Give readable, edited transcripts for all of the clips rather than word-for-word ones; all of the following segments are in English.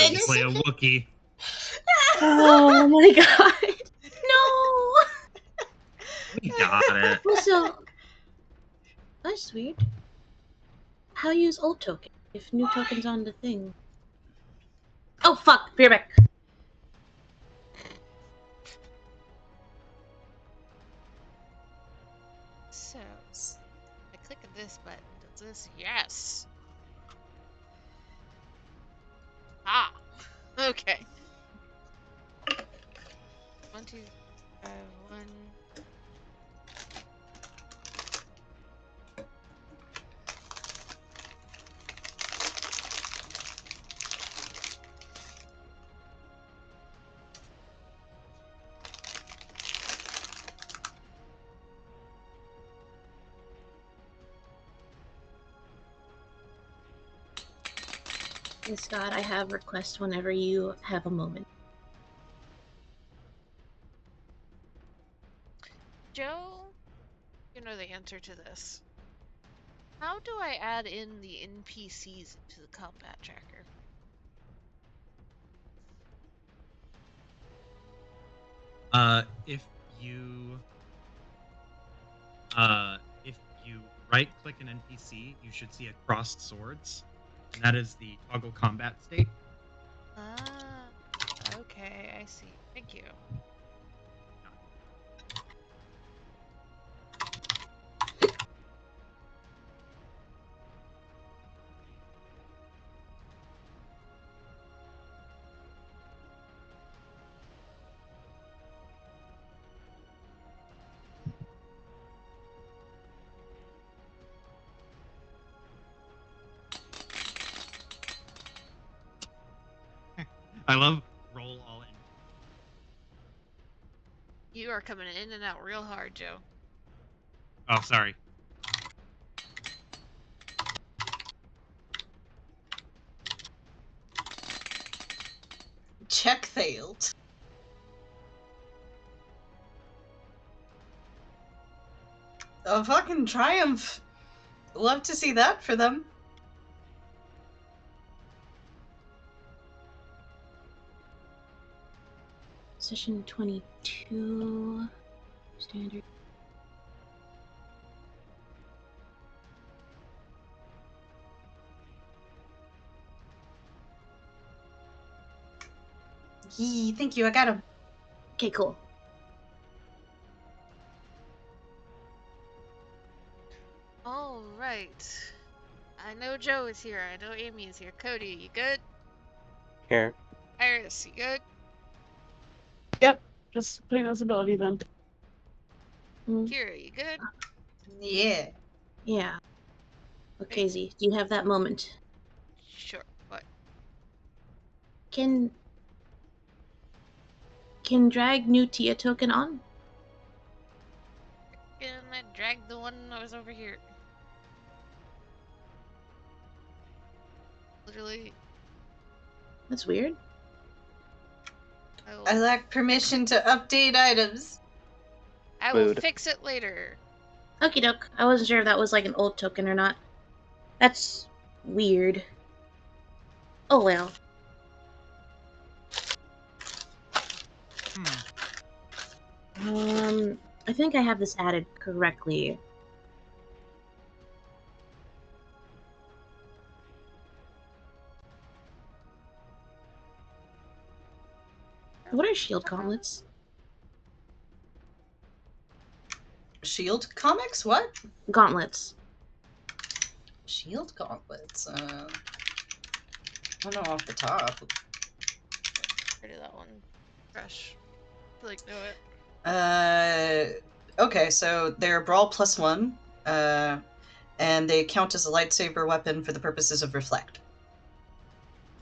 Let me play a Wookiee. Oh my god. No! We got it. Also, that's weird. How use old token if new token's on the thing? Oh fuck! Be right back. So, I click on this button. Does this? Yes. Ah. Okay. 1, 2, 1. And Scott, I have requests whenever you have a moment. Joe, you know the answer to this. How do I add in the NPCs to the combat tracker? If you right click an NPC, you should see a crossed swords. And that is the toggle combat state. Ah, okay, I see. Thank you. I love roll all in. You are coming in and out real hard, Joe. Oh, sorry. Check failed. Oh, fucking triumph. Love to see that for them. Session 22. Standard. Yee, thank you, I got him. Okay, cool. All right. I know Joe is here. I know Amy is here. Cody, you good? Here. Iris, you good? Yep, just putting those ability then. Kira, you good? Yeah. Yeah. Okay, Z, do you have that moment? Sure. What? Can drag new Tia token on? And I dragged the one that was over here. Literally. That's weird. I lack permission to update items. I will Mood. fix it later. Okie doke. I wasn't sure if that was like an old token or not. That's weird. Oh well. I think I have this added correctly. What are shield gauntlets? Shield comics? What? Gauntlets. Shield gauntlets? I don't know off the top. Heard of that one. Fresh. I feel like know it. Okay, so they're Brawl +1, and they count as a lightsaber weapon for the purposes of Reflect.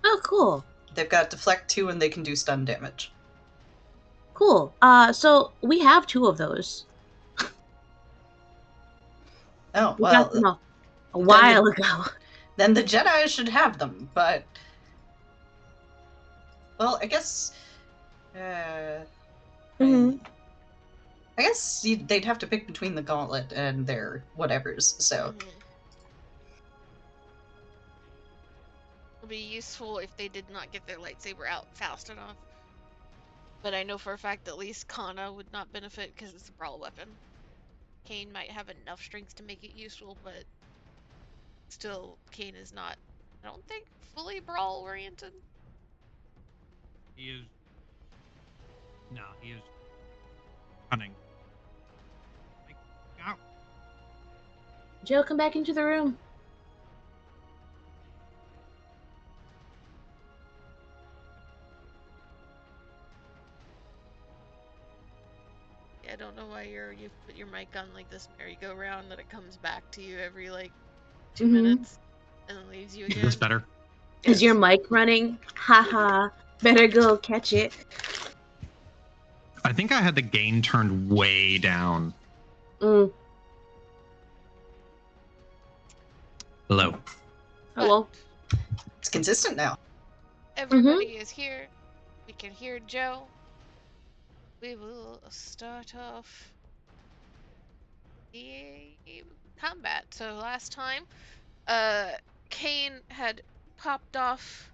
Oh, cool. They've got Deflect 2 and they can do stun damage. Cool. So we have 2 of those. Oh, We well. got them a while ago. Then the Jedi should have them, but... Well, I guess... I guess they'd have to pick between the gauntlet and their whatevers, so... Would be useful if they did not get their lightsaber out fast enough. But I know for a fact at least Kana would not benefit because it's a brawl weapon. Kane might have enough strength to make it useful, but still, Kane is not, I don't think, fully brawl oriented. He is. No, he is cunning. Like, ow. Joe, come back into the room. Yeah, I don't know why you've put your mic on like this merry-go-round that it comes back to you every like 2 minutes and then leaves you Is again. this better? Is your mic running? Haha. Better go catch it. I think I had the gain turned way down. Mm. Hello. Hello. It's consistent now. Everybody is here. We can hear Joe. We will start off the combat. So last time, Kane had popped off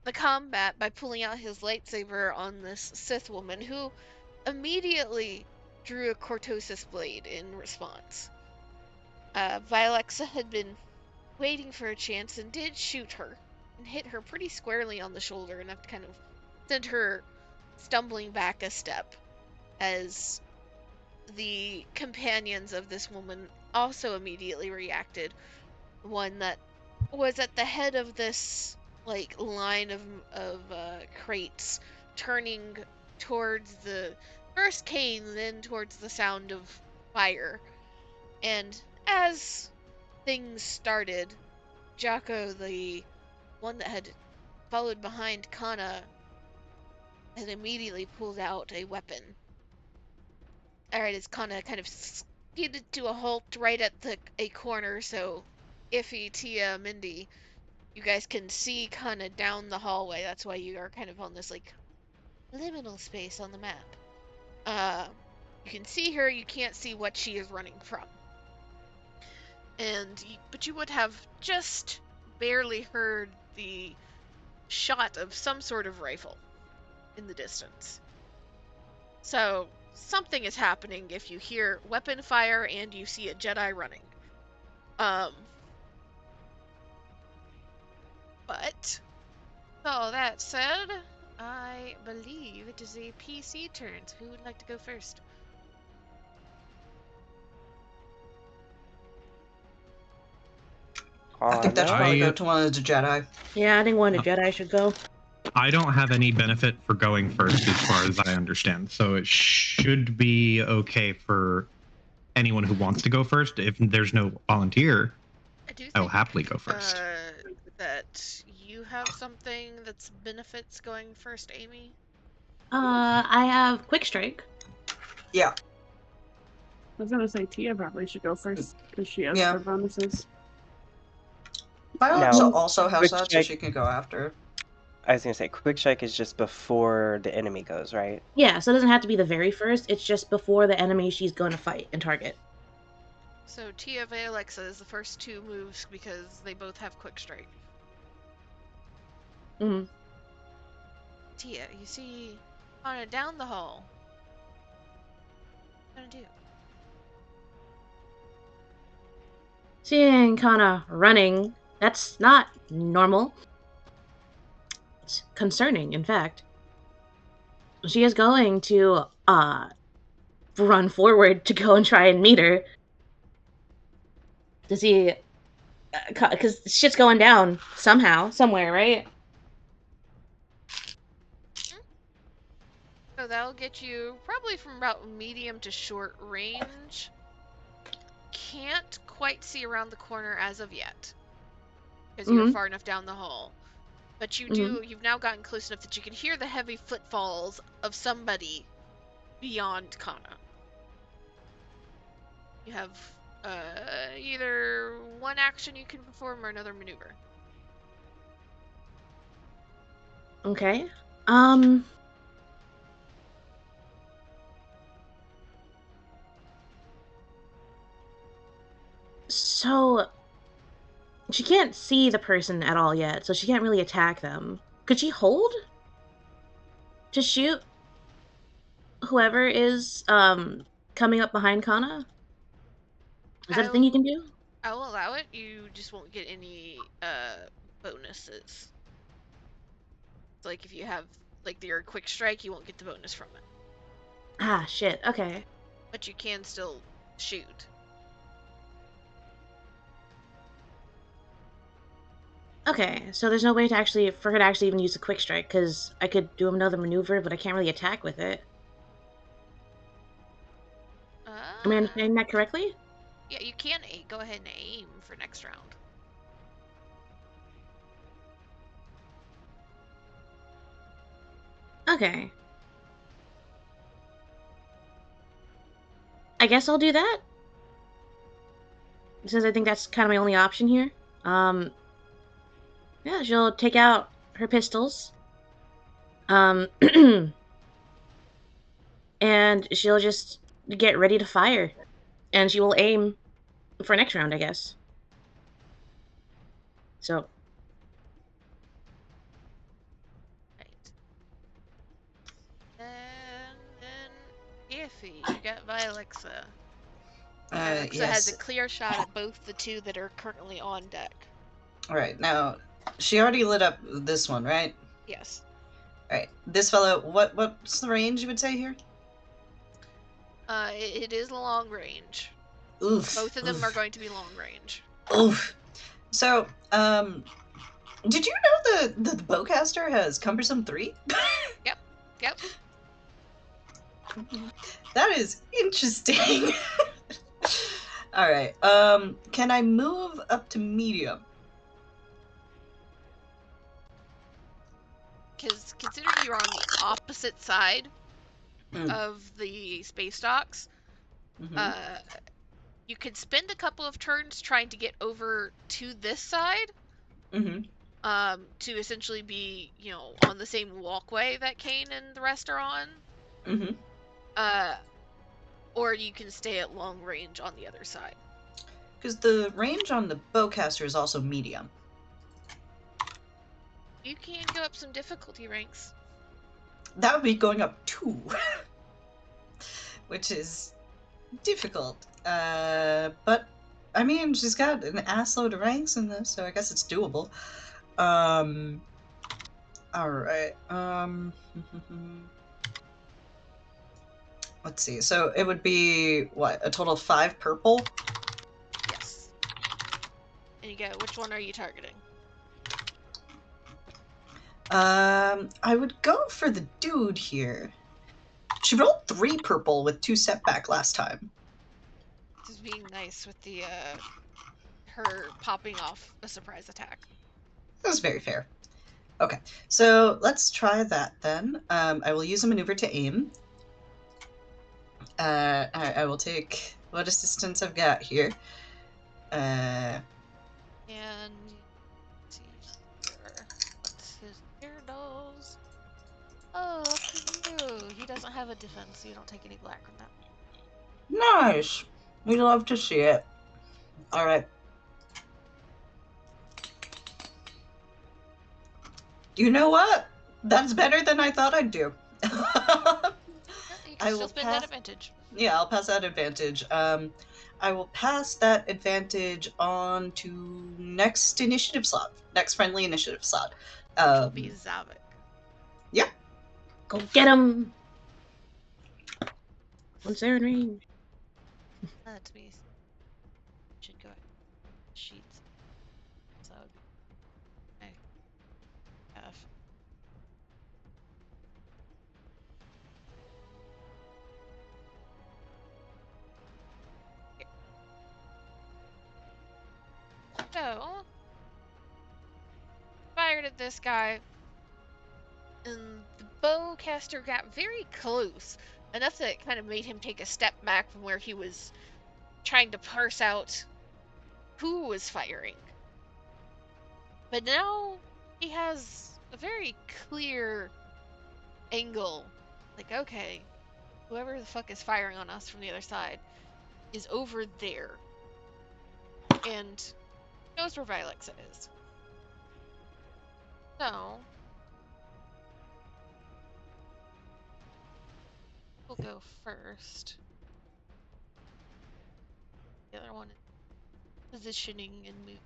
the combat by pulling out his lightsaber on this Sith woman who immediately drew a cortosis blade in response. Vilexa had been waiting for a chance and did shoot her and hit her pretty squarely on the shoulder, enough to kind of send her stumbling back a step as the companions of this woman also immediately reacted. One that was at the head of this like line of crates, turning towards the first Kane, then towards the sound of fire. And as things started, Jocko, the one that had followed behind Kana, had immediately pulled out a weapon. Alright, as Kana kind of skidded to a halt right at a corner, so Iffy, Tia, Mindy, you guys can see Kana down the hallway. That's why you are kind of on this like liminal space on the map. You can see her, you can't see what she is running from. But you would have just barely heard the shot of some sort of rifle in the distance. So something is happening if you hear weapon fire and you see a Jedi running. But all that said, I believe it is a PC turn. Who would like to go first? I think that should probably no. go to one of the Jedi. Yeah, I think one of the Jedi should go. I don't have any benefit for going first, as far as I understand. So it should be okay for anyone who wants to go first. If there's no volunteer, I will happily go first. That you have something that's benefits going first, Amy? I have Quick Strike. Yeah. I was gonna say Tia probably should go first because she has Yeah. her bonuses. Violence Now, also has Quick that, so Strike- she can go after. I was gonna say, quick strike is just before the enemy goes, right? Yeah, so it doesn't have to be the very first. It's just before the enemy she's going to fight and target. So Tia Alexa is the first two moves because they both have quick strike. Mm-hmm. Tia, you see Anna down the hall. What are you gonna do? Seeing Kana running, that's not normal. It's concerning, in fact. She is going to run forward to go and try and meet her. To see, because shit's going down somehow, somewhere, right? So that'll get you probably from about medium to short range. Can't quite see around the corner as of yet, because you're far enough down the hall. But you've now gotten close enough that you can hear the heavy footfalls of somebody beyond Kana. You have either one action you can perform or another maneuver. Okay. So she can't see the person at all yet, so she can't really attack them. Could she hold to shoot whoever is coming up behind Kana? Is that a thing you can do? I'll allow it. You just won't get any bonuses. Like if you have like your quick strike, you won't get the bonus from it. Ah, shit. Okay. But you can still shoot. Okay, so there's no way to actually for her to actually even use the quick strike, because I could do another maneuver, but I can't really attack with it. Am I understanding that correctly? Yeah, you can go ahead and aim for next round. Okay. I guess I'll do that. Since I think that's kind of my only option here. Yeah, she'll take out her pistols. And she'll just get ready to fire. And she will aim for next round, I guess. So. Right. And then Iffy, you got Vilexa. Vilexa yes. has a clear shot at both the two that are currently on deck. Alright, now, she already lit up this one, right? Yes. Alright, this fellow, what's the range you would say here? It is long range. Oof. Both of them are going to be long range. Oof. So, did you know the bowcaster has cumbersome 3? Yep. That is interesting. Alright, can I move up to medium? Because considering you're on the opposite side of the space docks, you could spend a couple of turns trying to get over to this side. To essentially be, on the same walkway that Kane and the rest are on. Or you can stay at long range on the other side. Because the range on the bowcaster is also medium. You can go up some difficulty ranks. That would be going up 2. Which is difficult. But, I mean, she's got an assload of ranks in this, so I guess it's doable. Alright, let's see, so it would be, what, a total of 5 purple? Yes. And you go, which one are you targeting? I would go for the dude here. She rolled 3 purple with 2 setback last time. This is being nice with the, her popping off a surprise attack. That was very fair. Okay, so let's try that then. I will use a maneuver to aim. I will take what assistance I've got here. And let's see here. What's his Gyarados? Oh, look at you. He doesn't have a defense, so you don't take any black from that. Nice. We love to see it. All right. You know what? That's better than I thought I'd do. You can still spend that advantage. Yeah, I'll pass that advantage. I will pass that advantage on to next initiative slot. Next friendly initiative slot. It'll be Zavik. Yeah. Go get him! Once they're in range. That's me. Should go sheets. So okay. F. So fired at this guy, and the bowcaster got very close, enough that it kind of made him take a step back from where he was trying to parse out who was firing. But now he has a very clear angle. Like, okay, whoever the fuck is firing on us from the other side is over there. And knows where Vilexa is. So we'll go first. The other one is positioning and moving.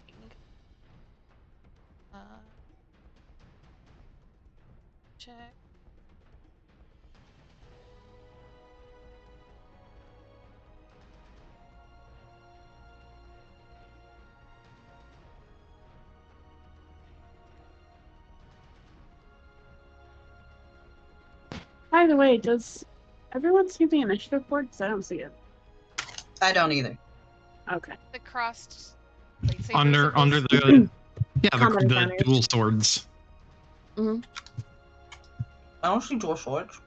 Check. By the way, does everyone see the initiative board? Because I don't see it. I don't either. Okay. The crossed lightsaber Under symbols. the Combat the encounters. dual swords. Hmm. I don't see dual swords.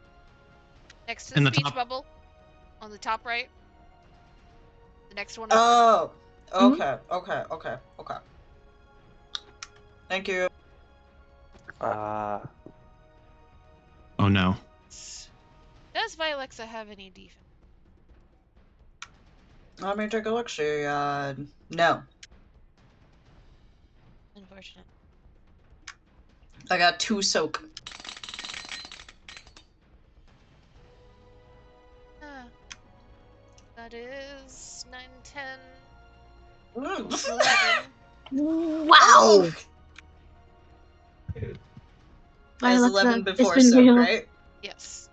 Next to In the the speech top. bubble, on the top right. The next one over. Oh, Mhm. okay. Thank you. Oh no. Does Vilexa have any defense? Let me take a look. See, no. Unfortunate. I got 2 soak. That is 9, 10, Mm. 11. Wow. Oh! That's Vilexa, 11 it's before been soak, real. right? Yes.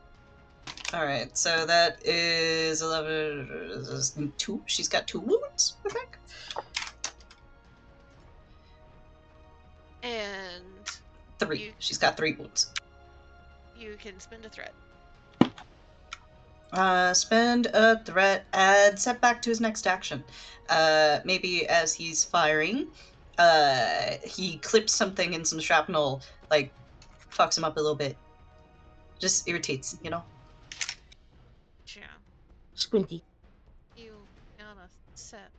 Alright, so that is 11. 2. She's got 2 wounds, I think. And 3. She's got 3 wounds. you can spend a threat. Spend a threat, add setback to his next action. Maybe as he's firing, he clips something in some shrapnel, like, fucks him up a little bit. Just irritates, you know? Yeah. Squinty. You on a set.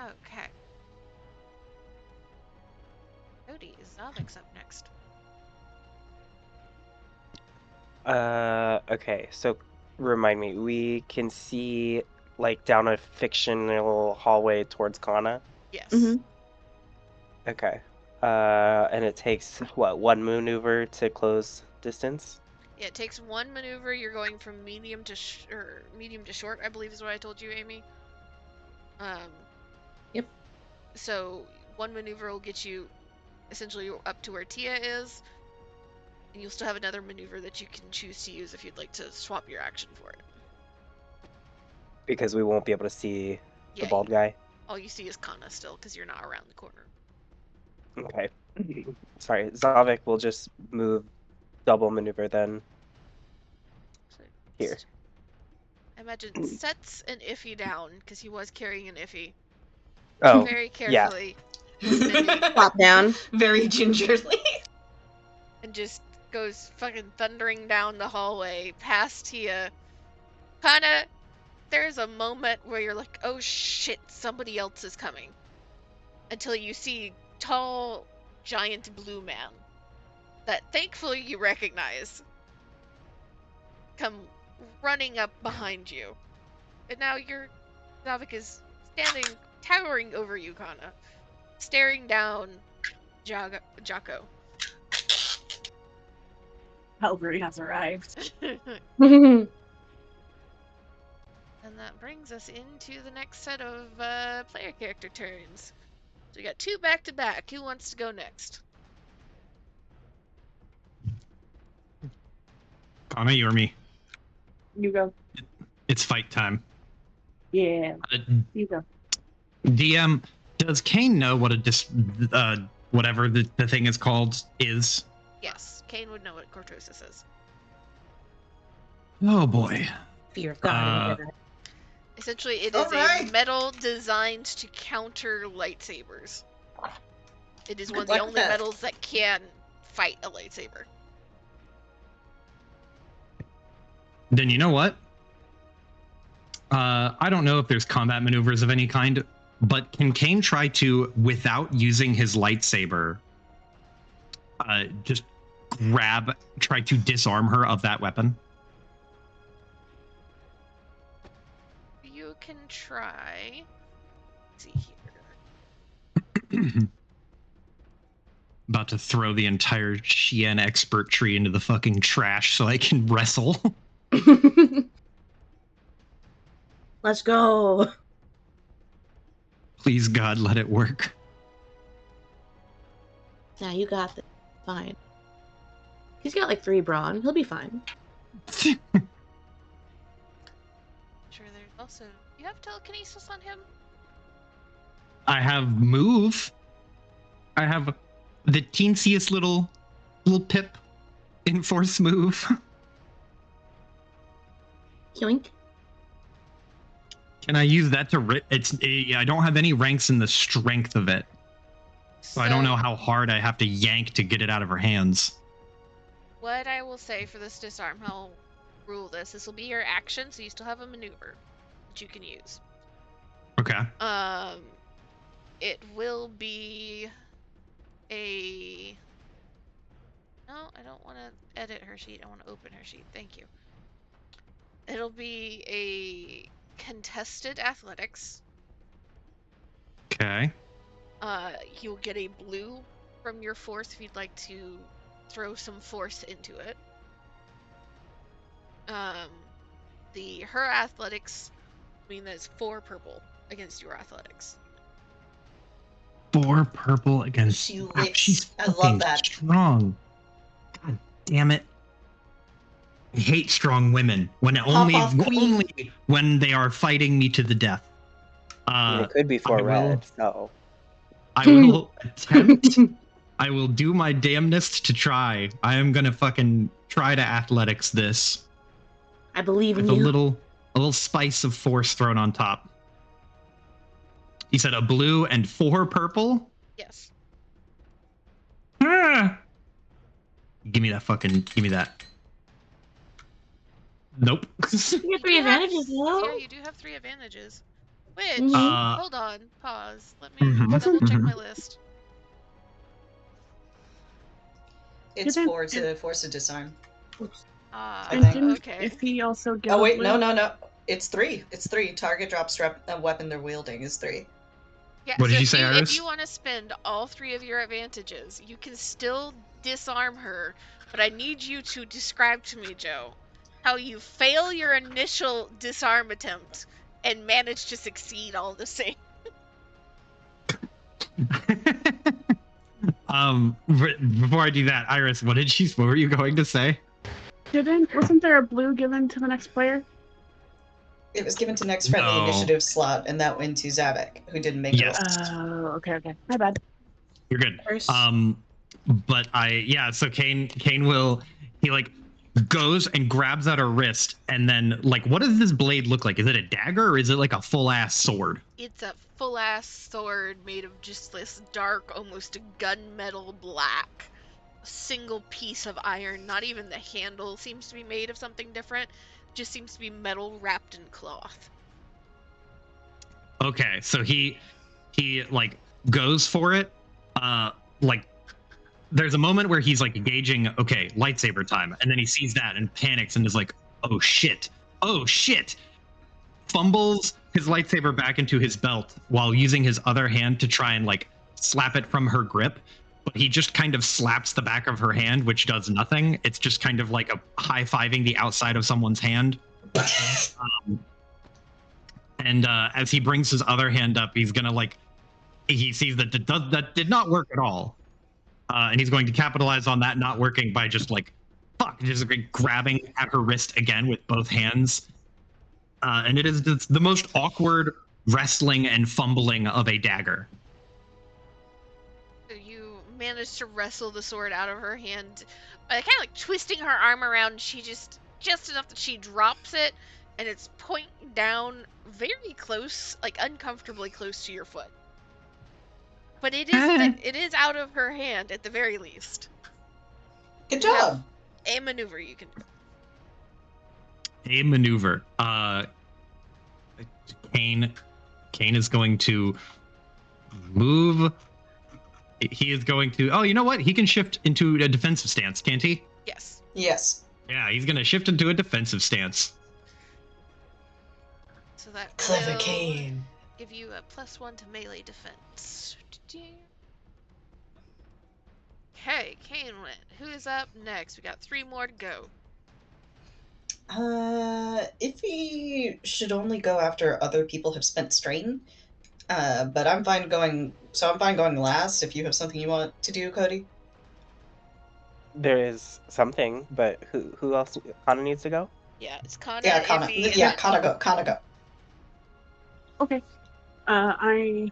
Okay. Cody, Zavic's up next. Okay, so remind me, we can see like down a fictional hallway towards Kana. Yes. Mhm. Okay. And it takes what, 1 maneuver to close distance? Yeah, it takes 1 maneuver. You're going from medium to medium to short, I believe is what I told you, Amy. Yep. So 1 maneuver will get you essentially up to where Tia is, and you'll still have another maneuver that you can choose to use if you'd like to swap your action for it. Because we won't be able to see the Yeah, bald guy. all you see is Kana still, because you're not around the corner. Okay. Sorry, Zavik will just move double maneuver then. So Here. I imagine sets an Iffy down, because he was carrying an Iffy. Oh, Very yeah. carefully. Spinning, Flop down. Very gingerly. and just goes fucking thundering down the hallway past Tia. Kinda, there's a moment where you're like, oh shit, somebody else is coming. Until you see tall, giant blue man that thankfully you recognize come running up behind you. And now Zavik is standing, towering over you, Kana, staring down Jocko. Calvary has arrived. And that brings us into the next set of player character turns. So we got 2 back-to-back. Who wants to go next? Kana, you or me? You go. It's fight time. Yeah. You go. DM, does Kane know what whatever the thing is called is? Yes, Kane would know what cortosis is. Oh boy. Fear of God. Essentially, it is a metal designed to counter lightsabers. It is one of the only metals that can fight a lightsaber. Then you know what? I don't know if there's combat maneuvers of any kind, but can Kane try to, without using his lightsaber, just try to disarm her of that weapon? You can try. Let's see here. About to throw the entire Xian expert tree into the fucking trash so I can wrestle. Let's go. Please, God, let it work. Yeah, you got this. Fine. He's got like 3 brawn. He'll be fine. Sure, there's also. You have telekinesis on him? I have move. I have the teensiest little pip in force move. Yoink. Can I use that to I don't have any ranks in the strength of it. So I don't know how hard I have to yank to get it out of her hands. What I will say for this disarm, I'll rule this. This will be your action, so you still have a maneuver that you can use. Okay. It will be a... No, I don't want to edit her sheet. I want to open her sheet. Thank you. It'll be a contested athletics. Okay. You'll get a blue from your force if you'd like to throw some force into it. Her athletics mean that it's 4 purple against your athletics. 4 purple against. She licks. She's I love fucking that. strong. God damn it! I hate strong women only when they are fighting me to the death. It could be 4 red, so. I will attempt. I will do my damnedest to try. I am gonna fucking try to athletics this. I believe in with you. a little spice of force thrown on top. You said a blue and 4 purple? Yes. Ah! Give me that. Nope. You get 3 advantages, though. Yeah, you do have 3 advantages. Which, hold on, pause. Let me double check my list. It's force to disarm. Okay. If he also gets. Oh wait, no. It's 3. It's 3. Target drops weapon they're wielding is 3. Yeah, what so did you say, Iris? If you want to spend all 3 of your advantages, you can still disarm her, but I need you to describe to me, Joe, how you fail your initial disarm attempt and manage to succeed all the same. Before I do that, Iris, what were you going to say? Wasn't there a blue given to the next player? It was given to next friendly initiative slot, and that went to Zavik, who didn't make it. Oh, okay. My bad. You're good. First. But so Kane will, he like goes and grabs at her wrist, and then like, what does this blade look like? Is it a dagger or is it like a full ass sword? It's a full ass sword made of just this dark, almost gunmetal black. A single piece of iron, not even the handle seems to be made of something different. Just seems to be metal wrapped in cloth. Okay, so he like goes for it. Like there's a moment where he's like engaging, okay, lightsaber time, and then he sees that and panics and is like, oh shit, fumbles his lightsaber back into his belt while using his other hand to try and like slap it from her grip. But he just kind of slaps the back of her hand, which does nothing. It's just kind of like a high-fiving the outside of someone's hand. And as he brings his other hand up, he's gonna like, he sees that that did not work at all. And he's going to capitalize on that not working by just like, just like grabbing at her wrist again with both hands. And it's the most awkward wrestling and fumbling of a dagger. You manage to wrestle the sword out of her hand, kind of like twisting her arm around. She just enough that she drops it, and it's pointing down very close, like uncomfortably close to your foot. But it is out of her hand at the very least. Good job. A maneuver you can do. A maneuver. Kane is going to move He is going to. Oh, you know what? He can shift into a defensive stance, can't he? Yes. Yes. Yeah, he's gonna shift into a defensive stance. So that Clever will Kane. give you a +1 to melee defense. Okay, Kane went. Who is up next? We got 3 more to go. Iffy should only go after other people have spent strain. But I'm fine going. So I'm fine going last. If you have something you want to do, Cody. There is something, but who else? Kana needs to go. Yeah, it's Kana, Yeah, Kana. Iffy, Yeah, and Kana go. Kana go. Okay. I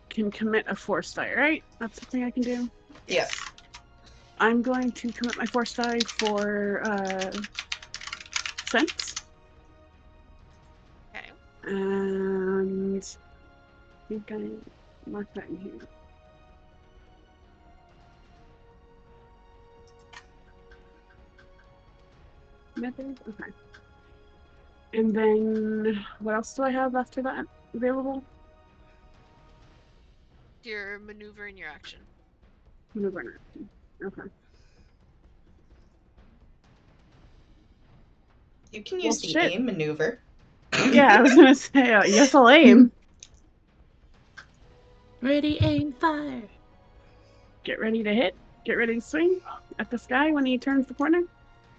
can commit a force die, right? That's something I can do. Yeah. I'm going to commit my force die for sense. Okay. And I think I mark that in here. Method? Okay. And then what else do I have after that available? Your maneuver and your action. Maneuver and action. Okay. You can use the aim maneuver. Yeah, I was gonna say, yes, I'll aim. Ready, aim, fire. Get ready to hit. Get ready to swing at this guy when he turns the corner.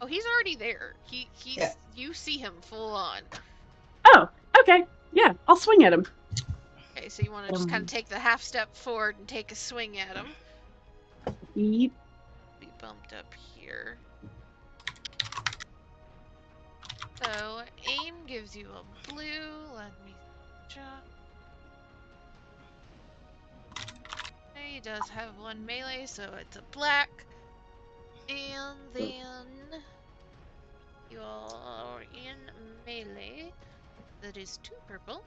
Oh, he's already there. He's Yeah. You see him full on. Oh, okay. Yeah, I'll swing at him. Okay, so you want to just kind of take the half step forward and take a swing at him. Yeep. Be bumped up here. So aim gives you a blue. Let me check. He does have 1 melee, so it's a black. And then you are in melee. That is 2 purple.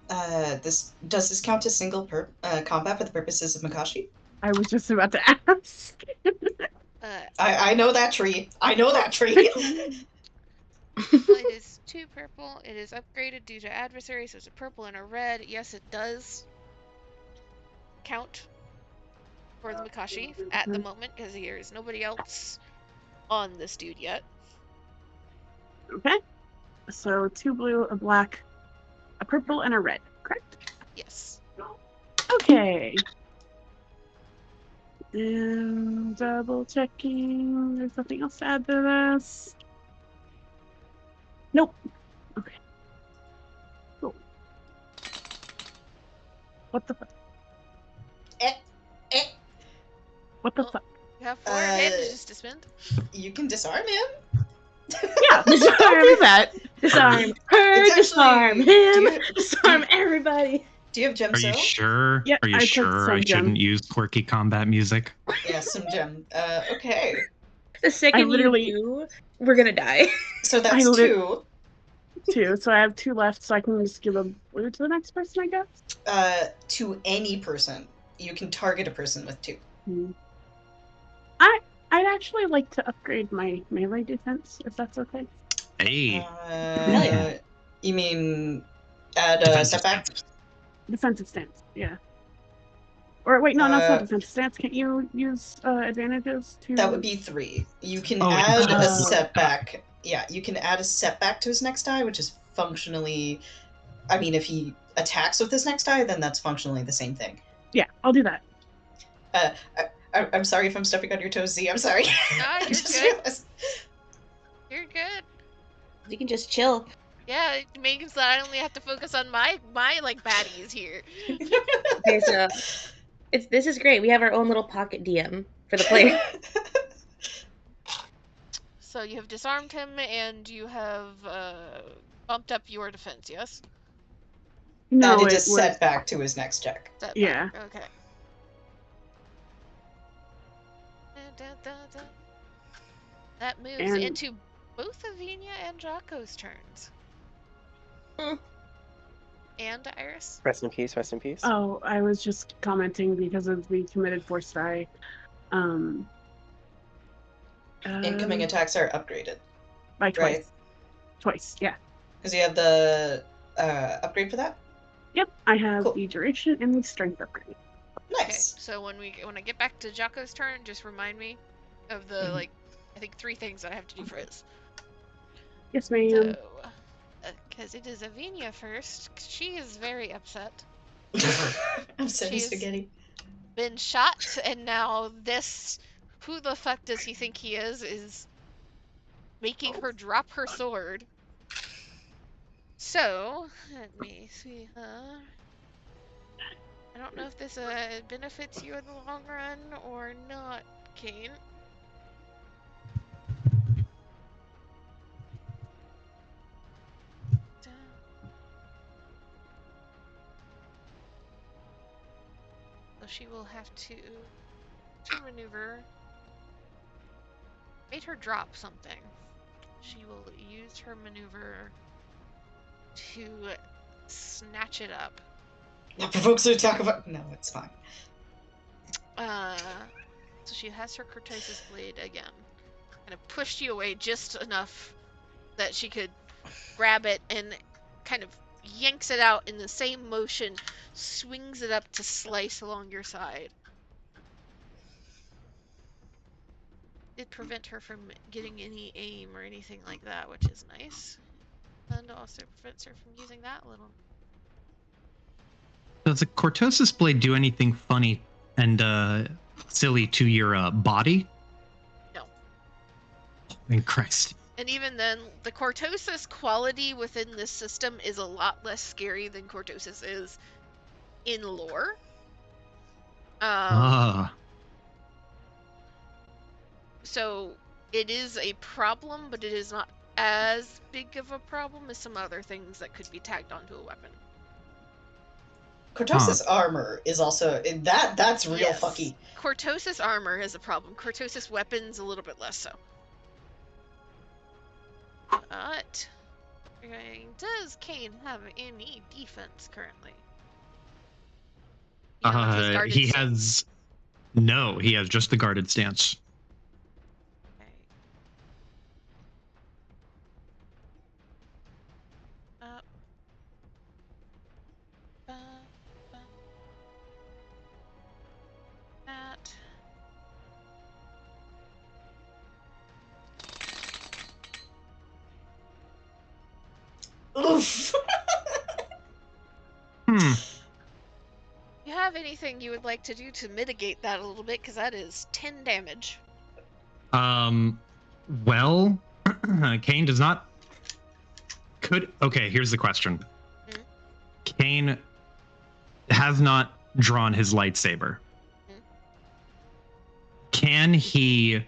Does this count as single combat for the purposes of Makashi? I was just about to ask. I know that tree. I know that tree. It is 2 purple. It is upgraded due to adversary, so it's a purple and a red. Yes, it does count for the Makashi at the moment, because there is nobody else on this dude yet. Okay. So 2 blue, a black, a purple, and a red, correct? Yes. Okay. And double checking. There's nothing else to add to this. Nope. Okay. Cool. What the fuck? What the fuck? You have 4 advantages to spend. You can disarm him. Yeah, Disarm that. Disarm her. It's Disarm actually- him. Disarm everybody. Do you have gem Are you cell? sure? Yeah, Are you I took sure some I gem. shouldn't use quirky combat music? Yeah, some gem. Okay. The second literally- you do, we're gonna die. So that's I 2. 2, so I have 2 left, so I can just give a blue to the next person, I guess? To any person. You can target a person with 2. I'd actually like to upgrade my melee defense, if that's okay. Hey, yeah. You mean add a defensive setback? stance. Defensive stance, yeah. Or wait, no, it's Uh, not defensive stance. Can't you use advantages to... That would be 3. You can Oh, add a oh. setback. Yeah, you can add a setback to his next die, which is functionally. I mean, if he attacks with his next die, then that's functionally the same thing. Yeah, I'll do that. I'm sorry if I'm stepping on your toes, Z. I'm sorry. Nah, I you're just good. realized- You're good. You can just chill. Yeah, it means that I only have to focus on my like baddies here. Okay, so this is great. We have our own little pocket DM for the player. So you have disarmed him and you have bumped up your defense, yes? No, Added it a was... setback to his next check. Setback. Yeah. Okay. That moves And- into both Avinia and Jocko's turns. Hmm. And Iris. Rest in peace. Rest in peace. Oh, I was just commenting because of the committed force die. Incoming attacks are upgraded, by twice. right? Twice, yeah. Because you have the upgrade for that. Yep, I have Cool. the duration and the strength upgrade. Nice. Okay, so when I get back to Jocko's turn, just remind me of the Mhm. I think 3 things that I have to do for his. Yes, ma'am. So, because it is Avinia first, she is very upset. Upsetty She's spaghetti. been shot, and now this, who the fuck does he think he is making her drop her sword. So, let me see, I don't know if this benefits you in the long run or not, Kane. So she will have to maneuver. Made her drop something. She will use her maneuver to snatch it up. That provokes her to talk about. No, it's fine. So she has her Cortosis blade again. Kind of pushed you away just enough that she could grab it and kind of yanks it out in the same motion, swings it up to slice along your side. It prevent her from getting any aim or anything like that, which is nice. And also prevents her from using that little. Does the Cortosis blade do anything funny and silly to your body? No. In Christ. And even then, the Cortosis quality within this system is a lot less scary than Cortosis is in lore. So it is a problem, but it is not as big of a problem as some other things that could be tagged onto a weapon. Cortosis armor is also that's real Yes. fucky. Cortosis armor is a problem. Cortosis weapons a little bit less so. But does Kane have any defense currently? He has no. He has just the guarded stance. Okay. That. Oof. You have anything you would like to do to mitigate that a little bit? Because that is 10 damage. Well, Kane does not. Okay, here's the question. Mm-hmm. Kane has not drawn his lightsaber. Mm-hmm. Can he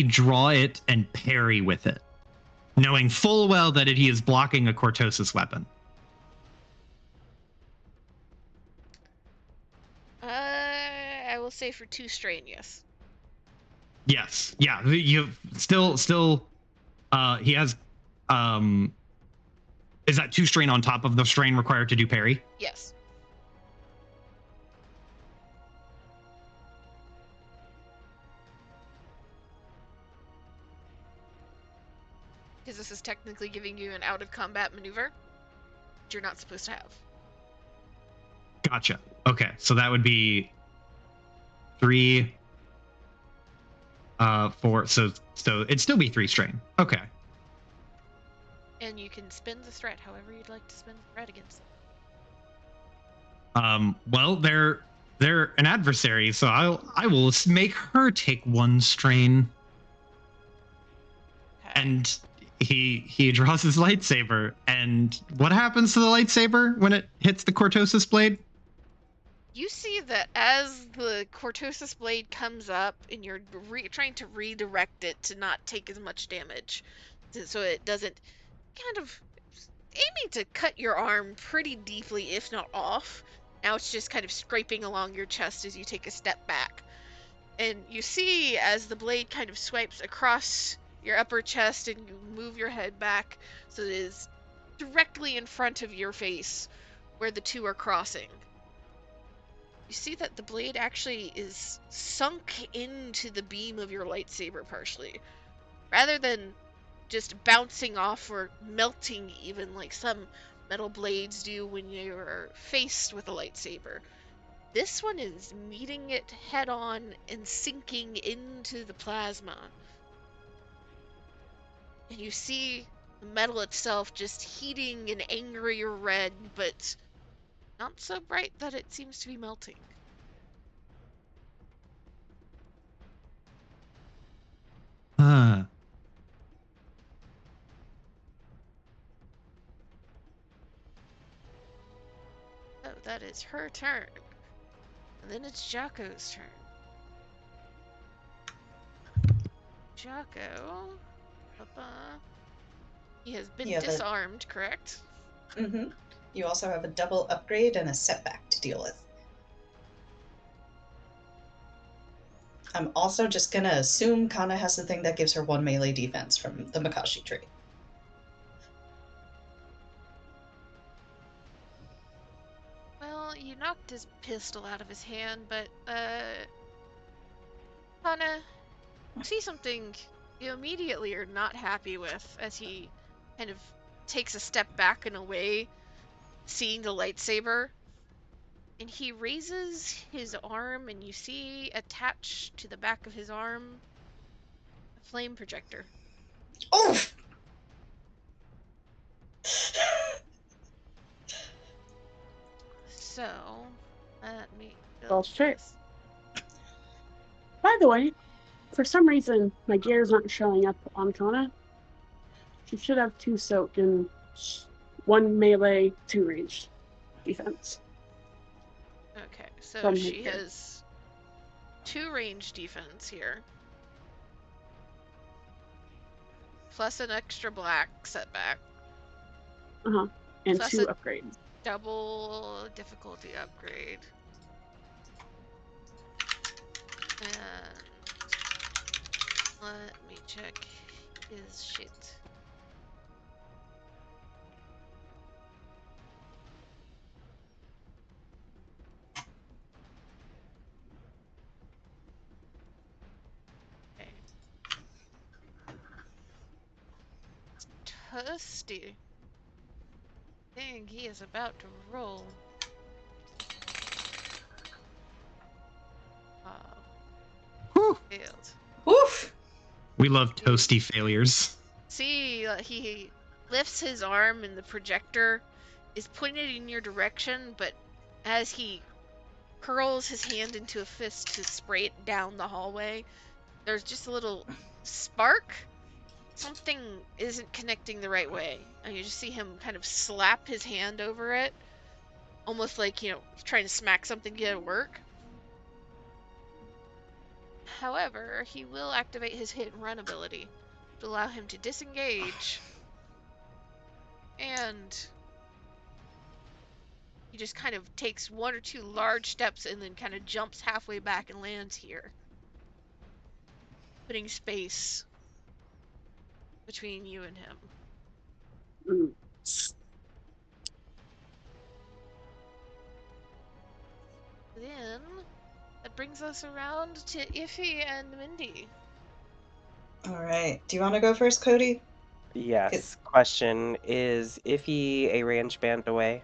draw it and parry with it, knowing full well that he is blocking a Cortosis weapon? I will say for 2 strain, yes. Yes. Yeah. You still. He has. Is that 2 strain on top of the strain required to do parry? Yes. Because this is technically giving you an out of combat maneuver that you're not supposed to have. Gotcha. Okay, so that would be 3, 4. So it'd still be 3 strain. Okay. And you can spin the threat however you'd like to spin the threat against them. Well, they're an adversary, so I will make her take 1 strain. Okay. And he draws his lightsaber, and what happens to the lightsaber when it hits the Cortosis blade? You see that as the Cortosis blade comes up and you're trying to redirect it to not take as much damage, so it doesn't kind of aiming to cut your arm pretty deeply, if not off. Now it's just kind of scraping along your chest as you take a step back. And you see as the blade kind of swipes across your upper chest and you move your head back so it is directly in front of your face where the two are crossing. You see that the blade actually is sunk into the beam of your lightsaber partially. Rather than just bouncing off or melting even like some metal blades do when you're faced with a lightsaber. This one is meeting it head on and sinking into the plasma. And you see the metal itself just heating an angry red, but not so bright that it seems to be melting. Huh. Oh, that is her turn. And then it's Jocko's turn. Jocko. He has been disarmed, correct? Mm-hmm. You also have a double upgrade and a setback to deal with. I'm also just gonna assume Kana has the thing that gives her 1 melee defense from the Makashi tree. Well, you knocked his pistol out of his hand, but, Kana, see something you immediately are not happy with as he kind of takes a step back and away, seeing the lightsaber. And he raises his arm, and you see attached to the back of his arm a flame projector. Oh! So, let me Well, build shit. this. By the way, for some reason, my gears aren't showing up on Kana. She should have 2 soak and 1 melee, 2 ranged defense. Okay, so From she here. has 2 range defense here. Plus an extra black setback. And Plus 2 a upgrades. double difficulty upgrade. And let me check his shit. Okay. Toasty. Dang, he is about to roll. Whew. Failed. Woof! We love toasty failures. See, he lifts his arm and the projector is pointed in your direction, but as he curls his hand into a fist to spray it down the hallway, there's just a little spark. Something isn't connecting the right way. And you just see him kind of slap his hand over it, almost like, trying to smack something to get it to work. However, he will activate his hit and run ability to allow him to disengage. And he just kind of takes 1 or 2 large steps and then kind of jumps halfway back and lands here, putting space between you and him. Then that brings us around to Iffy and Mindy. Alright. Do you want to go first, Cody? Yes. Question, is Iffy a range band away?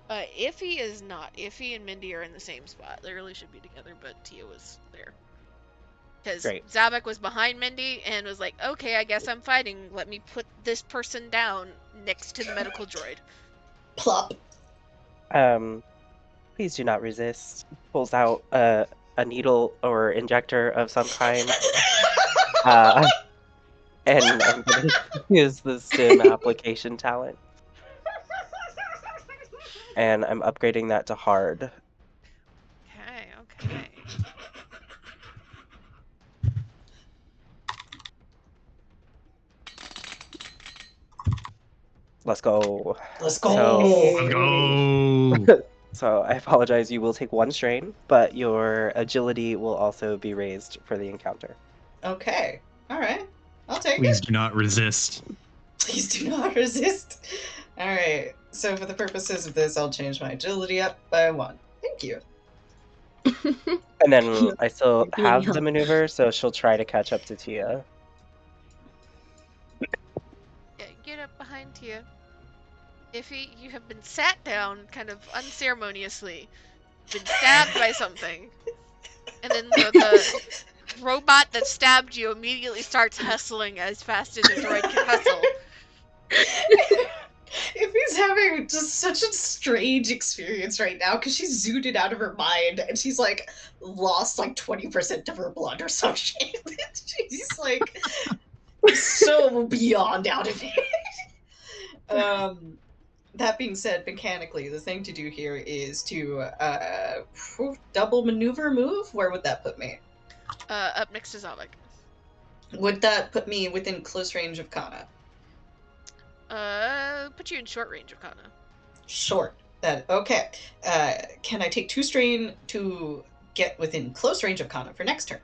Iffy is not. Iffy and Mindy are in the same spot. They really should be together, but Tia was there. Because Zabek was behind Mindy and was like, okay, I guess I'm fighting. Let me put this person down next to the medical droid. Plop. Please do not resist. Pulls out a needle or injector of some kind. And I'm going to use the stim application talent. And I'm upgrading that to hard. Okay. Let's go. Let's go. Let's go. So I apologize, you will take 1 strain, but your agility will also be raised for the encounter. Okay. Alright. I'll take Please it. do not resist. Please do not resist. Alright. So for the purposes of this, I'll change my agility up by 1. Thank you. And then I still have the maneuver, so she'll try to catch up to Tia. Yeah, get up behind Tia. Iffy, you have been sat down kind of unceremoniously, been stabbed by something, and then the robot that stabbed you immediately starts hustling as fast as a droid can hustle. If he's having just such a strange experience right now, because she's zooted out of her mind and she's like lost like 20% of her blood or some shit. She's like so beyond out of it. That being said, mechanically, the thing to do here is to double maneuver move. Where would that put me? Up next to Zavik. Would that put me within close range of Kana? Put you in short range of Kana. Short. Okay. Can I take 2 strain to get within close range of Kana for next turn?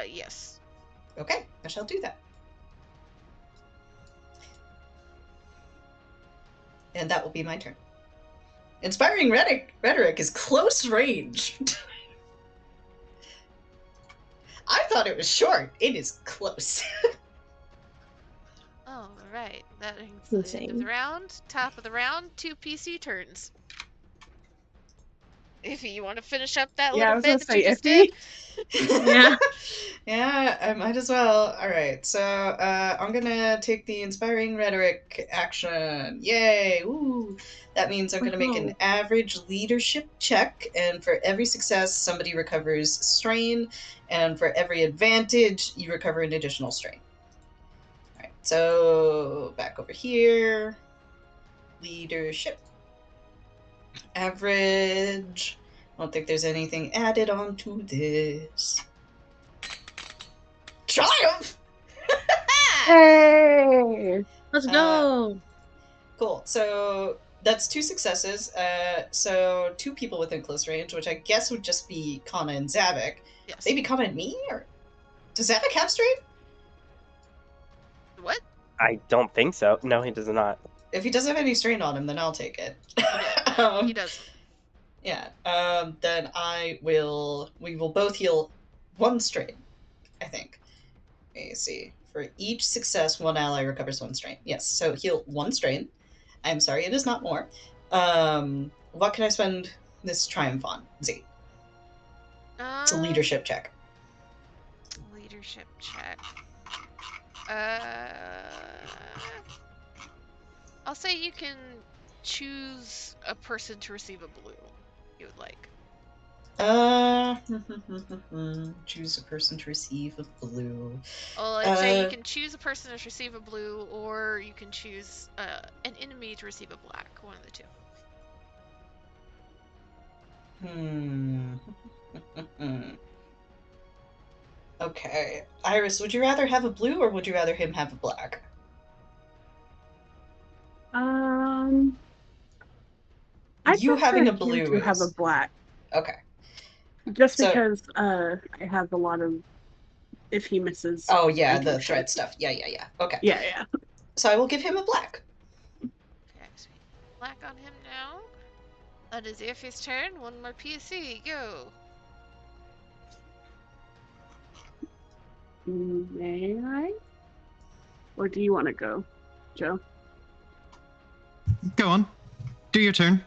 Yes. Okay, I shall do that. And that will be my turn. Inspiring rhetoric is close range. I thought it was short. It is close. All right, that includes the end of the round. Top of the round, 2 PC turns. Iffy, you want to finish up that little bit that you just did? Yeah. Yeah, I might as well. All right, so I'm gonna take the inspiring rhetoric action. Yay! Ooh, that means I'm gonna make an average leadership check, and for every success, somebody recovers strain, and for every advantage, you recover an additional strain. All right, so back over here, leadership. Average. I don't think there's anything added onto this. Triumph! Hey! Let's go. Cool. So that's 2 successes. So 2 people within close range, which I guess would just be Kana and Zavik. Yes. Maybe Kana and me? Or does Zavik have strain? What? I don't think so. No, he does not. If he doesn't have any strain on him, then I'll take it. He doesn't. Yeah. Then we will both heal 1 strain, I think. Let me see. For each success, 1 ally recovers 1 strain. Yes, so heal 1 strain. I'm sorry, it is not more. What can I spend this triumph on, Z? It's a leadership check. Leadership check. I'll say you can choose a person to receive a blue you would like. Choose a person to receive a blue. Well, I'd say you can choose a person to receive a blue, or you can choose an enemy to receive a black. One of the 2. Okay. Iris, would you rather have a blue or would you rather him have a black? You having a blue to have a black. Okay. Just because I have a lot of if he misses. Oh yeah, the threat stuff. Yeah. Okay. Yeah. So I will give him a black. Okay, so black on him now. That is Iffy's turn. 1 more PC. Go. May I? Or do you want to go, Joe? Go on. Do your turn.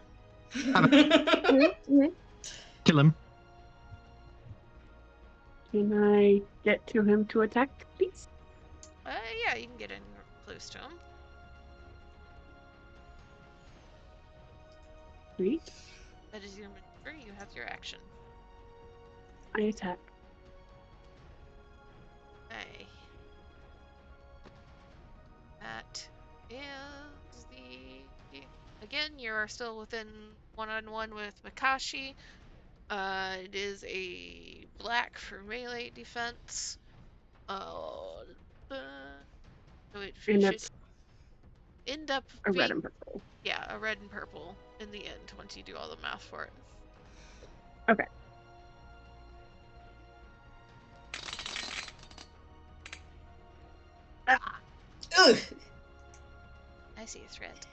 Kill him. Can I get to him to attack, please? Yeah, you can get in close to him. Sweet. That is your maneuver. You have your action. I attack. Okay. That is the... Again, you are still within one-on-one with Makashi. It is a black for melee defense. So it And should that's end up a being, red and purple. yeah, a red and purple in the end once you do all the math for it. Okay. Ugh. I see a threat.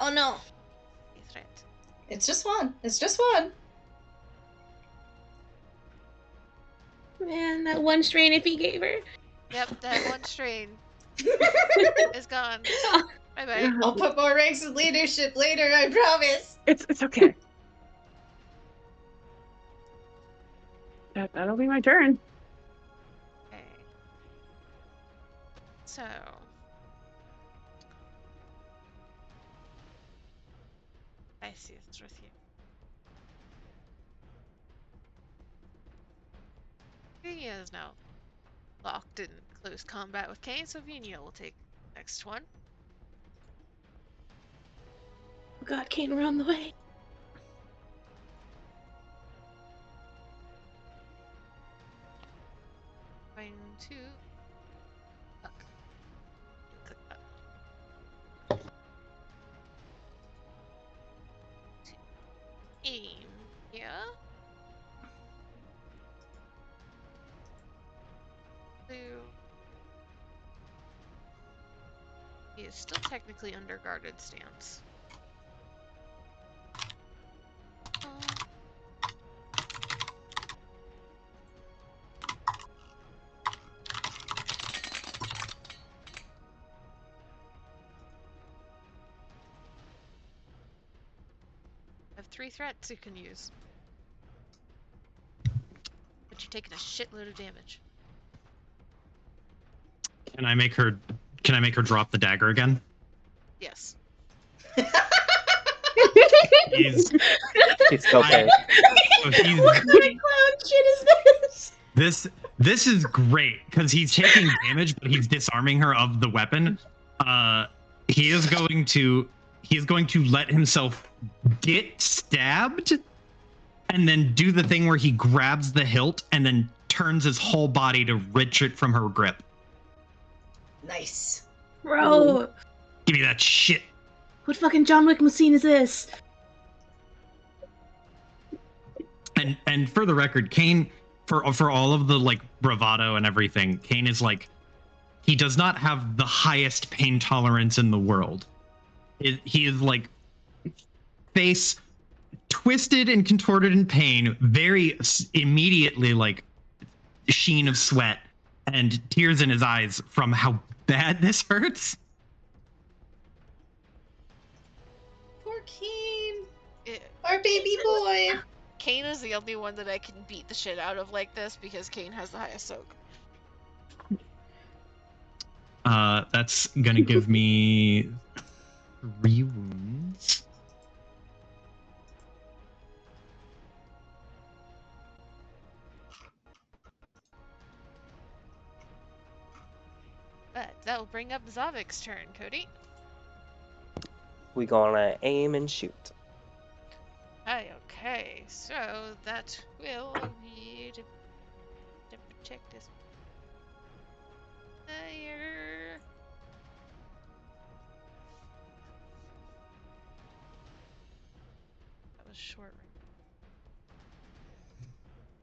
Oh no. A threat. It's just 1. It's just 1. Man, that 1 strain if he gave her. Yep, that 1 strain is gone. Bye-bye. I'll put more ranks in leadership later, I promise. It's okay. That'll be my turn. Okay. So... I see it's with you. Vinia is now locked in close combat with Kane, so Vinia will take the next one. Oh God, Kane, we're on the way. Going to... Fuck. Click that. To aim. Yeah. He is still technically under guarded stance. I have 3 threats you can use. But you're taking a shitload of damage. Can I make her drop the dagger again? Yes. He's okay. What kind of clown shit is this? This is great because he's taking damage, but he's disarming her of the weapon. He is going to let himself get stabbed, and then do the thing where he grabs the hilt and then turns his whole body to wrench it from her grip. Nice. Bro, Give me that shit. what fucking John Wick machine is this? And for the record, Kane, for all of the like bravado and everything, Kane is like, he does not have the highest pain tolerance in the world. He is like face twisted and contorted in pain, very immediately like sheen of sweat and tears in his eyes from how bad this hurts. Poor Kane. Our baby boy. Kane is the only one that I can beat the shit out of like this because Kane has the highest soak. That's gonna give me 3 wounds. But that will bring up Zavik's turn, Cody. We gonna aim and shoot. Okay, so that will be to protect this fire. That was short range.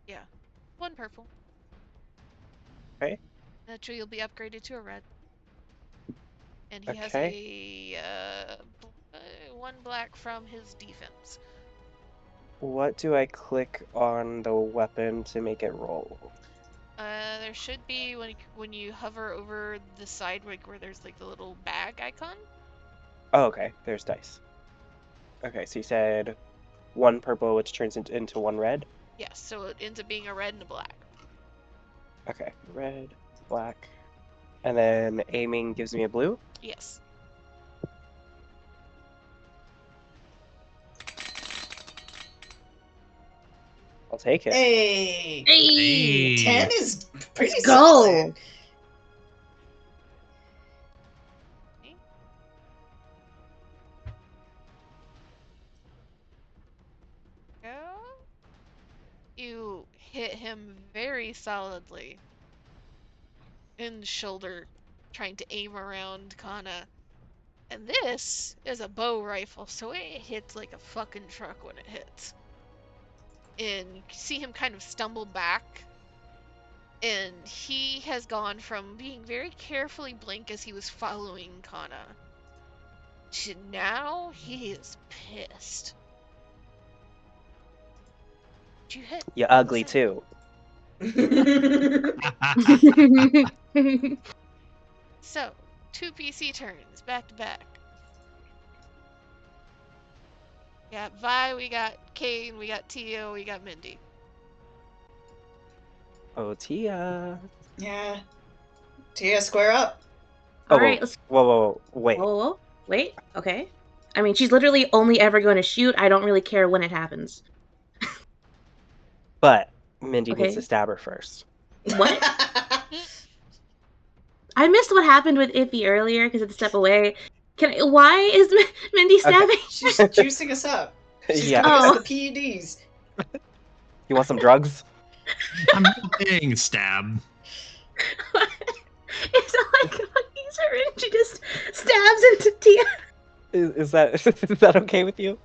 Yeah, 1 purple. Okay. Naturally, you'll be upgraded to a red. And he has Okay. a 1 black from his defense. What do I click on the weapon to make it roll? There should be when you hover over the side where there's like the little bag icon. Oh, okay. There's dice. Okay, so you said 1 purple, which turns into 1 red? Yes, so it ends up being a red and a black. Okay, red, black. And then aiming gives me a blue? Yes. I'll take it. Hey. Hey, 10 is pretty let's go. solid. Go. You hit him very solidly in the shoulder, trying to aim around Kana. And this is a bow rifle, so it hits like a fucking truck when it hits. And you see him kind of stumble back. And he has gone from being very carefully blink as he was following Kana to now he is pissed. Did you hit? You ugly too. So, 2 PC turns back to back. got Vi, we got Kane, we got Tia, we got Mindy. Oh, Tia. Yeah. Tia, square up. All right, let's. Whoa, wait. Whoa, wait. Okay. I mean, she's literally only ever going to shoot. I don't really care when it happens. But Mindy needs Okay. to stab her first. What? I missed what happened with Iffy earlier because it's a step away. Why is Mindy stabbing? She's juicing us up. She's Yeah. giving Oh. us the PEDs. You want some drugs? I'm saying stab. It's not like he's her and she just stabs into Tia. Is that okay with you?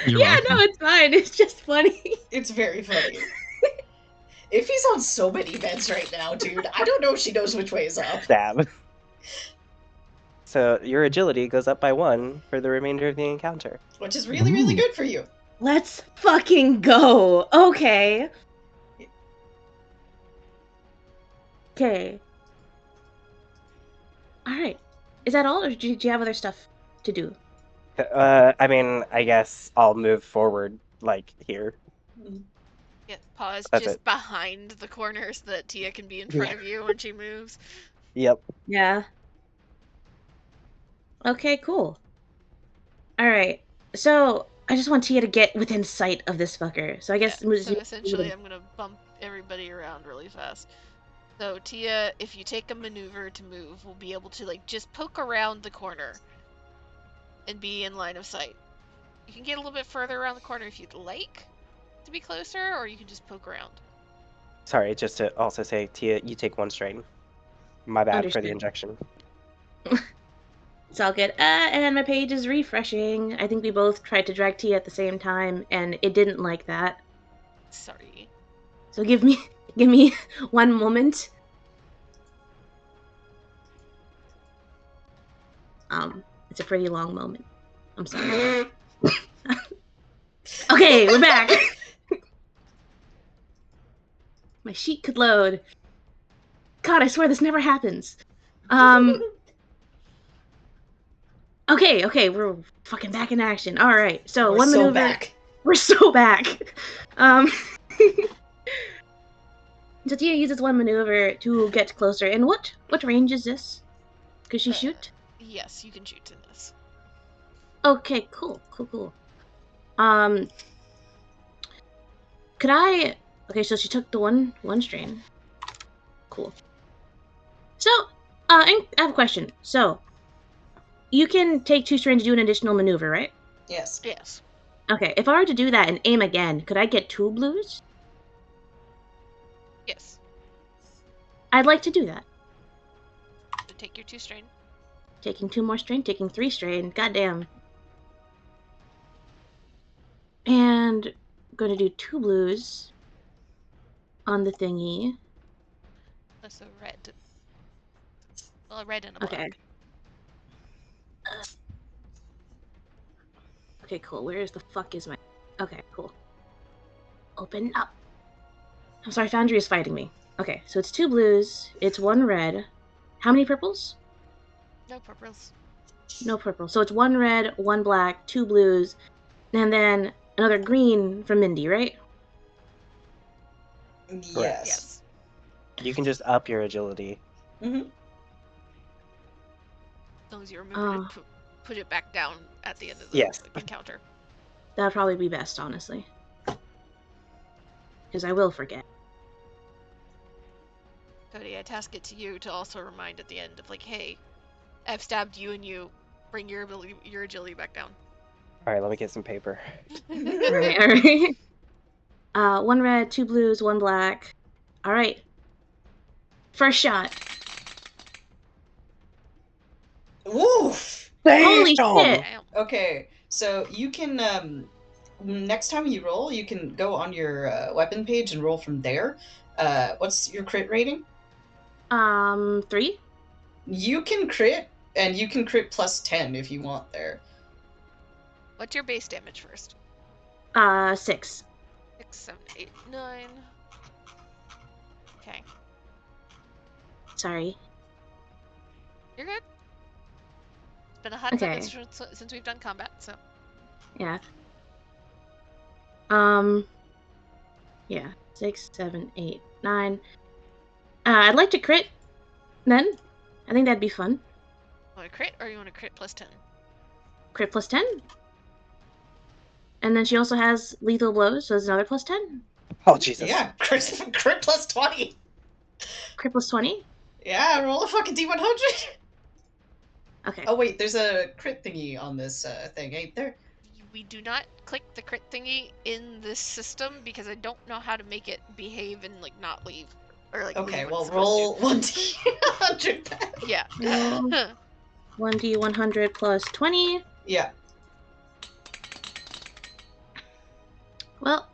You're Yeah, welcome. no, it's fine. It's just funny. It's very funny. If he's on so many meds right now, dude, I don't know if she knows which way is up. Stab. So your agility goes up by 1 for the remainder of the encounter. Which is really, really good for you. Let's fucking go. Okay. Okay. Alright. Is that all, or do you have other stuff to do? I mean, I guess I'll move forward, like, here. Yeah, pause That's just it. behind the corner so that Tia can be in front of you when she moves. Yep. Yeah. Okay, cool. Alright. So, I just want Tia to get within sight of this fucker. So I guess... Yeah, so essentially I'm gonna bump everybody around really fast. So Tia, if you take a maneuver to move, we'll be able to like just poke around the corner and be in line of sight. You can get a little bit further around the corner if you'd like to be closer, or you can just poke around. Sorry, just to also say, Tia, you take 1 strain. My bad for the Understood. injection. It's all good. And my page is refreshing. I think we both tried to drag Tia at the same time, and it didn't like that. Sorry. So give me 1 moment. It's a pretty long moment. I'm sorry. Okay, we're back. My sheet could load. God, I swear this never happens. Okay, we're fucking back in action. All right, so We're one so maneuver. back. We're so back. So Tia uses 1 maneuver to get closer. And what range is this? Could she shoot? Yes, you can shoot in this. Okay, cool. Could I... Okay, so she took the one strain. Cool. So, I have a question. So, you can take 2 strains to do an additional maneuver, right? Yes. Yes. Okay, if I were to do that and aim again, could I get 2 blues? Yes. I'd like to do that. So take your 2 strain. Taking 2 more strain, taking 3 strain. Goddamn. And I'm going to do 2 blues on the thingy. That's a red. Well, a red and a black. Okay. Okay, cool. Where is the fuck is my... Okay, cool. Open up. I'm sorry, Foundry is fighting me. Okay, so it's 2 blues, it's 1 red. How many purples? No purples. No purple. So it's 1 red, 1 black, 2 blues, and then another green from Mindy, right? Yes. Yes. You can just up your agility. Mm-hmm. As long as you remember to put it back down at the end of the Yes. encounter. That'd probably be best, honestly. Because I will forget. Cody, I task it to you to also remind at the end of like, hey, I've stabbed you and you bring your agility back down. All right, let me get some paper. Alright. 1 red, 2 blues, 1 black. Alright. First shot. Woof! Holy shit! Damn. Okay, so you can, next time you roll, you can go on your weapon page and roll from there. What's your crit rating? 3? You can crit, and you can crit plus 10 if you want there. What's your base damage first? 6. 6, 7, 8, 9. Okay. Sorry. You're good. It's been a hot Okay. second since we've done combat, so. Yeah. Yeah, 6, 7, 8, 9. I'd like to crit then. I think that'd be fun. Want to crit, or you want to crit plus 10? Crit plus 10. And then she also has lethal blows, so there's another plus 10. Oh, Jesus. Yeah, crit plus 20. Crit plus 20. Yeah, roll a fucking D100. Okay. Oh wait, there's a crit thingy on this thing, ain't there? We do not click the crit thingy in this system because I don't know how to make it behave and like not leave. Or like Okay, leave well when it's supposed roll 1d100 then. to. Yeah. Roll 1d100 plus 20. Yeah. Well,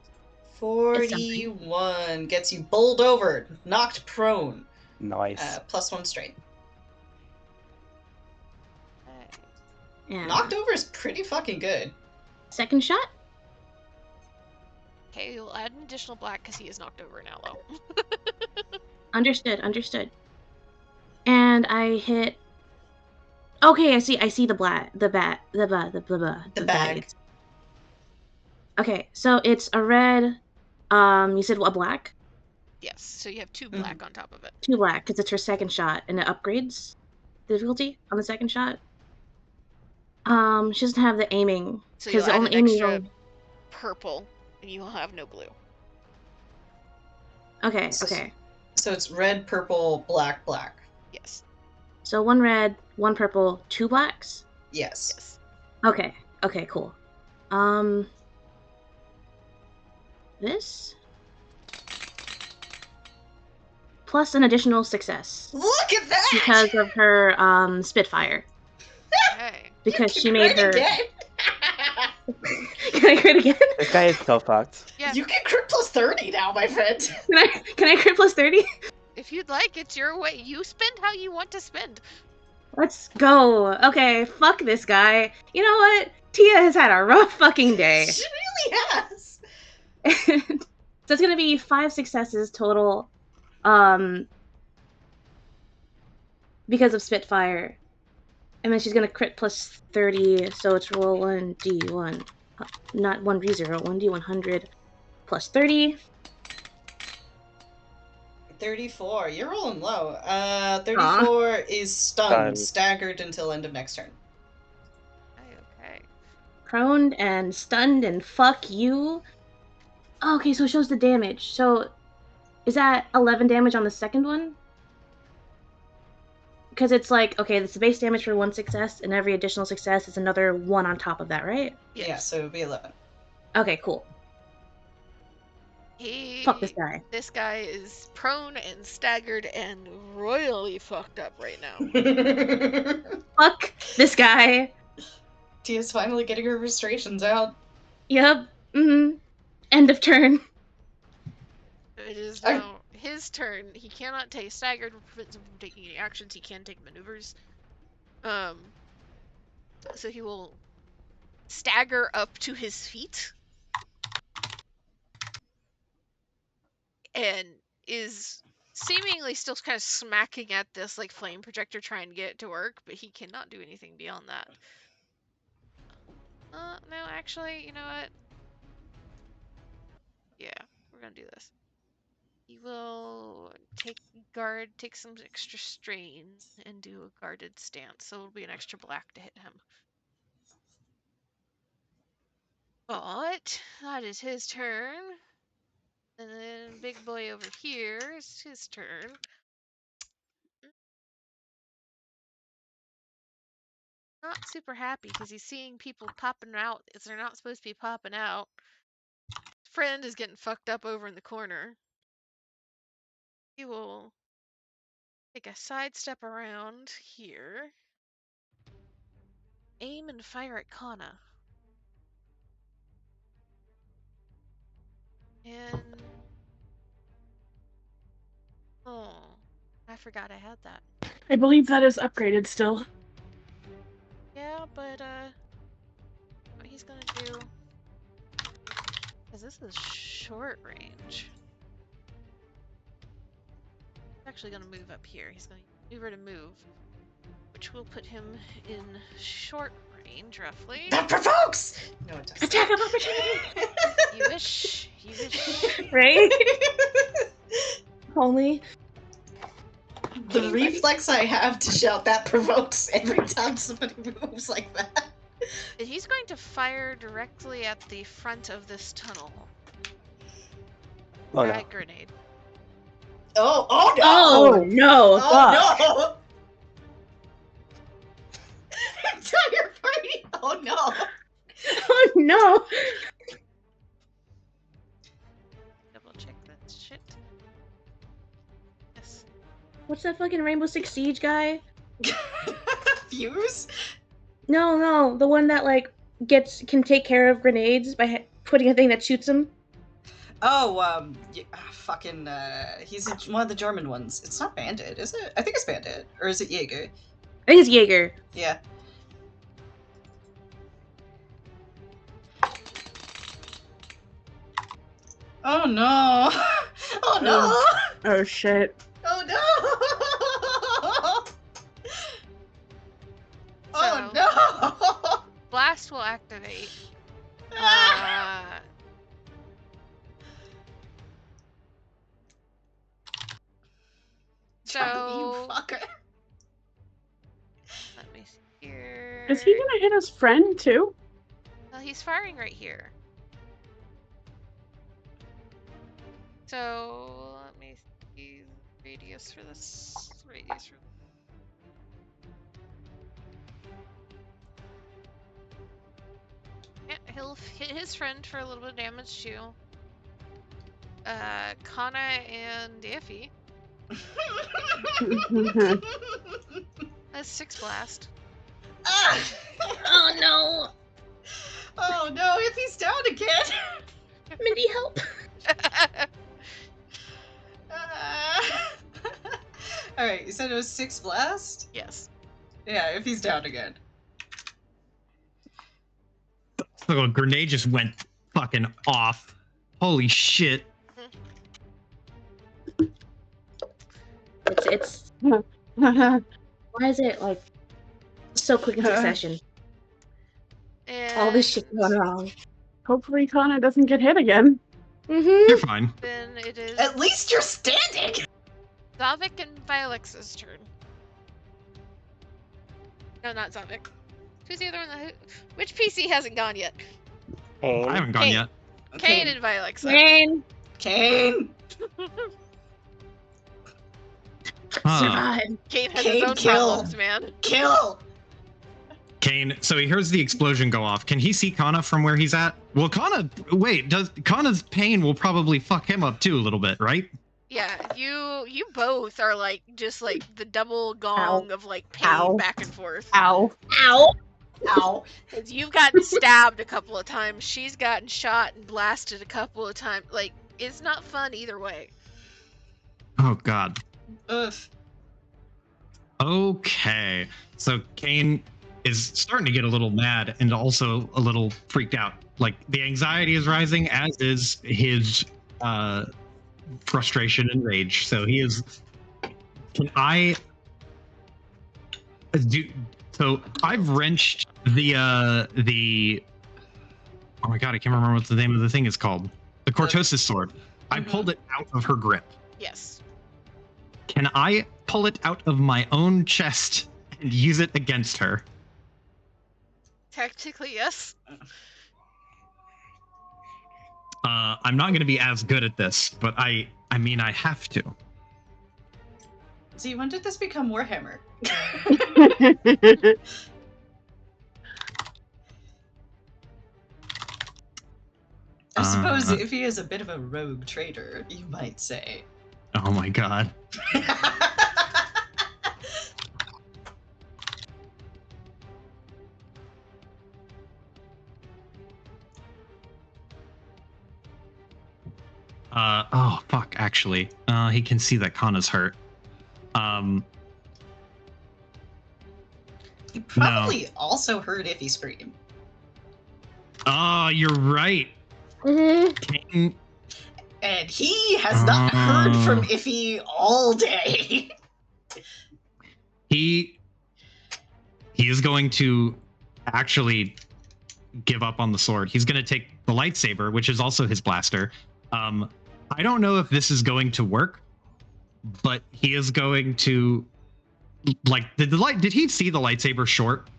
41 gets you bowled over, knocked prone. Nice. Plus 1 strain. yeah. Knocked over is pretty fucking good. Second shot. Okay, we'll add an additional black because he is knocked over now, though. Understood. And I hit. Okay, I see the bag. Okay, so it's a red. You said a black? Yes, so you have 2 black on top of it. 2 black, because it's her second shot, and it upgrades the difficulty on the second shot. She doesn't have the aiming. So you'll the add only an aiming extra purple, and you will have no blue. Okay. So it's red, purple, black, black. Yes. So 1 red, 1 purple, 2 blacks? Yes. Okay, cool. This? Plus an additional success. Look at that! Because of her, Spitfire. Okay. Because she made her... Again. Can I crit again? This guy is so fucked. Yeah. You can crit plus 30 now, my friend. Can I crit plus 30? If you'd like, it's your way. You spend how you want to spend. Let's go. Okay, fuck this guy. You know what? Tia has had a rough fucking day. She really has. So it's gonna be 5 successes total. Because of Spitfire. And then she's gonna crit plus 30, so it's roll 1d1. Not 1d0, 1d100 plus 30. 34. You're rolling low. 34 is stunned, staggered until end of next turn. Okay. Prone and stunned and fuck you. Oh, okay, so it shows the damage. So is that 11 damage on the second one? Because it's like, okay, it's the base damage for 1 success, and every additional success is another 1 on top of that, right? Yes. Yeah, so it would be 11. Okay, cool. Fuck this guy. This guy is prone and staggered and royally fucked up right now. Fuck this guy. Tia's finally getting her frustrations out. Yep. End of turn. It is now his turn. He cannot take staggered, prevents him from taking any actions. He can take maneuvers. So he will stagger up to his feet and is seemingly still kind of smacking at this like flame projector trying to get it to work, but he cannot do anything beyond that. No, actually, you know what? Yeah, we're gonna do this. He will take some extra strain and do a guarded stance, so it'll be an extra black to hit him. But that is his turn. And then big boy over here is his turn. Not super happy because he's seeing people popping out as they're not supposed to be popping out. Friend is getting fucked up over in the corner. He will take a sidestep around here. Aim and fire at Kana. And... oh, I forgot I had that. I believe that is upgraded still. Yeah, but what he's gonna do... because this is short range. He's actually gonna move up here. He's gonna maneuver to move, which will put him in short range. range, roughly. That provokes! No, it doesn't. Attack of opportunity! You wish. You wish. Right? Only. The reflex I have to shout that provokes every time somebody moves like that. He's going to fire directly at the front of this tunnel. Oh, no. Frag grenade. Oh no! Oh no! Fuck. Oh no! Entire party! Oh no! Oh no! Double check that shit. Yes. What's that fucking Rainbow Six Siege guy? Fuse? No, the one that like can take care of grenades by putting a thing that shoots him. Oh, he's one of the German ones. It's not Bandit, is it? I think it's Bandit. Or is it Jaeger? I think it's Jaeger. Yeah. Oh no! Oh no! Oh shit. Oh no! Oh no! Blast will activate. Charlie, So you fucker. let me see here. Is he gonna hit his friend too? Well, he's firing right here. So let me see the radius for this. Yeah, he'll hit his friend for a little bit of damage too. Kana and Iffy. That's 6 blast. Ah! Oh no! Oh no, if he's down again! Mindy, help! Alright, you said it was 6 blast? Yes. Yeah, if he's down again. So a grenade just went fucking off. Holy shit. It's why is it like so quick in succession? And All this shit going wrong. Hopefully Kana doesn't get hit again. Mm-hmm. You're fine. then it is At least you're standing! Zavik and Violex's turn. No, not Zavik. Who's the other one? Which PC hasn't gone yet? Pain. I haven't gone Kane. yet. Kane and Vilex. Rain, Kane! survive. Kane has Kane, his own kill. problems, man. Kill! Kane, so he hears the explosion go off. Can he see Kana from where he's at? Well, Kana's pain will probably fuck him up too a little bit, right? Yeah, you both are like just like the double gong of like pain Ow. back and forth. Ow. Ow! Ow. 'Cause you've gotten stabbed a couple of times, she's gotten shot and blasted a couple of times. Like, it's not fun either way. Oh god. Ugh. Okay. So Kane is starting to get a little mad and also a little freaked out. Like the anxiety is rising, as is his frustration and rage. So he is. Can I do? So I've wrenched the. Oh my god, I can't remember what the name of the thing is called. The Cortosis sword. I pulled it out of her grip. Yes. Can I pull it out of my own chest and use it against her? Technically, yes. I'm not going to be as good at this, but I mean, I have to. See, when did this become Warhammer? I suppose if he is a bit of a rogue trader, you might say. Oh my god. Oh fuck, actually. He can see that Kana's hurt. He probably also heard Iffy scream. Oh, you're right. Mm-hmm. Kane, And he has not heard from Iffy all day. he is going to actually give up on the sword. He's going to take the lightsaber, which is also his blaster. I don't know if this is going to work, but he is going to did he see the lightsaber short?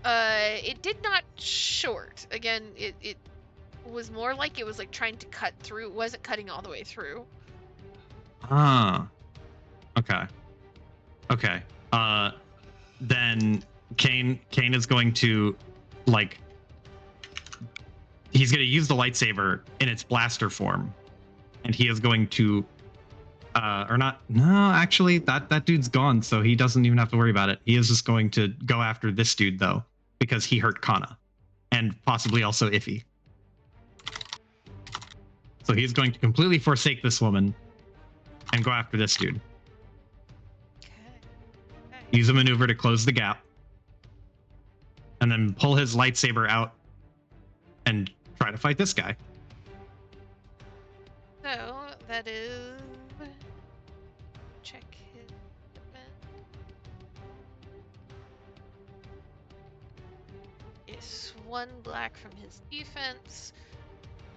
It did not short. Again, it was more like it was like trying to cut through. It wasn't cutting all the way through. Ah. Okay. Then Kane is going to he's going to use the lightsaber in its blaster form, and he is going to actually that dude's gone, so he doesn't even have to worry about it. He is just going to go after this dude though, because he hurt Kana and possibly also Iffy. So he's going to completely forsake this woman and go after this dude. Okay. Use a maneuver to close the gap, and then pull his lightsaber out and try to fight this guy. So that is check his equipment. It's 1 black from his defense.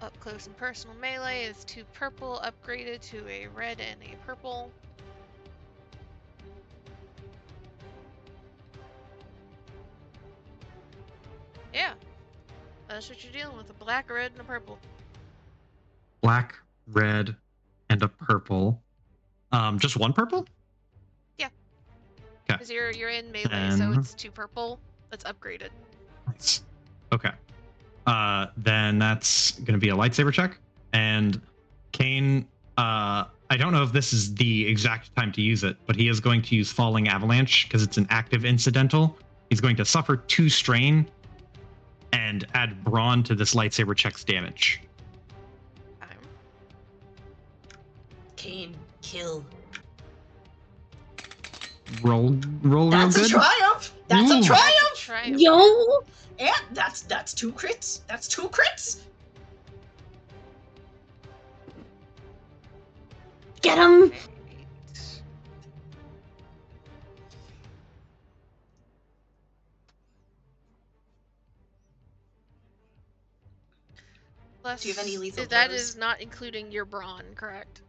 Up close and personal melee is 2 purple, upgraded to a red and a purple. Yeah, that's what you're dealing with, a black, a red, and a purple. Black, red, and a purple. Just 1 purple? Yeah. Okay. Because you're in melee, so it's 2 purple. That's upgraded. Nice. Okay. Then that's gonna be a lightsaber check. And Kane, I don't know if this is the exact time to use it, but he is going to use Falling Avalanche because it's an active incidental. He's going to suffer 2 strain and add brawn to this lightsaber check's damage. Kane, kill. Roll real That's good. a triumph! That's Ooh. a triumph! Yo! And that's 2 crits. That's 2 crits. Get him! Plus, Do you have any lethal that blows? is not including your brawn, correct?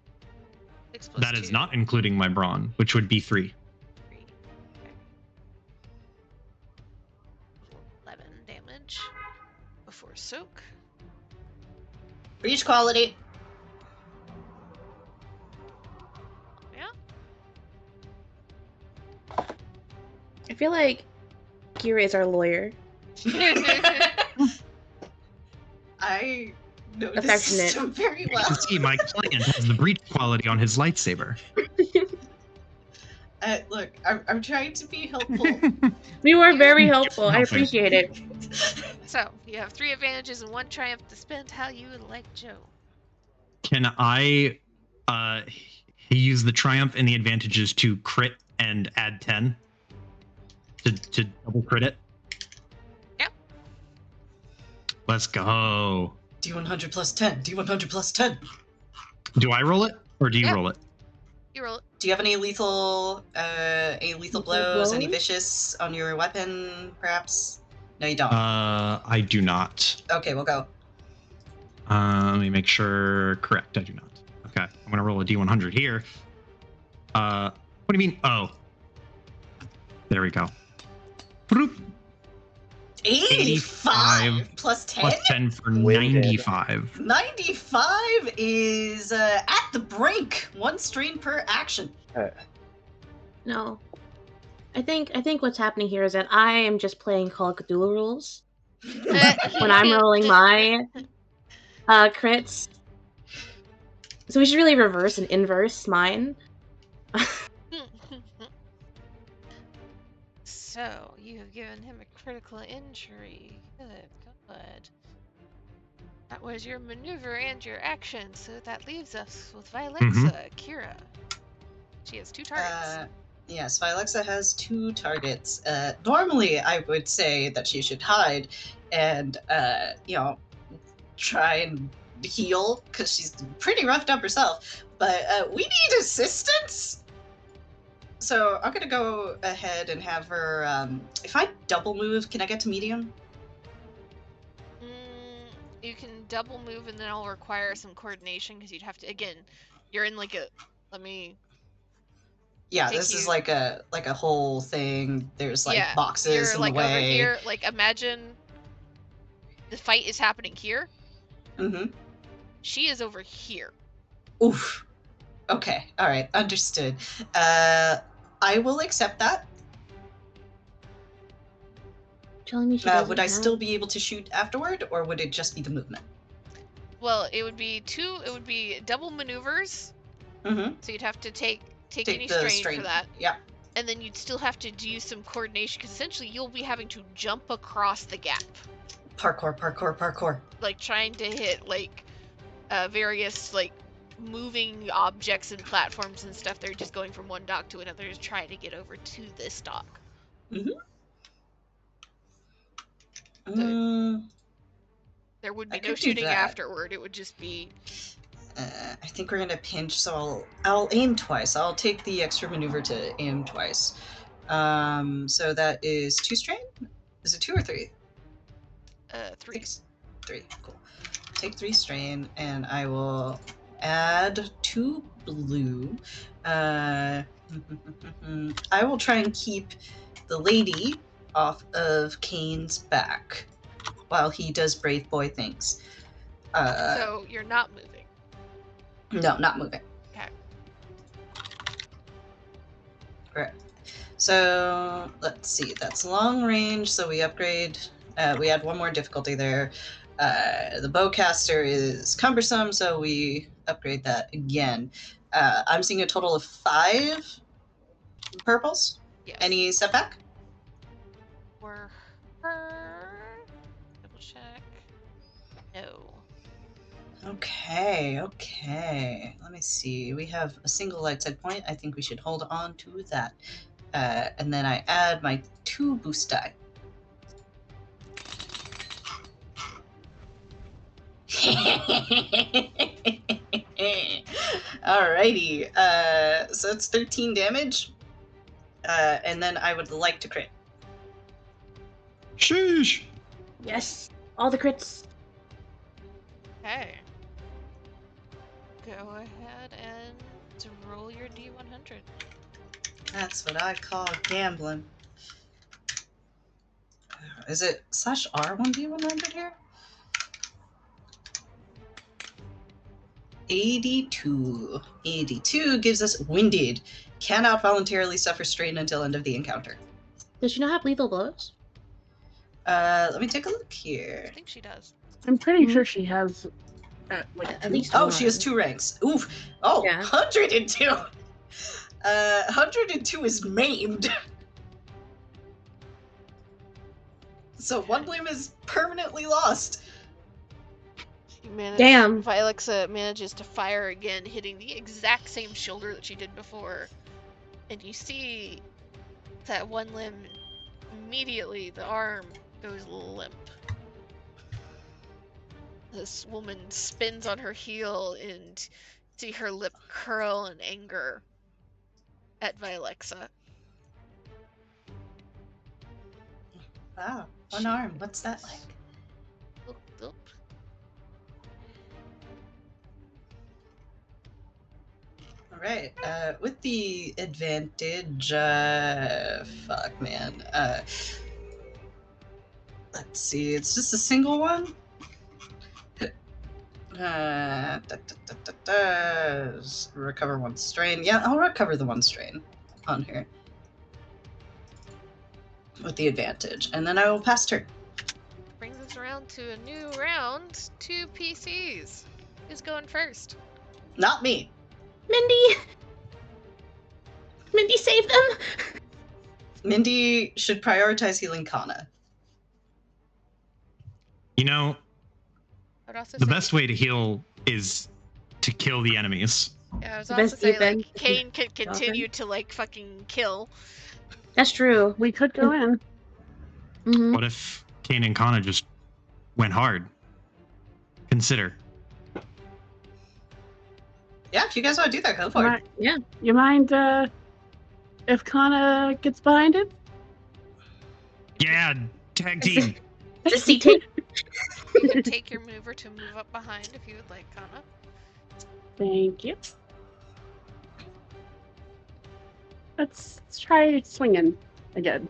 6 plus That 2. is not including my brawn, which would be 3. 3. Okay. 11 damage before soak. Breach quality. Yeah. I feel like Kira is our lawyer. I know this Affectionate. system very You well. can see my client has the breach quality on his lightsaber. Look, I'm trying to be helpful. You were very helpful. I Helping. appreciate it. So, you have 3 advantages and 1 triumph to spend how you would like, Joe. Can I use the triumph and the advantages to crit and add 10 to double crit it? Yep. Let's go. D100 plus 10. D100 plus 10. Do I roll it or do you Yeah. roll it? You roll it. Do you have any lethal blows? Any blows? vicious on your weapon, perhaps? No, you don't. I do not. Okay, we'll go. Let me make sure. Correct, I do not. Okay, I'm gonna roll a D100 here. What do you mean? Oh, there we go. Bloop. 85 plus 10? Plus 10 for Winded. 95. 95 is at the brink. 1 strain per action. No. I think what's happening here is that I am just playing Call of Cthulhu rules when I'm rolling my crits. So we should really reverse and inverse mine. So, you have given him a critical injury. Good. That was your maneuver and your action, so that leaves us with Vilexa, Kira. She has 2 targets. Yes, Vilexa has 2 targets. Normally, I would say that she should hide and, try and heal, because she's pretty roughed up herself. But we need assistance! So I'm gonna go ahead and have her. If I double move, can I get to medium? You can double move, and then I'll require some coordination because you'd have to. Again, you're in like a. Let me. Yeah, Take this is you- like a whole thing. There's like Yeah, boxes you're in like the way. over here. Like imagine the fight is happening here. Mm-hmm. She is over here. Oof. Okay. All right. Understood. I will accept that. Telling me she doesn't Would I have... still be able to shoot afterward, or would it just be the movement? Well, it would be double maneuvers. Mm-hmm. So you'd have to take any the strain for that. Yeah. And then you'd still have to do some coordination because essentially you'll be having to jump across the gap. Parkour. Like trying to hit like various like moving objects and platforms and stuff. They're just going from one dock to another to try to get over to this dock. Mm-hmm. So there would be no shooting afterward. It would just be. I think we're gonna pinch, so I'll aim twice. I'll take the extra maneuver to aim twice. So that is 2 strain. Is it 2 or 3? 3. 3. Cool. Take 3 strain, and I will add 2 blue. I will try and keep the lady off of Kane's back while he does brave boy things. So you're not moving. No, not moving. Okay. Right. So let's see. That's long range. So we upgrade. We add 1 more difficulty there. The bowcaster is cumbersome, so we upgrade that again. I'm seeing a total of 5 purples. Yes. Any setback? For her. Double check. No. Okay. Let me see. We have a single light side point. I think we should hold on to that. And then I add my 2 boost die. Alrighty. So it's 13 damage. And then I would like to crit. Sheesh. Yes. All the crits. Okay. Go ahead and roll your D100. That's what I call gambling. Is it /R 1D100 here? 82. 82 gives us winded. Cannot voluntarily suffer strain until end of the encounter. Does she not have lethal blows? Let me take a look here. I think she does. I'm pretty sure she has like At least Oh, one. she has 2 ranks. Oof. Oh, Yeah. 102. 102 is maimed. So 1 limb is permanently lost. Damn. Vilexa manages to fire again, hitting the exact same shoulder that she did before. And you see that 1 limb, immediately the arm goes limp. This woman spins on her heel and see her lip curl in anger at Vilexa. Wow, 1 arm. What's that like? Oop, oop. All right. With the advantage, fuck, man. Let's see. It's just a single one. Recover 1 strain. Yeah, I'll recover the 1 strain on her with the advantage, and then I will pass turn. Brings us around to a new round. 2 PCs. Who's going first? Not me. Mindy! Mindy, save them! Mindy should prioritize healing Kana. You know, I'd also the say, best way to heal is to kill the enemies. yeah, I was The also best say defense like is Kane could offense. continue to like fucking kill. That's true. we could go in. Mm-hmm. What if Kane and Kana just went hard? Consider. Yeah, if you guys want to do that, go for it. Yeah. You mind if Kana gets behind it. Yeah, tag team. See, take. You can take your mover to move up behind if you would like, Kana. Thank you. Let's try swinging again.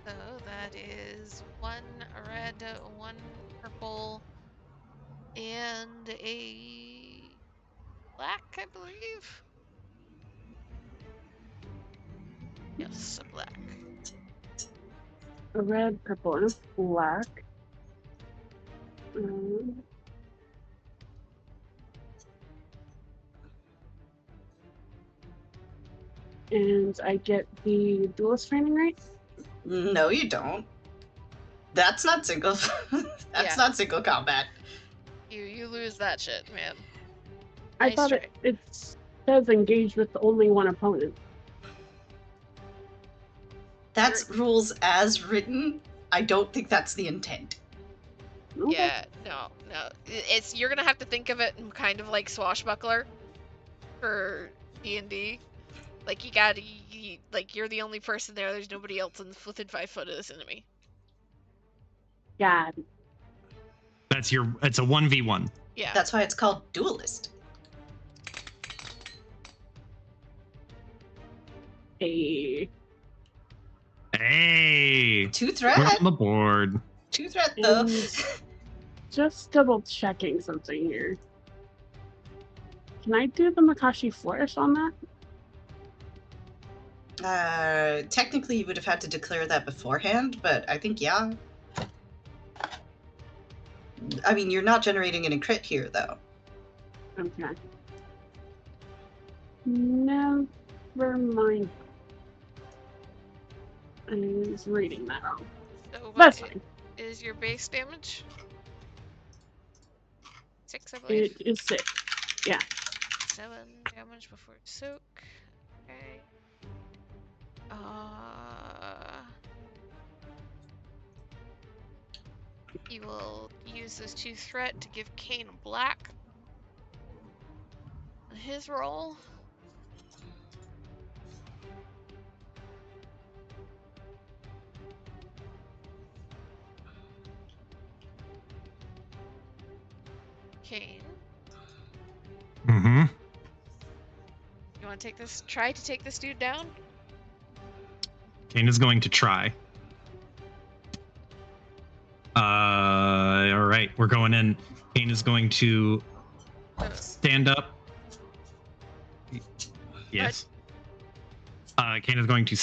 So that is 1 red, 1 purple, and a black, I believe. Yes, a black. A red, purple, and a black. And I get the duelist training, right? No, you don't. That's not single. That's not single combat. You lose that shit, man. I Nice thought try. it says engage with only one opponent. That's rules as written. I don't think that's the intent. Okay. Yeah, no. It's you're gonna have to think of it in kind of like Swashbuckler for D&D. Like like you're the only person there. There's nobody else within 5 foot of this enemy. Yeah. It's a 1v1. Yeah. That's why it's called duelist. Hey. 2 We're threat. on the board. 2 threat though. And just double checking something here. Can I do the Makashi Flourish on that? Technically, you would have had to declare that beforehand, but I think yeah. I mean, you're not generating any crit here, though. Okay. Never mind. I was reading that wrong. So That's what fine. is your base damage? 6, I believe. It is 6. Yeah. 7 damage before soak. Okay. You will use this 2 threat to give Kane a black on his roll. Kane, Mm-hmm. you want to try to take this dude down? Kane is going to try. All right, we're going in. Kane is going to stand up. Yes. Kane is going to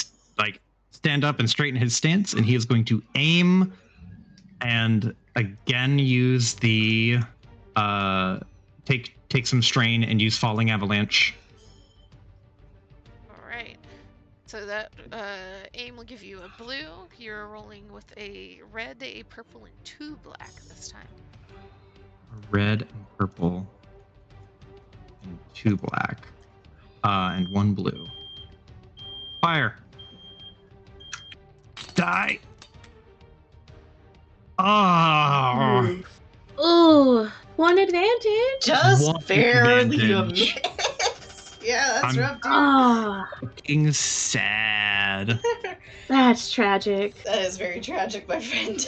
stand up and straighten his stance, and he is going to aim and again use the take some strain and use falling avalanche. All right. So that aim will give you a blue. You're rolling with a red, a purple, and 2 black this time. Red and purple and 2 black and 1 blue. Fire. Die. Oh. Ooh, 1 advantage. Just One barely a advantage. miss. Yeah, that's rough, dude. Ah, Fucking sad. that's tragic. That is very tragic, my friend.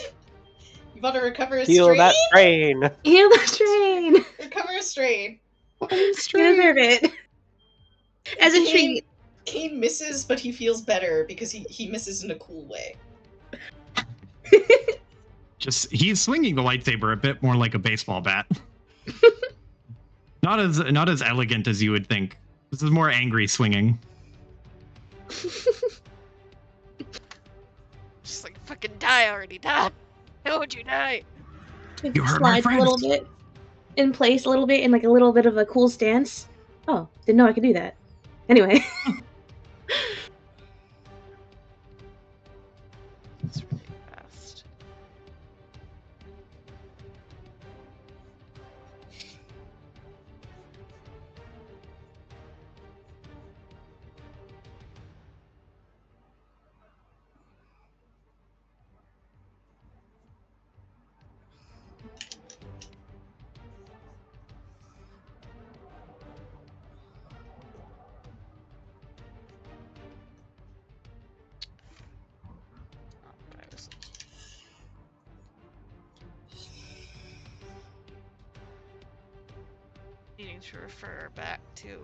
You want to recover a Heal strain? that strain. Heal the strain. Recover a strain. You deserve it. As in treat. Kane misses, but he feels better because he misses in a cool way. He's swinging the lightsaber a bit more like a baseball bat. not as elegant as you would think. This is more angry swinging. Just like, fucking die already, die. How would you die? You hurt my Slides a friends. little bit in place, a little bit in like a little bit of a cool stance. Oh, didn't know I could do that. Anyway. It's really fast. to refer back to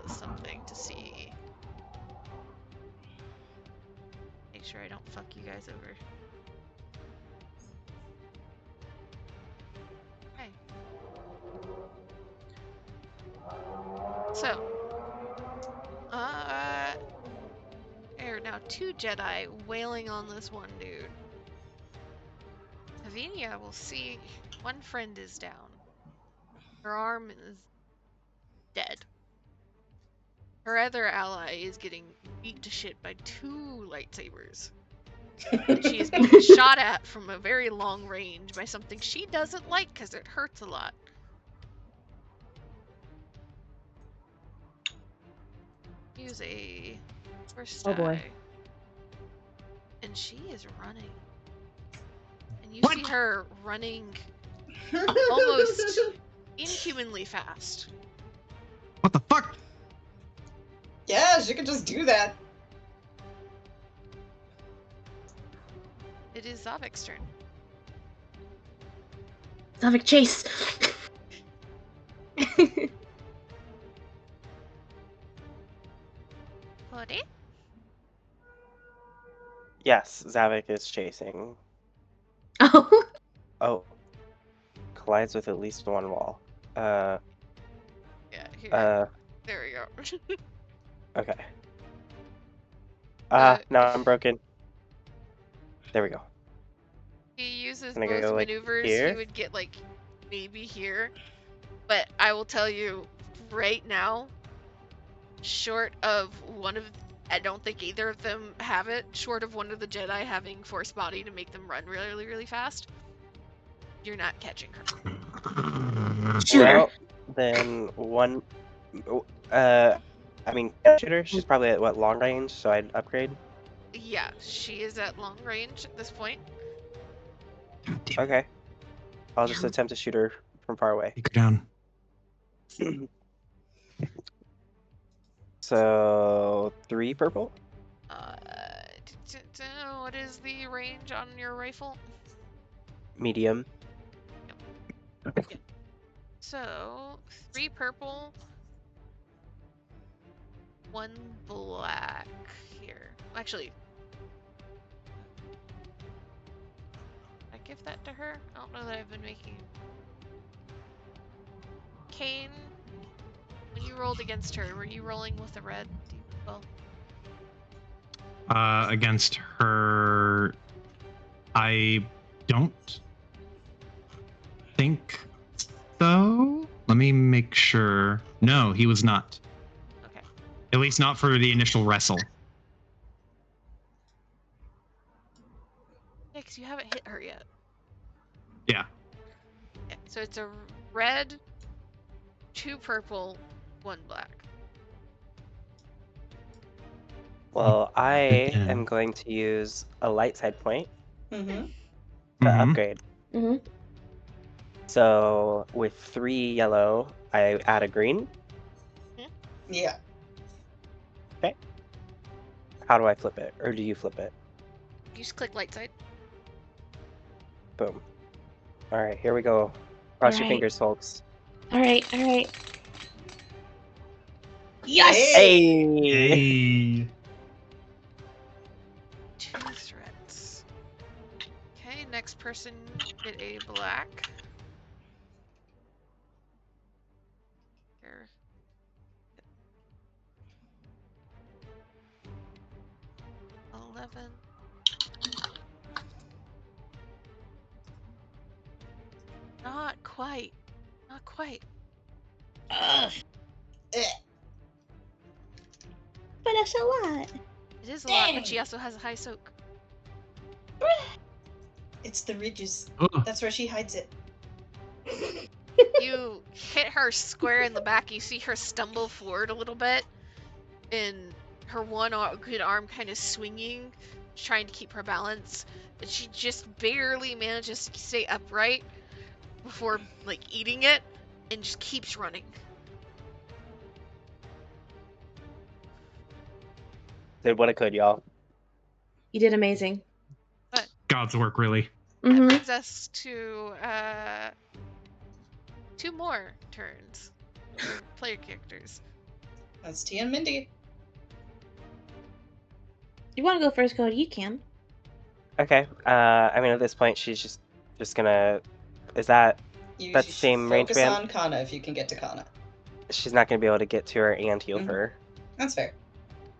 something to see. Make sure I don't fuck you guys over. Okay. So, there are now 2 Jedi wailing on this one dude. Lavinia will see one friend is down. Her arm is dead. Her other ally is getting beat to shit by 2 lightsabers. And she is being shot at from a very long range by something she doesn't like because it hurts a lot. Use a first die. Oh boy. And she is running. And you What? see her running almost inhumanly fast. What the fuck? Yeah, she could just do that. It is Zavik's turn. Zavik, chase! Bloody? Yes, Zavik is chasing. Oh. Oh. Collides with at least one wall. Yeah, here. There we go. Okay. Uh, now I'm broken. There we go. He uses Can I both go, like, maneuvers. here? He would get, like, maybe here. But I will tell you, right now, short of one of... I don't think either of them have it. Short of one of the Jedi having Force Body to make them run really, really fast, you're not catching her. Shoot her. Well, then one... I mean, shooter, she's probably at, what, long range, so I'd upgrade? Yeah, she is at long range at this point. God damn it. Okay. I'll just attempt to shoot her from far away. Take her down. So, 3 purple? What is the range on your rifle? Medium. So, 3 purple, 1 black here. Actually, I give that to her? I don't know that I've been making. Kane, when you rolled against her, were you rolling with a red? Well, Against her, I don't think so. Let me make sure. No, he was not. okay. At least not for the initial wrestle. Yeah, because you haven't hit her yet. Yeah. Yeah, so it's a red, 2 purple, 1 black. Well, I Again. am going to use a light side point Mm-hmm. to Mhm. upgrade. Mm-hmm. So, with 3 yellow, I add a green. Yeah. How do I flip it? Or do you flip it? You just click light side. Boom. Alright, here we go. Cross your Alright. fingers, folks. Alright. Yes! Hey! Hey. 2 threats. Okay, next person get a black. Here. 11. Not quite. Not quite. Ugh. Eh. But that's a lot. It is a lot, Dang. but she also has a high soak. It's the ridges. Oh, That's where she hides it. You hit her square in the back. You see her stumble forward a little bit, and her one good arm kind of swinging, trying to keep her balance. But she just barely manages to stay upright before, like, eating it, and just keeps running. Did what I could, y'all. You did amazing. God's work, really. That Mm-hmm. brings us to 2 more turns. player characters. That's Tia and Mindy. You want to go first, Cody? You can. Okay. I mean, at this point, she's just gonna. Is that You That's the should same range focus band? on Kana if you can get to Kana. she's not gonna be able to get to her and heal Mhm. her? That's fair.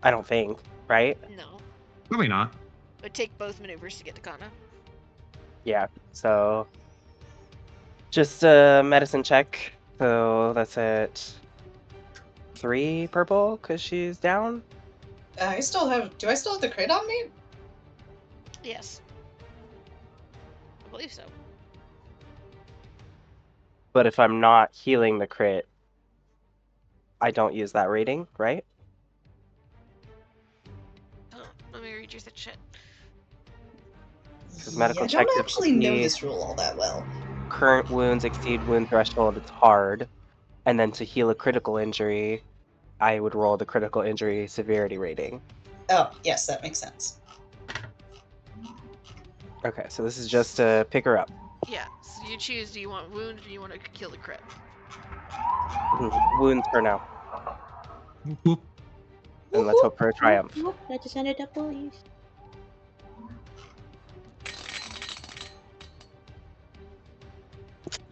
I don't think. Right? No. Probably not. It would take both maneuvers to get to Kana. Yeah. So just a medicine check. So that's at 3 purple because she's down. Do I still have the crit on me? Yes. I believe so. But if I'm not healing the crit, I don't use that rating, right? Oh, let me read you the shit. Because medical I check don't actually know difficulty- this rule all that well. Current wounds exceed wound threshold, it's hard. And then to heal a critical injury, I would roll the critical injury severity rating. Oh, yes, that makes sense. Okay, so this is just to pick her up. Yeah, so you choose, do you want wound or do you want to kill the crit? Wounds for now. Whoop. And let's hope for a triumph. That just ended up police.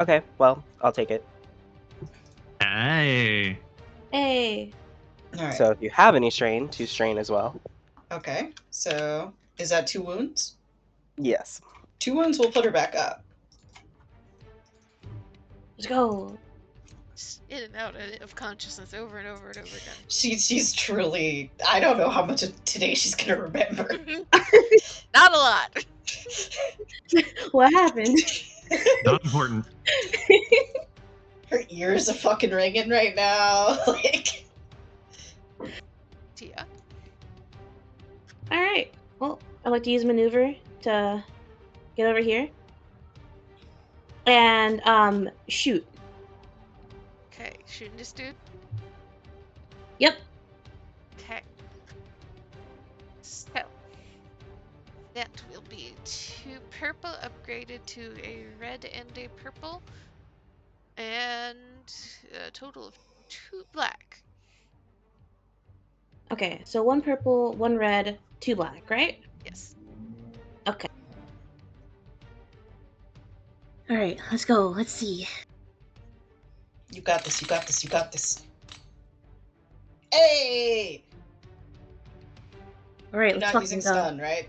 Okay, well, I'll take it. Hey. Hey. Alright. So if you have any strain, 2 strain as well. Okay, so is that 2 wounds? Yes. 2 wounds will put her back up. Let's go. Just in and out of consciousness over and over and over again. She's truly. I don't know how much of today she's gonna remember. Not a lot. What happened? Not important. Her ears are fucking ringing right now. Like. Tia. All right. Well, I'd like to use maneuver to get over here and shoot. Okay, shooting this dude. Yep. Okay. So that will be 2 purple upgraded to a red and a purple, and a total of 2 black. Okay. So 1 purple, 1 red, 2 black, right? Yes. Okay. All right. Let's go. Let's see. You got this, you got this, you got this. Hey! All right. You're Let's not fucking using go. stun, right?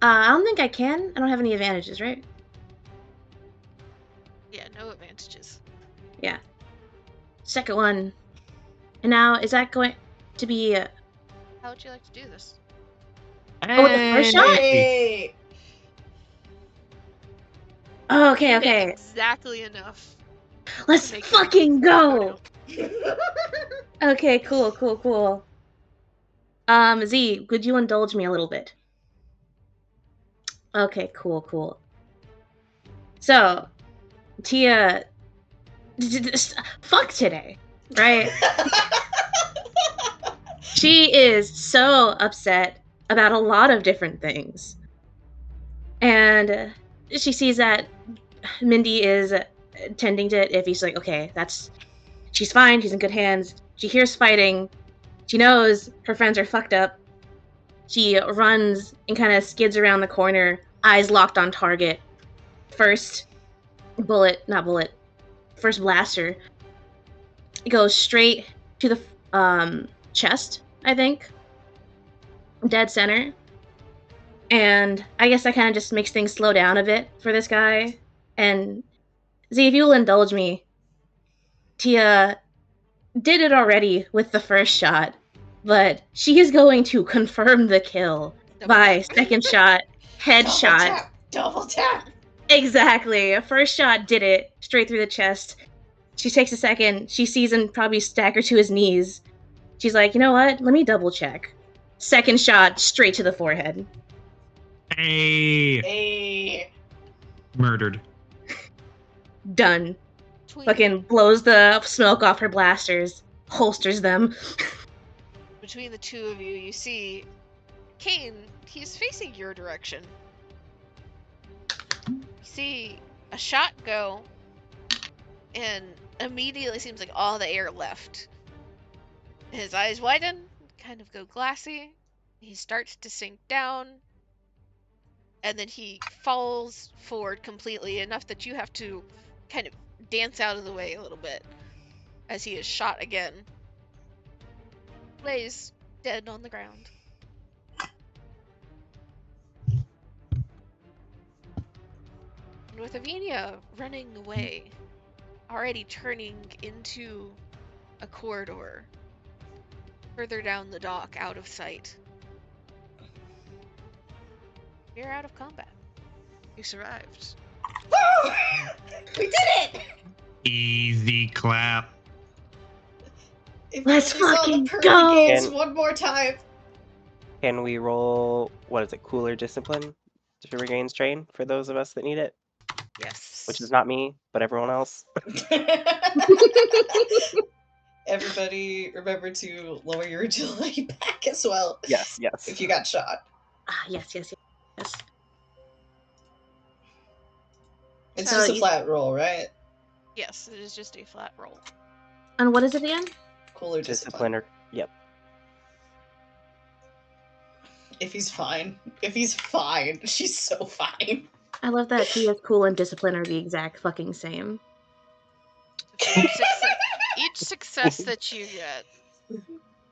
I don't think I can. I don't have any advantages, right? Yeah, no advantages. Yeah. Second one. And now, is that going to be... How would you like to do this? Oh, with the first shot? Hey! Oh, okay, You hit okay. exactly enough. Let's Make it fucking go go! Okay, cool, cool, cool. Z, could you indulge me a little bit? Okay, cool, cool. So, Tia... Fuck today, right? She is so upset about a lot of different things. And she sees that Mindy is tending to it. If he's like, okay, she's fine, she's in good hands. She hears fighting. She knows her friends are fucked up. She runs and kind of skids around the corner, eyes locked on target. First blaster. It goes straight to the chest, I think. Dead center. And I guess that kind of just makes things slow down a bit for this guy. And Z, if you will indulge me, Tia did it already with the first shot, but she is going to confirm the kill by second shot, headshot. Double tap! Exactly. First shot did it straight through the chest. She takes a second. She sees him probably stagger to his knees. She's like, you know what? Let me double check. Second shot straight to the forehead. Hey. Hey! Murdered. Done. Between, Fucking blows the smoke off her blasters, holsters them. between the 2 of you, you see Kane, he's facing your direction. You see a shot go, and immediately seems like all the air left. His eyes widen, kind of go glassy. He starts to sink down, and then he falls forward completely, enough that you have to kind of dance out of the way a little bit as he is shot again. Lays dead on the ground. And with Avinia running away, already turning into a corridor further down the dock, out of sight. You're out of combat. You survived. Woo! We did it! Easy clap. If Let's we saw the fucking pearly go! gates one more time. Can we roll, what is it, Cooler Discipline to regain strain for those of us that need it? Yes. Which is not me, but everyone else. Everybody, remember to lower your agility back as well. Yes, yes. If you got shot. Yes. It's So just a you- flat roll, right? Yes, it is just a flat roll. And what is it again? Cooler discipline. Discipline or, yep. If he's fine. If he's fine. She's so fine. I love that TS Cool and Discipline are the exact fucking same. For each success that you get,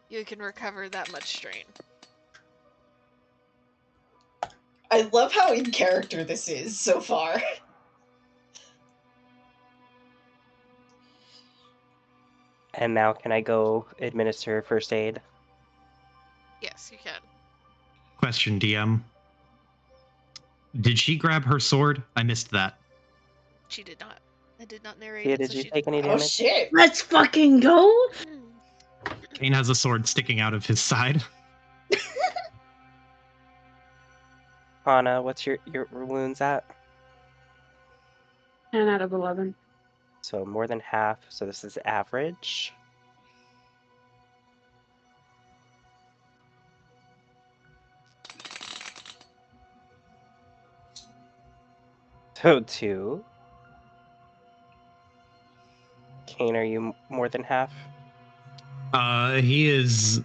you can recover that much strain. I love how in character this is so far. And now can I go administer first aid? Yes, you can. Question, DM. Did she grab her sword? I missed that. She did not. I did not narrate Tia, it, did so you she take did any not. Oh damage? shit! Let's fucking go! Kane has a sword sticking out of his side. Anna, what's your wounds at? 10 out of 11. So more than half, so this is average. So 2. Kane, are you more than half? He is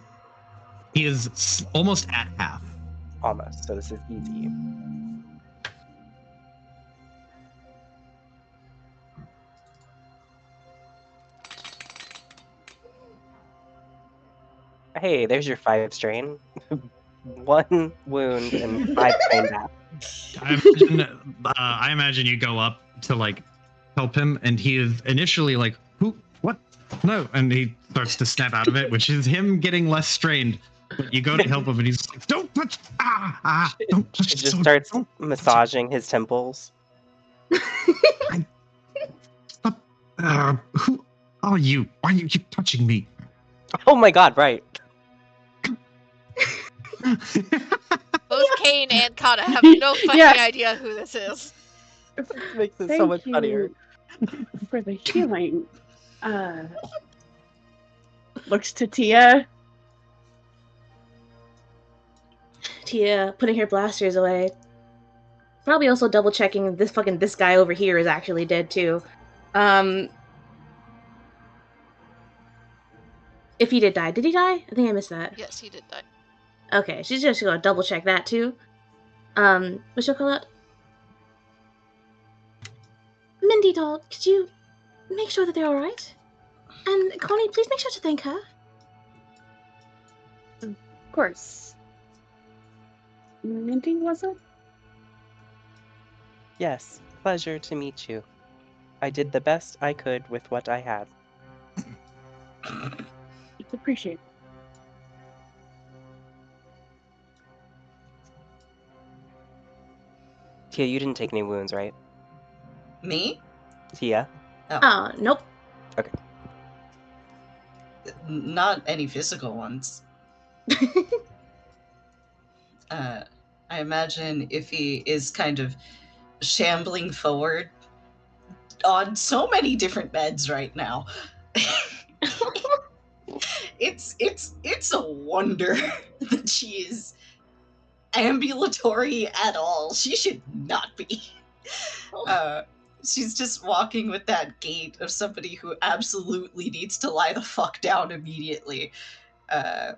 almost at half. Almost, so this is easy. Hey, there's your 5 strain. 1 wound and 5 strain back. I imagine you go up to like help him, and he is initially like, "Who? What? No!" And he starts to snap out of it, which is him getting less strained. But you go to help him, and he's like, "Don't touch! Don't touch!" He the just sword. starts Don't massaging his temples. stop! Who are you? Why are you keep touching me? Oh my god, right. Both Kane and Kata have no fucking Yeah. idea who this is. This makes it Thank so much you funnier. for the healing. Looks to Tia. Tia putting her blasters away. Probably also double checking this guy over here is actually dead too. If he did die. Did he die? I think I missed that. Yes, he did die. Okay, she's just gonna double check that too. What's your call out? Mindy doll, could you make sure that they're alright? And Connie, please make sure to thank her. Of course. Minty, was it? Yes, pleasure to meet you. I did the best I could with what I had. It's appreciated. Tia, you didn't take any wounds, right? Me? Tia? Nope. Not any physical ones. I imagine Iffy is kind of shambling forward on so many different beds right now. It's a wonder that she is ambulatory at all. She should not be. She's just walking with that gait of somebody who absolutely needs to lie the fuck down immediately. I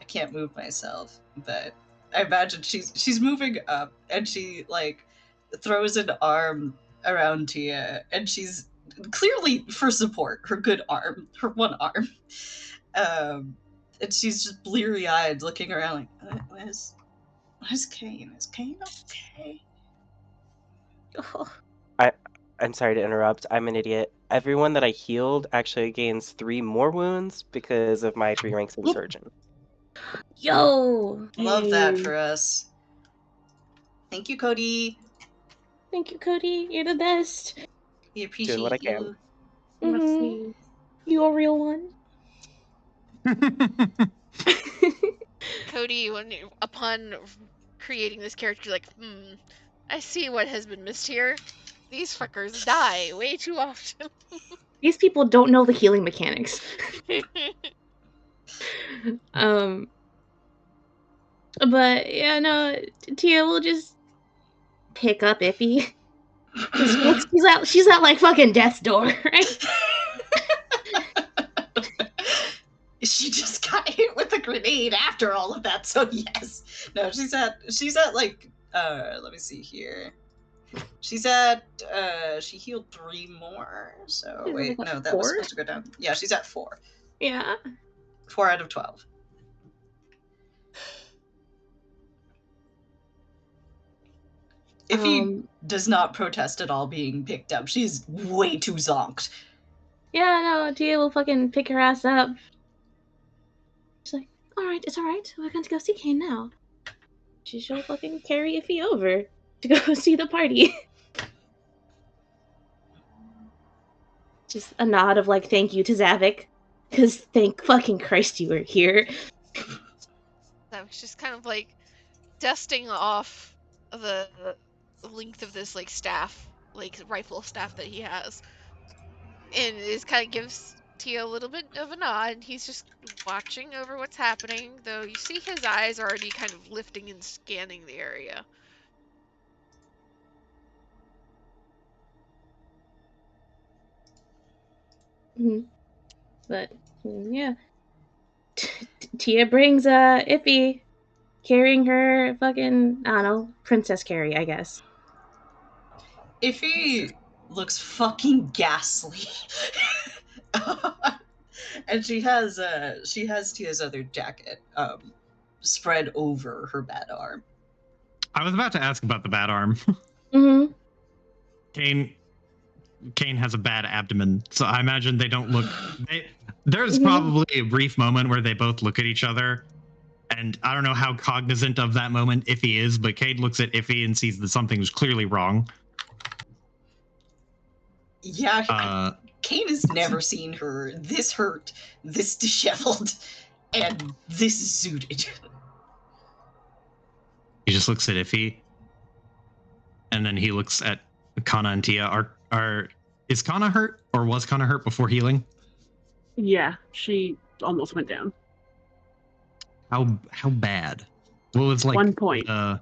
can't move myself, but I imagine she's moving up, and she like throws an arm around Tia, and she's clearly for support, her good arm, her one arm. And she's just bleary-eyed, looking around like, where's Kane? Is Kane okay? Oh. I'm sorry to interrupt. I'm an idiot. Everyone that I healed actually gains 3 more wounds because of my 3 ranks in surgeon. Yo! Love that for us. Thank you, Cody. Thank you, Cody. You're the best. We appreciate Doing what I you. can. Mhm. You a real one. Cody, upon creating this character, like, I see what has been missed here. These fuckers die way too often. These people don't know the healing mechanics. But yeah, no, Tia will just pick up Iffy. She's at like fucking death's door, right? She just got hit with a grenade after all of that, so yes. No, she's at like let me see here. She's at she healed 3 more. So wait, no, that was supposed to go down. Yeah, she's at 4. Yeah. 4 out of 12. Iffy does not protest at all being picked up. She's way too zonked. Yeah, no, Tia will fucking pick her ass up. She's like, alright, it's alright. We're going to go see Kane now. She'll fucking carry Iffy over to go see the party. Just a nod of like, thank you to Zavik. Because thank fucking Christ you were here. That was just kind of like dusting off the length of this like staff, like rifle staff that he has. And it kind of gives Tia a little bit of a nod. He's just watching over what's happening, though you see his eyes already kind of lifting and scanning the area. But yeah, Tia brings Iffy, carrying her fucking, I don't know, Princess Carrie, I guess. Iffy looks fucking ghastly. And she has Tia's other jacket spread over her bad arm. I was about to ask about the bad arm. Mm-hmm. Kane has a bad abdomen, so I imagine they don't look. There's probably a brief moment where they both look at each other, and I don't know how cognizant of that moment Iffy is, but Kane looks at Iffy and sees that something was clearly wrong. Yeah, Kane has never seen her this hurt, this disheveled, and this zooted. He just looks at Iffy, and then he looks at Kana and Tia. Is Kana hurt, or was Kana hurt before healing? Yeah, she almost went down. How bad? What was like 1 point? No,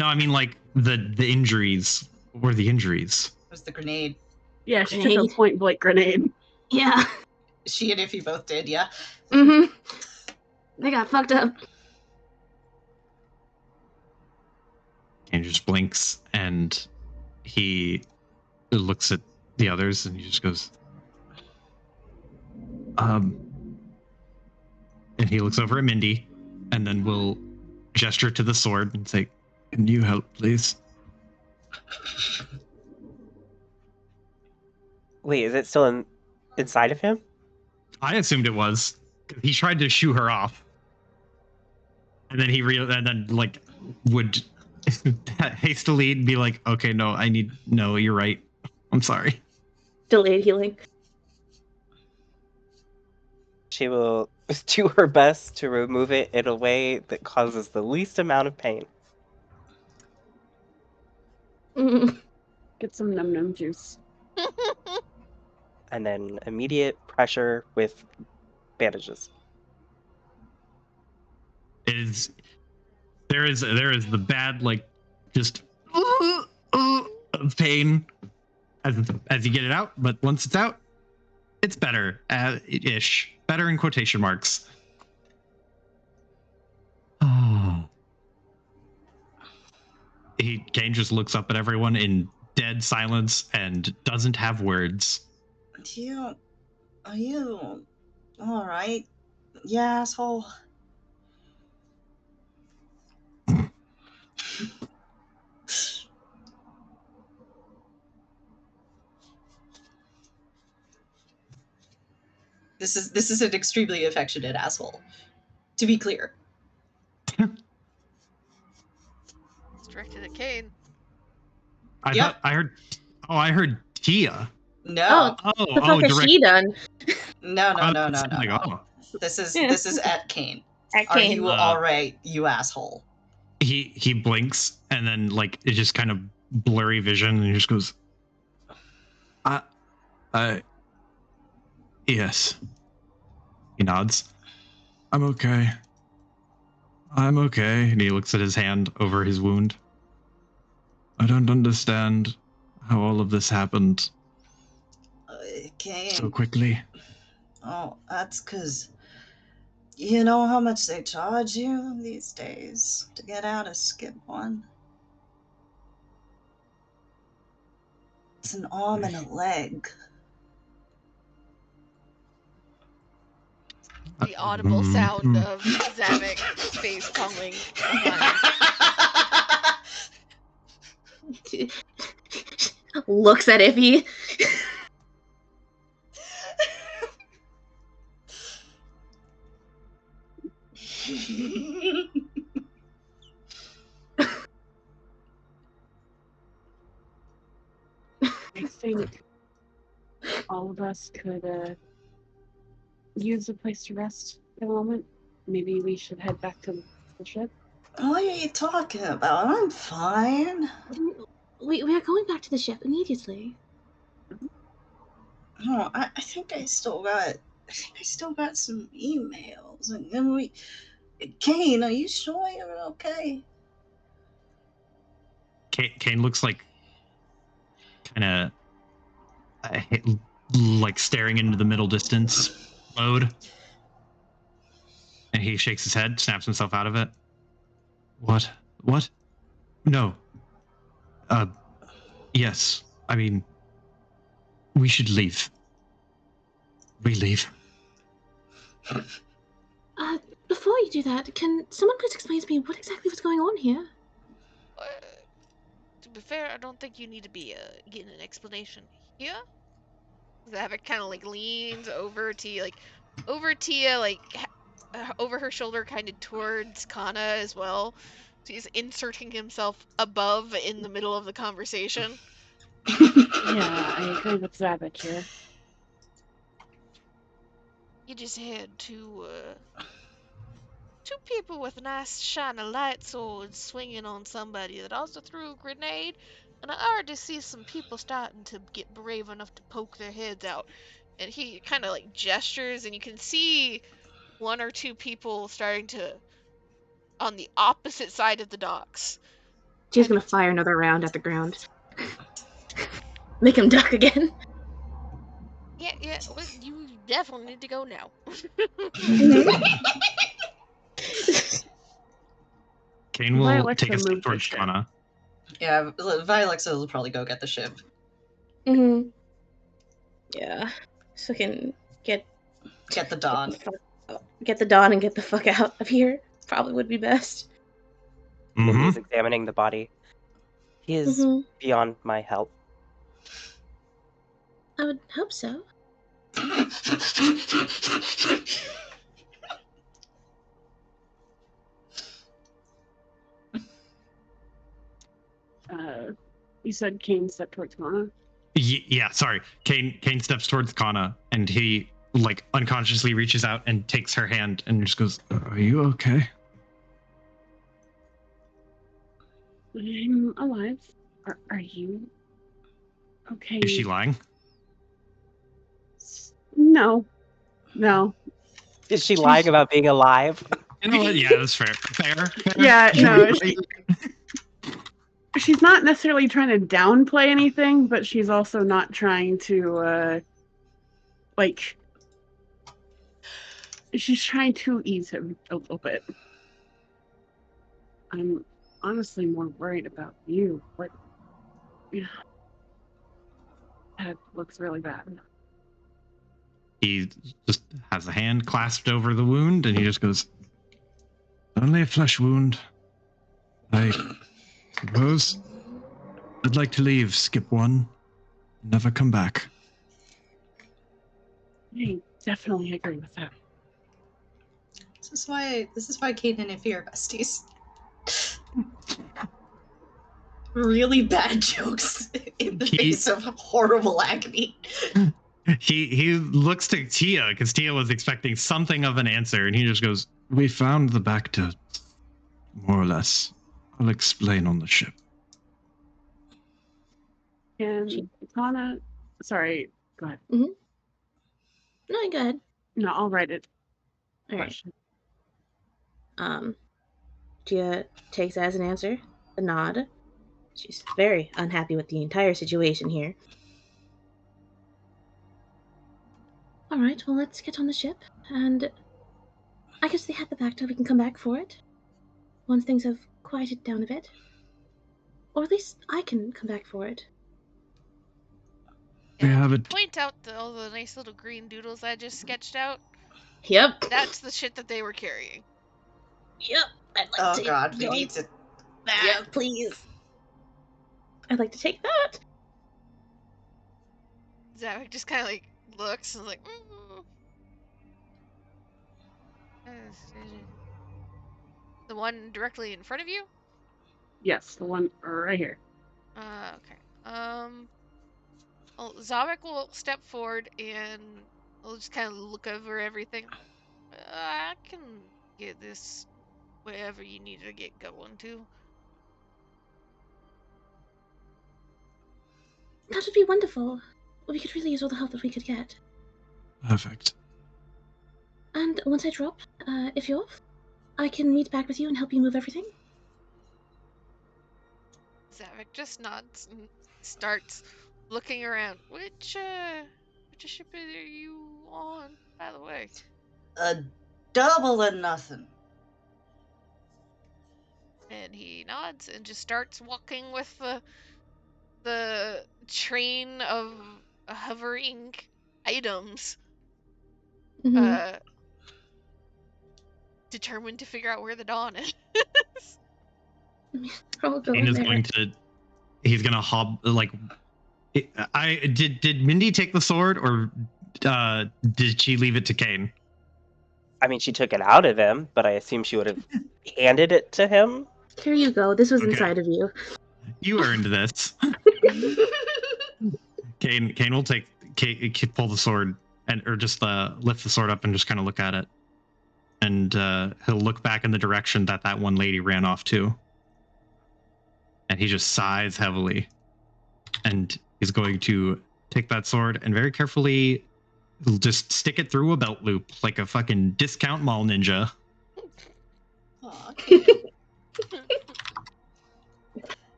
I mean like the injuries. What were the injuries? It was the grenade. Yeah, she took a point blank grenade. Yeah. She and Iffy both did, yeah. Mm-hmm. They got fucked up. And just blinks, and he looks at the others, and he just goes, and he looks over at Mindy, and then will gesture to the sword and say, "Can you help, please?" Wait, is it still inside of him? I assumed it was. He tried to shoo her off, and then like would hastily be like, "Okay, no, you're right. I'm sorry." Delayed healing. She will do her best to remove it in a way that causes the least amount of pain. Get some num-num juice. And then immediate pressure with bandages. There is the bad, like, just of pain, as you get it out, but once it's out, it's better, ish. Better in quotation marks. Oh. Kane just looks up at everyone in dead silence and doesn't have words. Are you all right? Yeah, asshole. This is an extremely affectionate asshole. To be clear. It's directed at Kane. I heard Tia. No. What the fuck has she done? No. Like, oh. This is at Kane. At Are Kane. you all right, you asshole? He blinks and then like it just kind of blurry vision and he just goes, yes. He nods. I'm okay. And he looks at his hand over his wound. I don't understand how all of this happened Kane. so quickly. Oh, that's because you know how much they charge you these days to get out of Skip 1? It's an arm and a leg. The audible sound of Zavik face calling. Looks at Iffy. I think all of us could use a place to rest for a moment. Maybe we should head back to the ship. What are you talking about? I'm fine. We are going back to the ship immediately. No, I think I still got some emails, and then we. Kane, are you sure you're okay? Kane looks like kind of like staring into the middle distance mode, and he shakes his head, snaps himself out of it. What? No. Yes. I mean, we should leave. We leave. Before you do that, can someone please explain to me what exactly was going on here? To be fair, I don't think you need to be getting an explanation here. Zavik kind of like leans over Tia, over her shoulder, kind of towards Kana as well. So he's inserting himself above in the middle of the conversation. Yeah, I agree with Zavik here. You just had two people with nice shiny light swords swinging on somebody that also threw a grenade, and I already see some people starting to get brave enough to poke their heads out. And he kind of like gestures, and you can see one or two people starting to on the opposite side of the docks. She's gonna fire another round at the ground. Make him duck again. Yeah, well, you definitely need to go now. Kane will take a step towards Kana. Yeah, Vilexa will probably go get the ship. Yeah, so can get the Dawn. Get the Dawn and get the fuck out of here. Probably would be best. He's examining the body. He is beyond my help. I would hope so. You said Kane stepped towards Kana? Yeah, sorry. Kane steps towards Kana, and he like unconsciously reaches out and takes her hand and just goes, "Are you okay?" I'm alive. Are you okay? Is she lying? No. Is she lying about being alive? You know what? Yeah, that's fair. Fair. Yeah, no. she's not necessarily trying to downplay anything, but she's also not trying to like. She's trying to ease him a little bit. I'm honestly more worried about you. What? That looks really bad. He just has a hand clasped over the wound, and he just goes, "Only a flesh wound. I suppose I'd like to leave, skip one, never come back." I definitely agree with that. This is why Kate and Iffy are besties. Really bad jokes in the face of horrible agony. He looks to Tia, because Tia was expecting something of an answer, and he just goes, "We found the Bacta, more or less. I'll explain on the ship." And Kana, sorry, go ahead. Mm-hmm. No, go ahead. No, I'll write it. All right. Tia takes that as an answer, a nod. She's very unhappy with the entire situation here. All right, well, let's get on the ship, and I guess they have the Bacta. We can come back for it once things have quieted down a bit, or at least I can come back for it. We have it. Point out all the nice little green doodles I just sketched out. Yep. That's the shit that they were carrying. Yep. I'd like to. Oh god, we need to. Yeah, please. I'd like to take that. Zavik just kind of like looks and is like, The one directly in front of you? Yes, the one right here. Okay. Well, Zavik will step forward and we'll just kind of look over everything. I can get this wherever you need to get going to. That would be wonderful. We could really use all the help that we could get. Perfect. And once I drop, if you're off, I can meet back with you and help you move everything. Zavik just nods and starts looking around. Which ship are you on, by the way? A double and nothing. And he nods and just starts walking with the train of hovering items. Mm-hmm. Determined to figure out where the dawn is. Kane is going to. He's gonna like. Did Mindy take the sword, or did she leave it to Kane? I mean, she took it out of him, but I assume she would have handed it to him. Here you go. This was inside of you. You earned this. Kane will pull the sword or just lift the sword up and just kind of look at it, and he'll look back in the direction that one lady ran off to, and he just sighs heavily, and he's going to take that sword and very carefully just stick it through a belt loop like a fucking discount mall ninja.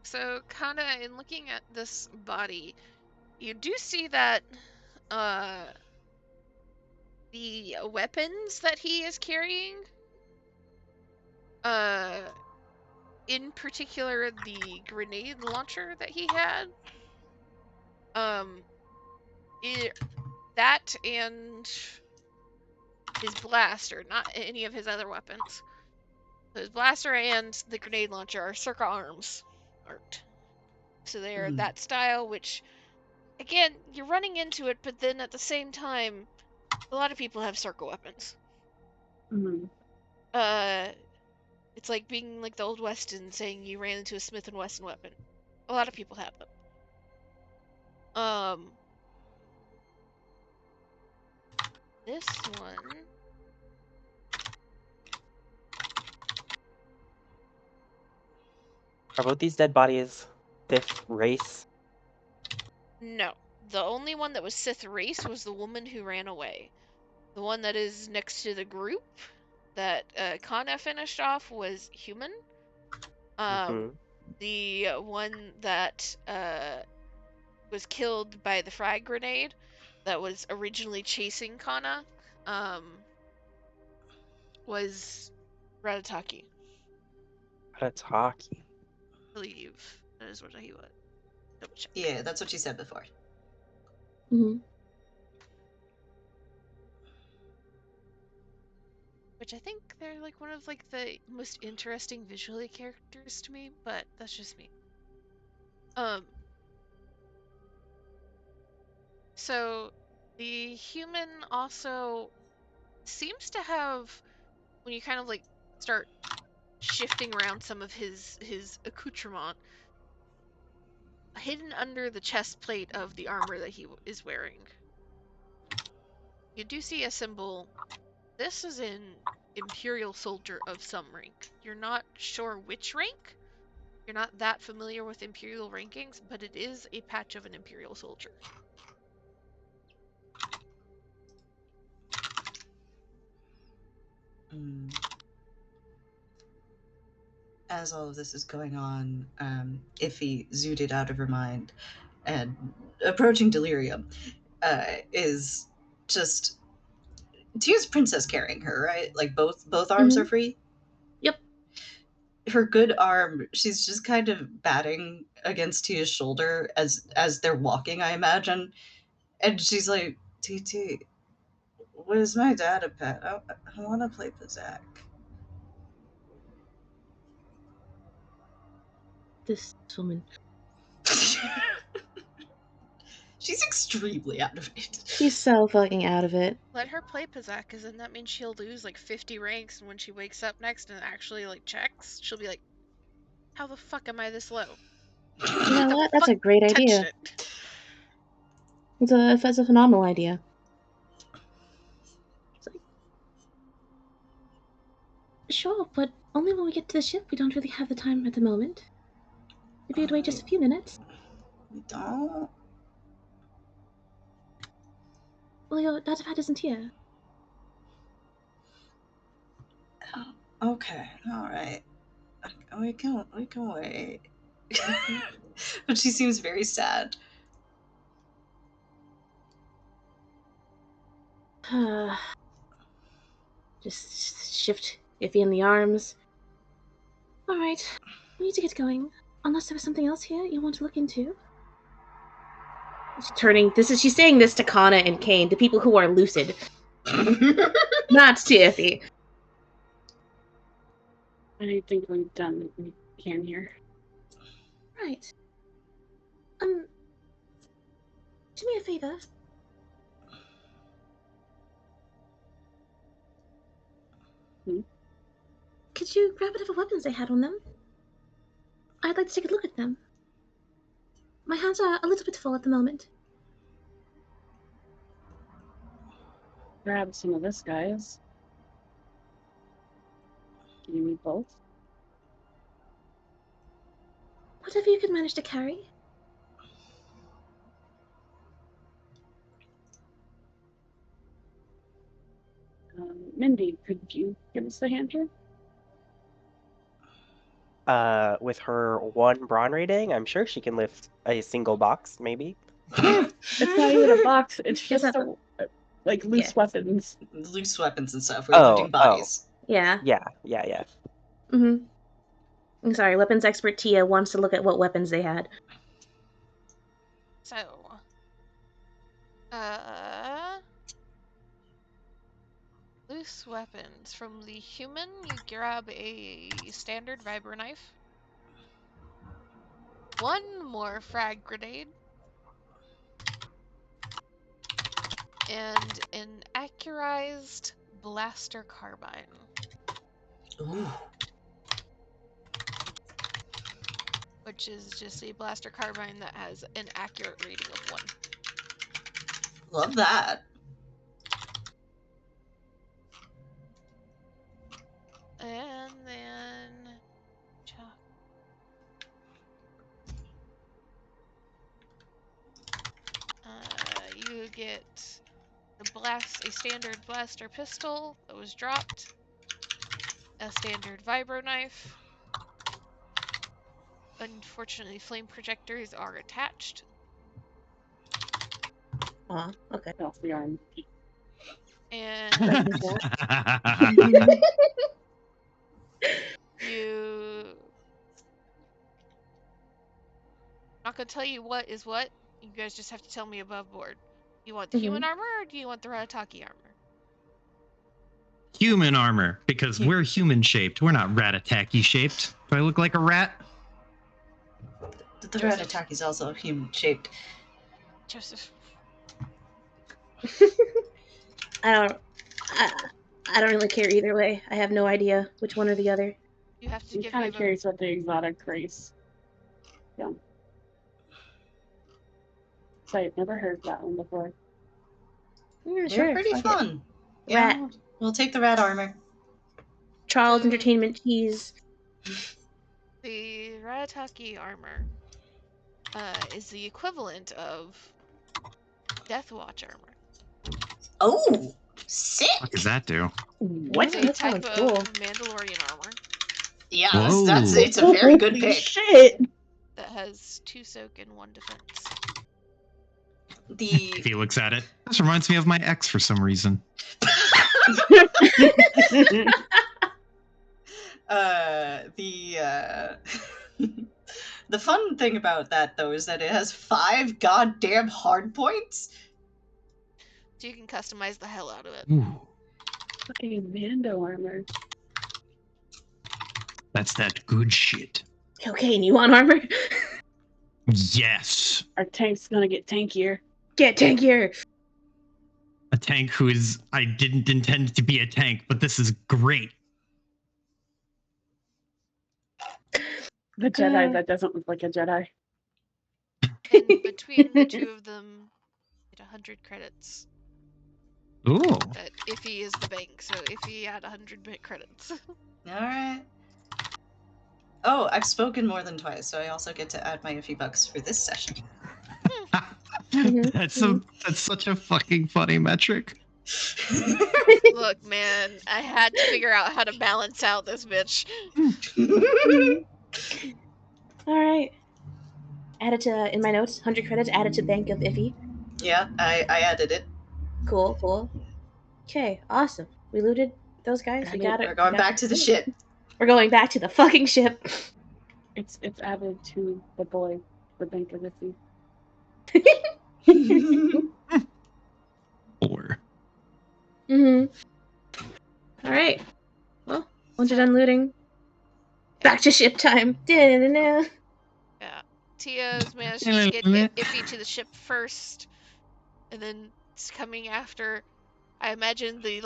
So kinda in looking at this body, you do see that the weapons that he is carrying, in particular the grenade launcher that he had, that and his blaster, not any of his other weapons. So his blaster and the grenade launcher are circa arms art. So they're that style, which, again, you're running into it, but then at the same time, a lot of people have circa weapons. Mm-hmm. It's like being like the Old West and saying you ran into a Smith & Wesson weapon. A lot of people have them. This one... Are both these dead bodies Sith race? No. The only one that was Sith race was the woman who ran away. The one that is next to the group that Kana finished off was human. The one that was killed by the frag grenade that was originally chasing Kana was Ratataki. Ratataki. I believe that is what he was. Double check. Yeah, that's what she said before. Mm-hmm. Which I think they're like one of like the most interesting visually characters to me, but that's just me. So the human also seems to have, when you kind of like start shifting around some of his accoutrement, hidden under the chest plate of the armor that he is wearing, you do see a symbol. This is an Imperial soldier of some rank. You're not sure which rank. You're not that familiar with Imperial rankings, but it is a patch of an Imperial soldier. As all of this is going on, Iffy zooted out of her mind and approaching delirium is just Tia's princess carrying her, right? Like both arms are free. Yep. Her good arm, she's just kind of batting against Tia's shoulder as they're walking, I imagine, and she's like, "TT, where's my dad a pet? I want to play Pizak." This woman. She's extremely out of it. She's so fucking out of it. Let her play Pizak, because then that means she'll lose like 50 ranks, and when she wakes up next and actually like checks, she'll be like, how the fuck am I this low? You know what? That's a great idea. It's a phenomenal idea. Sure, but only when we get to the ship. We don't really have the time at the moment. If you'd wait just a few minutes. We don't. Well, your Datapad isn't here. Oh, okay, all right. We can wait. But she seems very sad. Just shift Iffy in the arms. Alright, we need to get going. Unless there was something else here you want to look into. She's saying this to Kana and Kane, the people who are lucid. Not to Iffy. I think we've done what we can here. Right. Do me a favor. Could you grab whatever weapons they had on them? I'd like to take a look at them. My hands are a little bit full at the moment. Grab some of this, guys. Can you need both? Whatever you could manage to carry. Mindy, could you give us the hand here? With her 1 brawn rating, I'm sure she can lift a single box, maybe. It's not even a box. It's just like loose weapons. Loose weapons and stuff. We're looting bodies. Yeah. Yeah. Mm-hmm. I'm sorry, weapons expert Tia wants to look at what weapons they had. So, loose weapons. From the human, you grab a standard vibro knife. 1 more frag grenade. And an accurized blaster carbine. Ooh. Which is just a blaster carbine that has an accurate rating of 1. Love that. And then you get a standard blaster pistol that was dropped, a standard vibro knife, unfortunately, flame projectors are attached. Aw, okay. Off the arm. And you... I'm not gonna tell you what is what. You guys just have to tell me above board. You want the human armor, or do you want the Ratataki armor? Human armor, because we're human shaped. We're not rat-attacky shaped. Do I look like a rat? The Ratataki is also human shaped. Joseph. I don't really care either way. I have no idea which one or the other. You have to I'm give kind me of curious what the exotic race. Yeah. So I've never heard that one before. Yeah, They're sure. pretty fuck it. fun. Rat. Yeah, we'll take the rat armor. Charles So- Entertainment Cheese. The Ratataki armor is the equivalent of Death Watch armor. Oh, sick! What does that do? What? It's a That type sounds of cool. Mandalorian armor Yeah, Whoa. it's a very good Holy pick. shit! that has 2 soak and 1 defense. If The he looks at it, this reminds me of my ex for some reason. the fun thing about that though is that it has 5 goddamn hard points. So you can customize the hell out of it. Ooh, Fucking Mando armor. that's that good shit. Cocaine, you want armor? Yes. Our tank's gonna get tankier. Get tankier! A tank who is, I didn't intend to be a tank, but this is great. The Jedi that doesn't look like a Jedi. And between the two of them, get 100 credits. Ooh. That Iffy is the bank, so Iffy had 100 bit credits. Alright. Oh, I've spoken more than twice, so I also get to add my iffy bucks for this session. That's such a fucking funny metric. Look, man, I had to figure out how to balance out this bitch. Alright. Added to, in my notes, 100 credits added to Bank of Iffy. Yeah, I added it. Cool, cool. Okay, awesome. We looted those guys. We got it. We're going back to the ship. We're going back to the fucking ship. It's added to the boy for Bank of Iffy. Or Alright. Well, once you're done looting, back to ship time. Da-da-da-da. Yeah. Tia's managed to get Iffy to the ship first, and then it's coming after. I imagine the,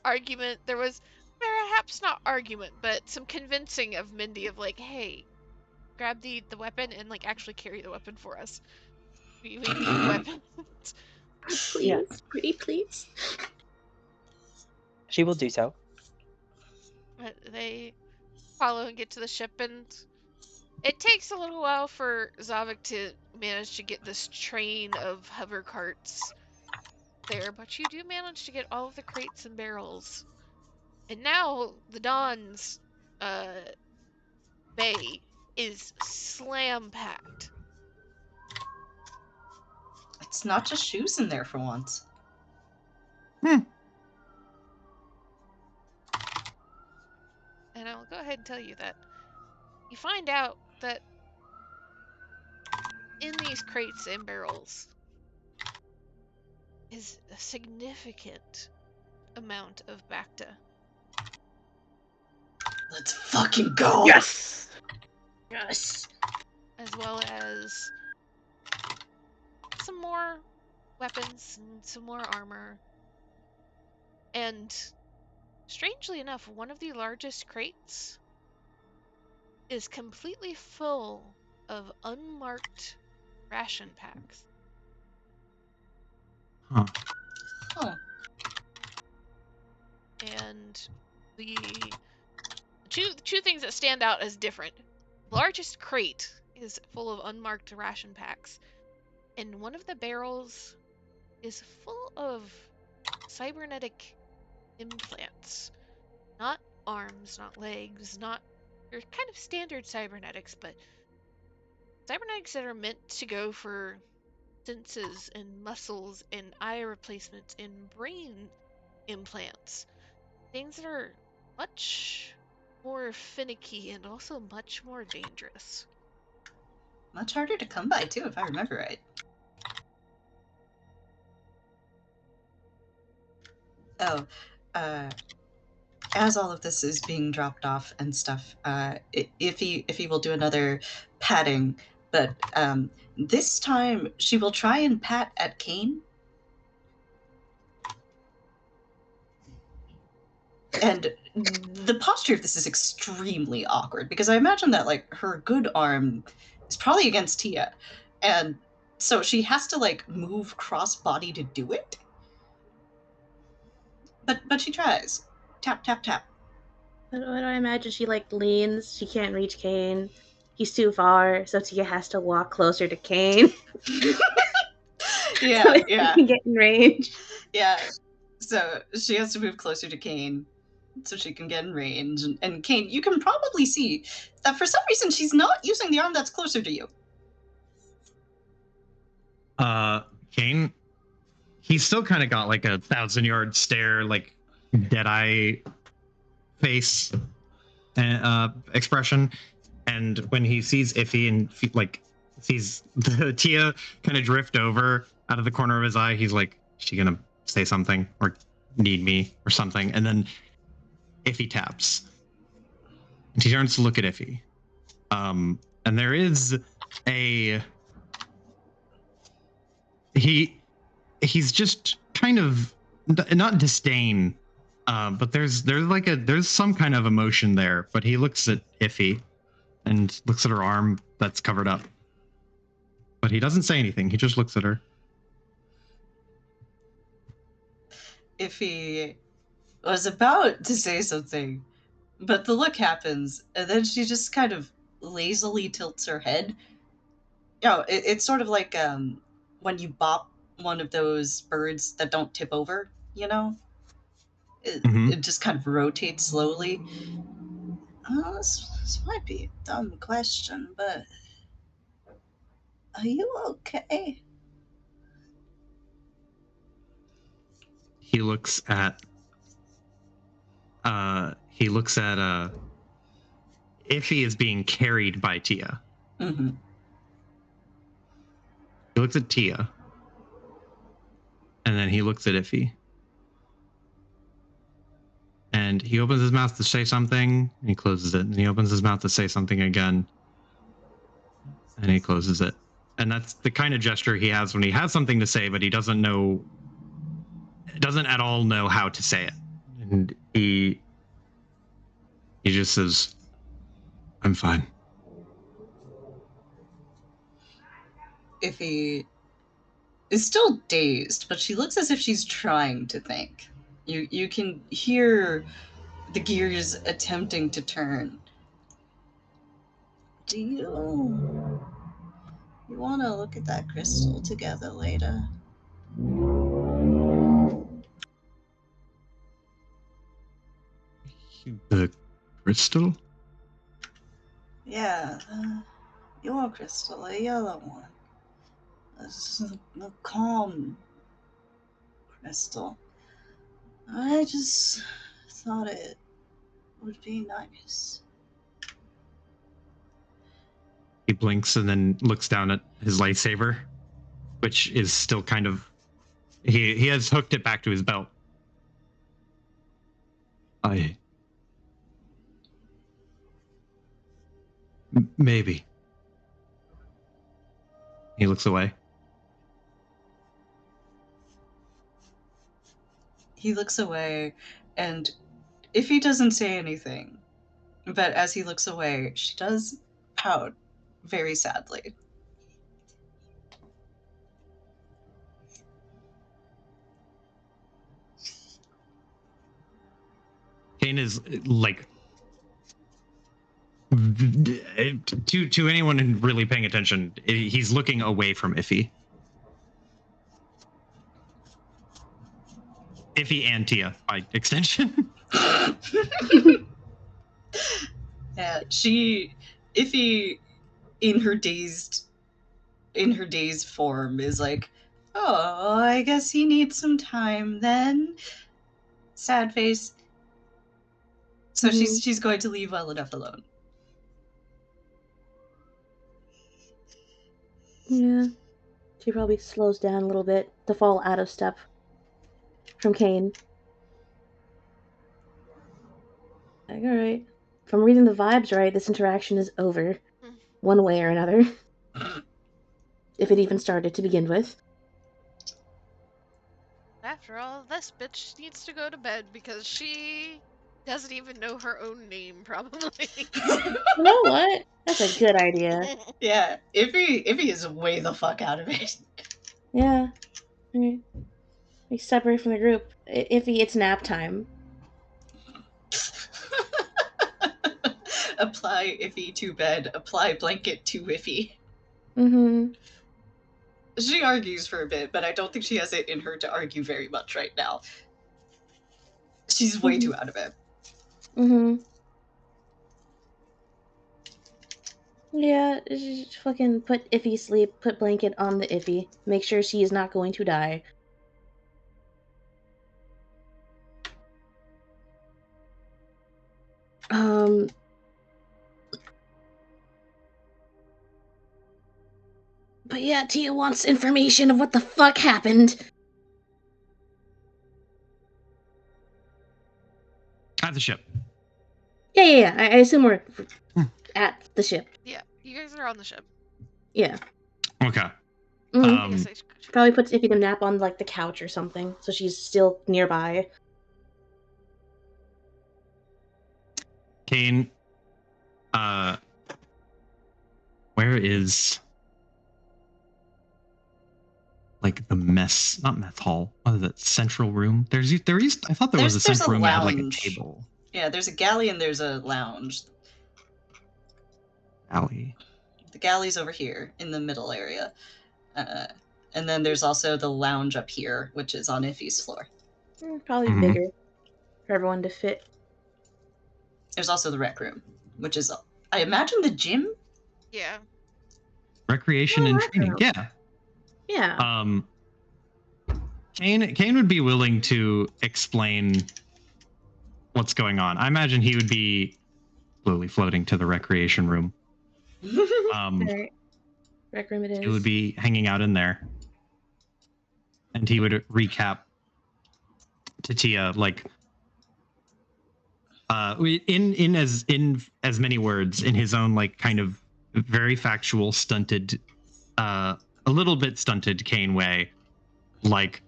argument, there was perhaps not argument, but some convincing of Mindy of hey, grab the weapon and, actually carry the weapon for us. We need the weapon. Please, Yeah. pretty please. She will do so. But they follow and get to the ship, and it takes a little while for Zavik to manage to get this train of hover carts there, but you do manage to get all of the crates and barrels. And now the Dawn's bay is slam-packed. It's not just shoes in there for once. And I'll go ahead and tell you that you find out that in these crates and barrels is a significant amount of Bacta. Let's fucking go! Yes! Yes. As well as some more weapons and some more armor. And strangely enough, one of the largest crates is completely full of unmarked ration packs. Huh. Huh. And the two things that stand out as different. The largest crate is full of unmarked ration packs, and one of the barrels is full of cybernetic implants. Not arms, not legs, not... They're kind of standard cybernetics, but cybernetics that are meant to go for senses and muscles and eye replacements and brain implants. Things that are much more finicky and also much more dangerous. Much harder to come by, too, if I remember right. Oh, as all of this is being dropped off and stuff, if he will do another patting, but this time she will try and pat at Kane. And the posture of this is extremely awkward because I imagine that like her good arm is probably against Tia, and so she has to like move cross body to do it. But she tries. Tap tap tap. What do I imagine? She like leans. She can't reach Kane. He's too far, so Tia has to walk closer to Kane. Yeah, so yeah. Can get in range. Yeah. So she has to move closer to Kane so she can get in range. And Kane, you can probably see that for some reason she's not using the arm that's closer to you. Kane, he's still kind of got like a 1,000-yard stare, like dead-eye face expression. And when he sees Iffy and like sees the Tia kind of drift over out of the corner of his eye, he's like, is she gonna say something or need me or something? And then Iffy taps. And he turns to look at Iffy. And there is he's just kind of not disdain, but there's some kind of emotion there. But he looks at Iffy and looks at her arm that's covered up. But he doesn't say anything. He just looks at her. Iffy was about to say something, but the look happens, and then she just kind of lazily tilts her head. You know, it's sort of like when you bop one of those birds that don't tip over, you know? It just kind of rotates slowly. Oh, this might be a dumb question, but are you okay? He looks at Iffy is being carried by Tia. Mm-hmm. He looks at Tia. And then he looks at Iffy. And he opens his mouth to say something, and he closes it. And he opens his mouth to say something again, and he closes it. And that's the kind of gesture he has when he has something to say, but he doesn't at all know how to say it. And he just says, I'm fine. Iffy is still dazed, but she looks as if she's trying to think. You can hear the gears attempting to turn. Do you want to look at that crystal together later? The crystal? Yeah, your crystal, the yellow one. This is the calm crystal. I just thought it would be nice. He blinks and then looks down at his lightsaber, which is still kind of... He has hooked it back to his belt. Maybe. He looks away. He looks away, and if he doesn't say anything, but as he looks away, she does pout very sadly. Kane is like... To anyone really paying attention, he's looking away from Iffy. Iffy and Tia, by extension. Yeah, Iffy in her dazed form is like, oh, I guess he needs some time then. Sad face. So she's going to leave well enough alone. Yeah. She probably slows down a little bit to fall out of step from Kane. Like, alright. If I'm reading the vibes right, this interaction is over. One way or another. If it even started to begin with. After all, this bitch needs to go to bed because she doesn't even know her own name, probably. You know what? That's a good idea. Yeah, Iffy is way the fuck out of it. Yeah. Alright. We separate from the group. Iffy, it's nap time. Apply Iffy to bed. Apply blanket to Iffy. Mm-hmm. She argues for a bit, but I don't think she has it in her to argue very much right now. She's way too out of it. Mm-hmm. Yeah, just fucking put Iffy sleep, put blanket on the Iffy. Make sure she is not going to die. But yeah, Tia wants information of what the fuck happened. At the ship. Yeah. I assume we're at the ship. Yeah, you guys are on the ship. Yeah. Okay. Mm-hmm. I guess I should- Probably puts Iffy to nap on like the couch or something, so she's still nearby. Kane, where is like the not mess hall? What is it? Central room? I thought there was a central room that had like a table. Yeah, there's a galley and there's a lounge. Alley. The galley's over here in the middle area. And then there's also the lounge up here, which is on Iffy's floor. Probably bigger for everyone to fit. There's also the rec room, which is, I imagine, the gym? Yeah. Recreation and training, yeah. Yeah. Kane would be willing to explain what's going on. I imagine he would be slowly floating to the recreation room. Right. Rec room it is. He would be hanging out in there. And he would recap to Tia, like, in as many words, in his own, like, kind of very factual, stunted, a little bit stunted Kane way. Like,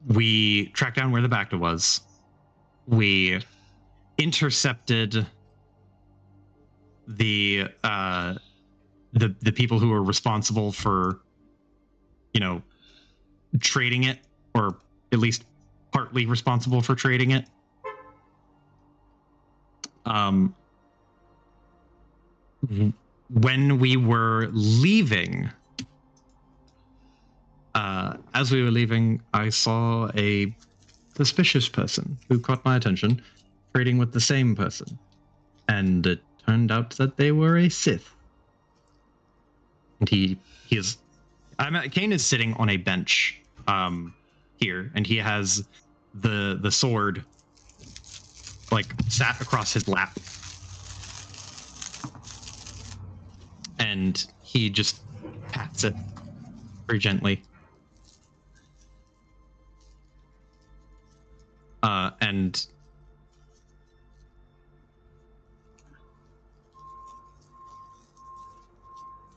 we tracked down where the Bacta was. We intercepted the people who were responsible for, trading it, or at least partly responsible for trading it. When we were leaving, as we were leaving, I saw a suspicious person who caught my attention, trading with the same person. And it turned out that they were a Sith. And Kane is sitting on a bench here, and he has the sword like sat across his lap. And he just pats it very gently. And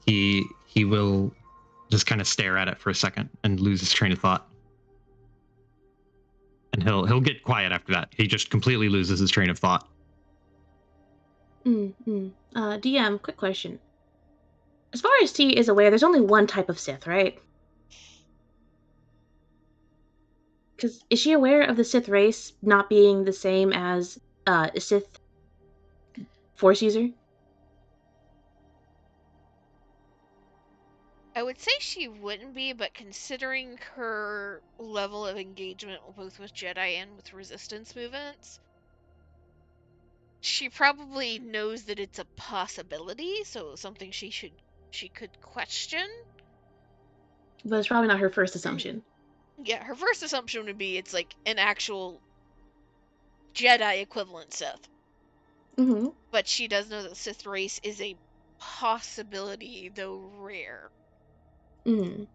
he will just kind of stare at it for a second and lose his train of thought. And he'll get quiet after that. He just completely loses his train of thought. DM, quick question. As far as T is aware, there's only one type of Sith, right? Because is she aware of the Sith race not being the same as a Sith Force user? I would say she wouldn't be, but considering her level of engagement both with Jedi and with Resistance movements, she probably knows that it's a possibility, so something she should she could question. But it's probably not her first assumption. Yeah, her first assumption would be it's like an actual Jedi equivalent Sith. Mm-hmm. But she does know that Sith race is a possibility, though rare. Mm.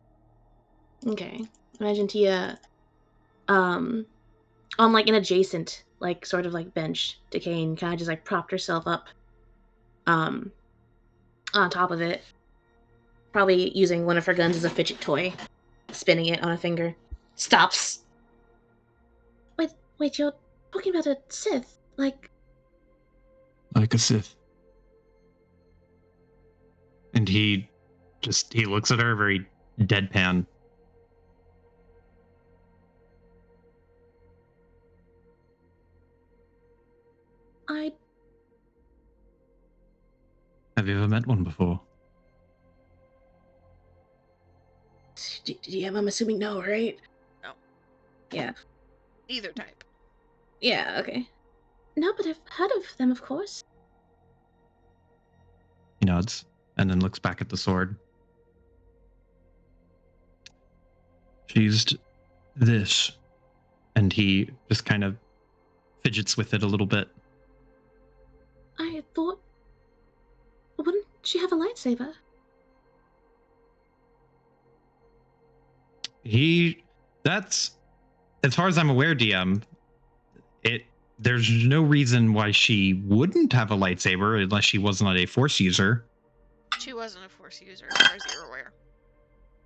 Okay. Imagine Tia, on like an adjacent, like sort of like bench to Kane, kind of just like propped herself up, on top of it. Probably using one of her guns as a fidget toy, spinning it on a finger. Stops. Wait, you're talking about a Sith? Like a Sith. And he looks at her very deadpan. Have you ever met one before? Yeah, I'm assuming no, right? No. Yeah. Either type. Yeah, okay. No, but I've heard of them, of course. He nods and then looks back at the sword. She's this. And he just kind of fidgets with it a little bit. I thought... Wouldn't she have a lightsaber? That's, as far as I'm aware, DM, there's no reason why she wouldn't have a lightsaber unless she was not a Force user. She wasn't a Force user, as far as you're aware.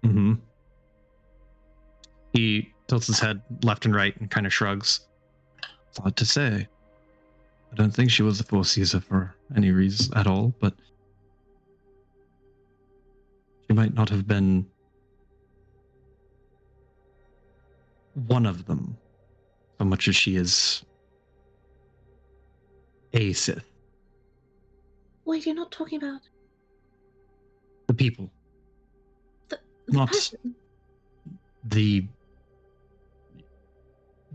Mm-hmm. He tilts his head left and right and kind of shrugs. It's hard to say. I don't think she was a Force user for any reason at all, but she might not have been one of them so much as she is a Sith. Wait, you're not talking about... The people. The not person?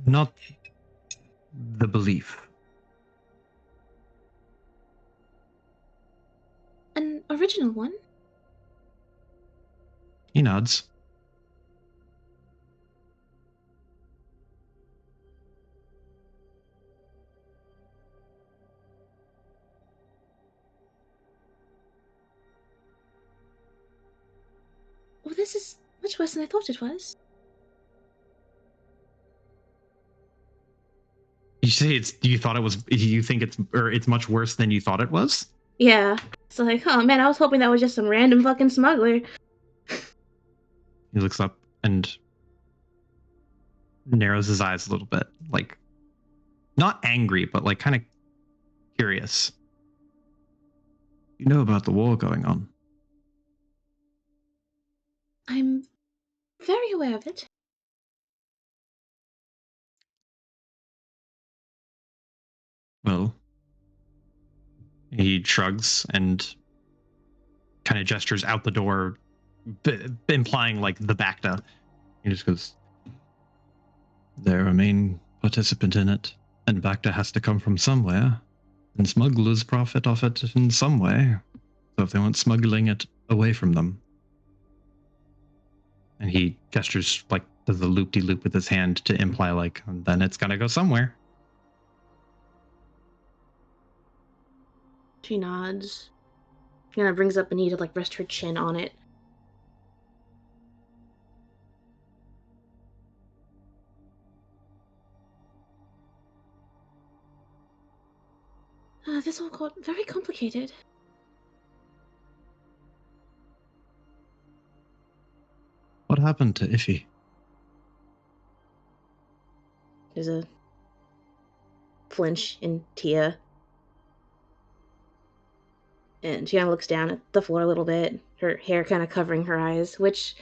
Not the belief. An original one? He nods. Well, this is much worse than I thought it was. You say you thought it was, you think it's much worse than you thought it was? Yeah. So like, oh man, I was hoping that was just some random fucking smuggler. He looks up and narrows his eyes a little bit, like not angry, but like kind of curious. You know about the war going on? I'm very aware of it. Well, he shrugs and kind of gestures out the door, implying like the Bacta. He just goes, they're a main participant in it, and Bacta has to come from somewhere, and smugglers profit off it in some way. So if they want smuggling it away from them. And he gestures, like, does the loop-de-loop with his hand to imply, like, then it's gonna go somewhere. She nods. Kind of brings up a knee to like rest her chin on it. This all got very complicated. What happened to Iffy? There's a flinch in Tia. And she kind of looks down at the floor a little bit, her hair kind of covering her eyes, which,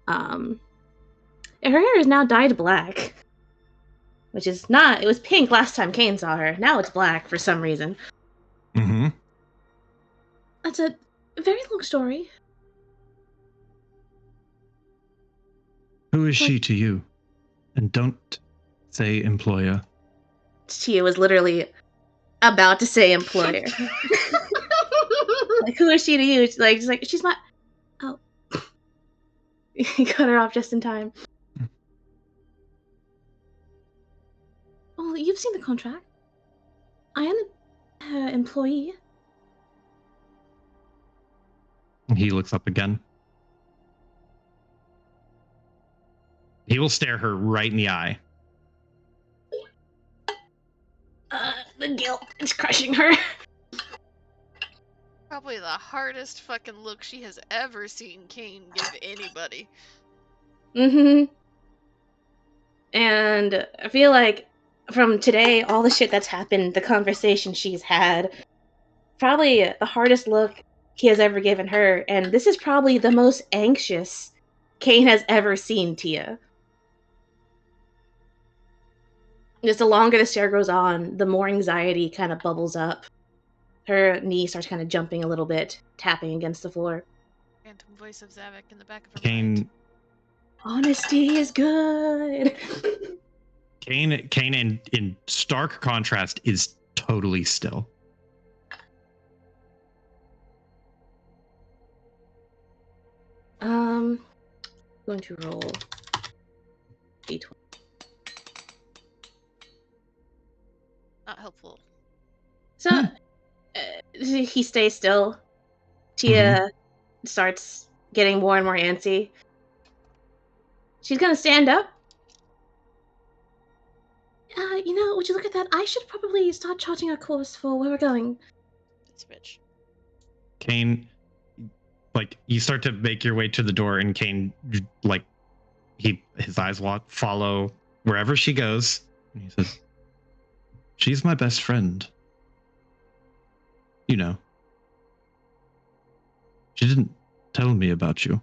her hair is now dyed black. Which is not, it was pink last time Kane saw her. Now it's black for some reason. Mm-hmm. That's a very long story. Who is she to you? And don't say employer. Tia was literally about to say employer. Like, who is she to you? She's like, she's my. Oh. He cut her off just in time. Well, you've seen the contract. I am her employee. He looks up again. He will stare her right in the eye. The guilt is crushing her. Probably the hardest fucking look she has ever seen Kane give anybody. Mm-hmm. And I feel like from today, all the shit that's happened, the conversation she's had, probably the hardest look he has ever given her, and this is probably the most anxious Kane has ever seen Tia. Just the longer the stare goes on, the more anxiety kind of bubbles up. Her knee starts kind of jumping a little bit, tapping against the floor. Phantom voice of Zavik in the back of her Kane. mind. Honesty is good. Kane in stark contrast is totally still. Going to roll d20. Not helpful. So he stays still. Tia starts getting more and more antsy. She's gonna stand up. Would you look at that? I should probably start charting our course for where we're going. It's bitch. Kane, like, you start to make your way to the door, and Kane, like, his eyes follow wherever she goes, and he says, "She's my best friend. You know. She didn't tell me about you."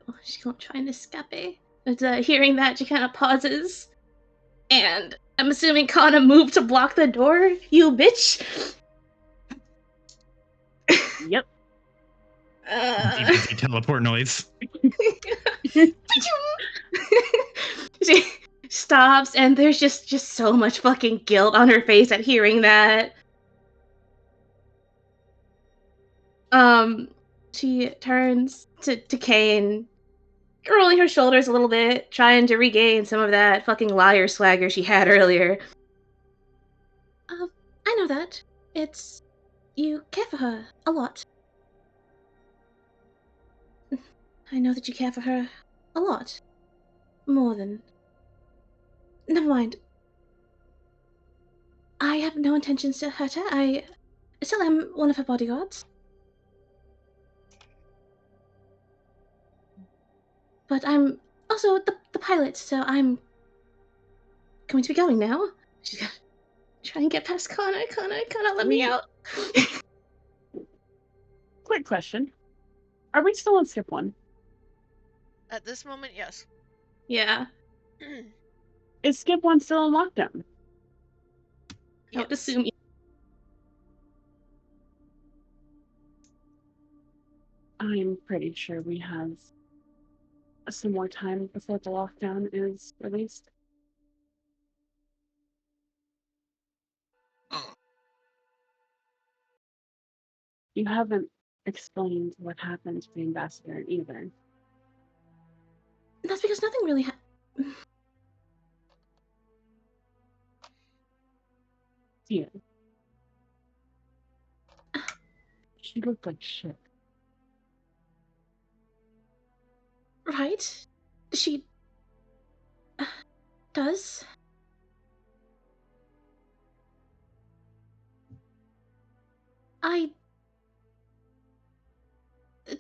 Oh, she's gonna try and escape. But hearing that, she kind of pauses. And I'm assuming Kana moved to block the door. You bitch! Yep. Easy teleport noise. She stops, and there's just so much fucking guilt on her face at hearing that. She turns to Kane, rolling her shoulders a little bit, trying to regain some of that fucking liar swagger she had earlier. I know that. It's... you care for her a lot. I know that you care for her a lot. More than... Never mind. I have no intentions to hurt her. I still am one of her bodyguards. But I'm also the pilot, so I'm going to be going now. She's gonna try and get past Kana. Kana, let me out. Quick question. Are we still on skip 1? At this moment, yes. Yeah. Is skip 1 still on lockdown? I would assume. I'm pretty sure we have some more time before the lockdown is released. You haven't explained what happened to the ambassador either. That's because nothing really Yeah. She looked like shit. Right? She... does.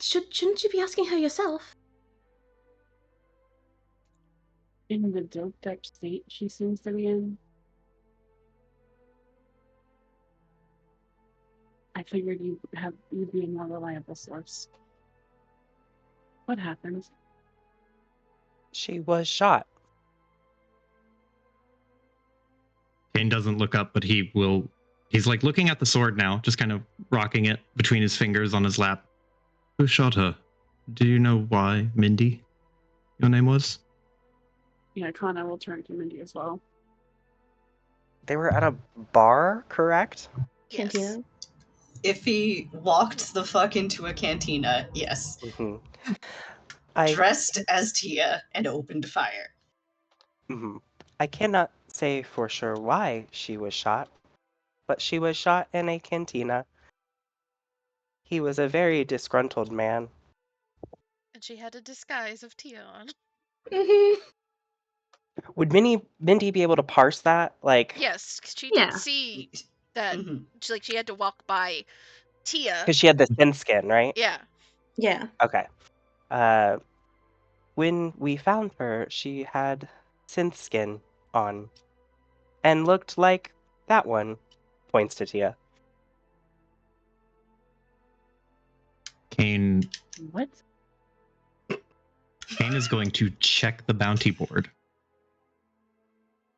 Shouldn't you be asking her yourself? In the doped up state she seems to be in, I figured you'd be a more reliable source. What happened? She was shot. Kane doesn't look up, but he's like looking at the sword now, just kind of rocking it between his fingers on his lap. Who shot her? Do you know why, Mindy? Your name was? Yeah, Kana will turn to Mindy as well. They were at a bar, correct? Yes. Cantina. If he walked the fuck into a cantina, yes. Mm-hmm. Dressed as Tia and opened fire. I cannot say for sure why she was shot, but she was shot in a cantina. He was a very disgruntled man. And she had a disguise of Tia on. Mm-hmm. Would Mindy be able to parse that? Like, Yes, 'cause she Yeah. did see that. Mhm. She had to walk by Tia. because she had the thin skin, right? Yeah. Yeah. Okay. When we found her, she had synth skin on and looked like that one. Points to Tia. Kane What? is going to check the bounty board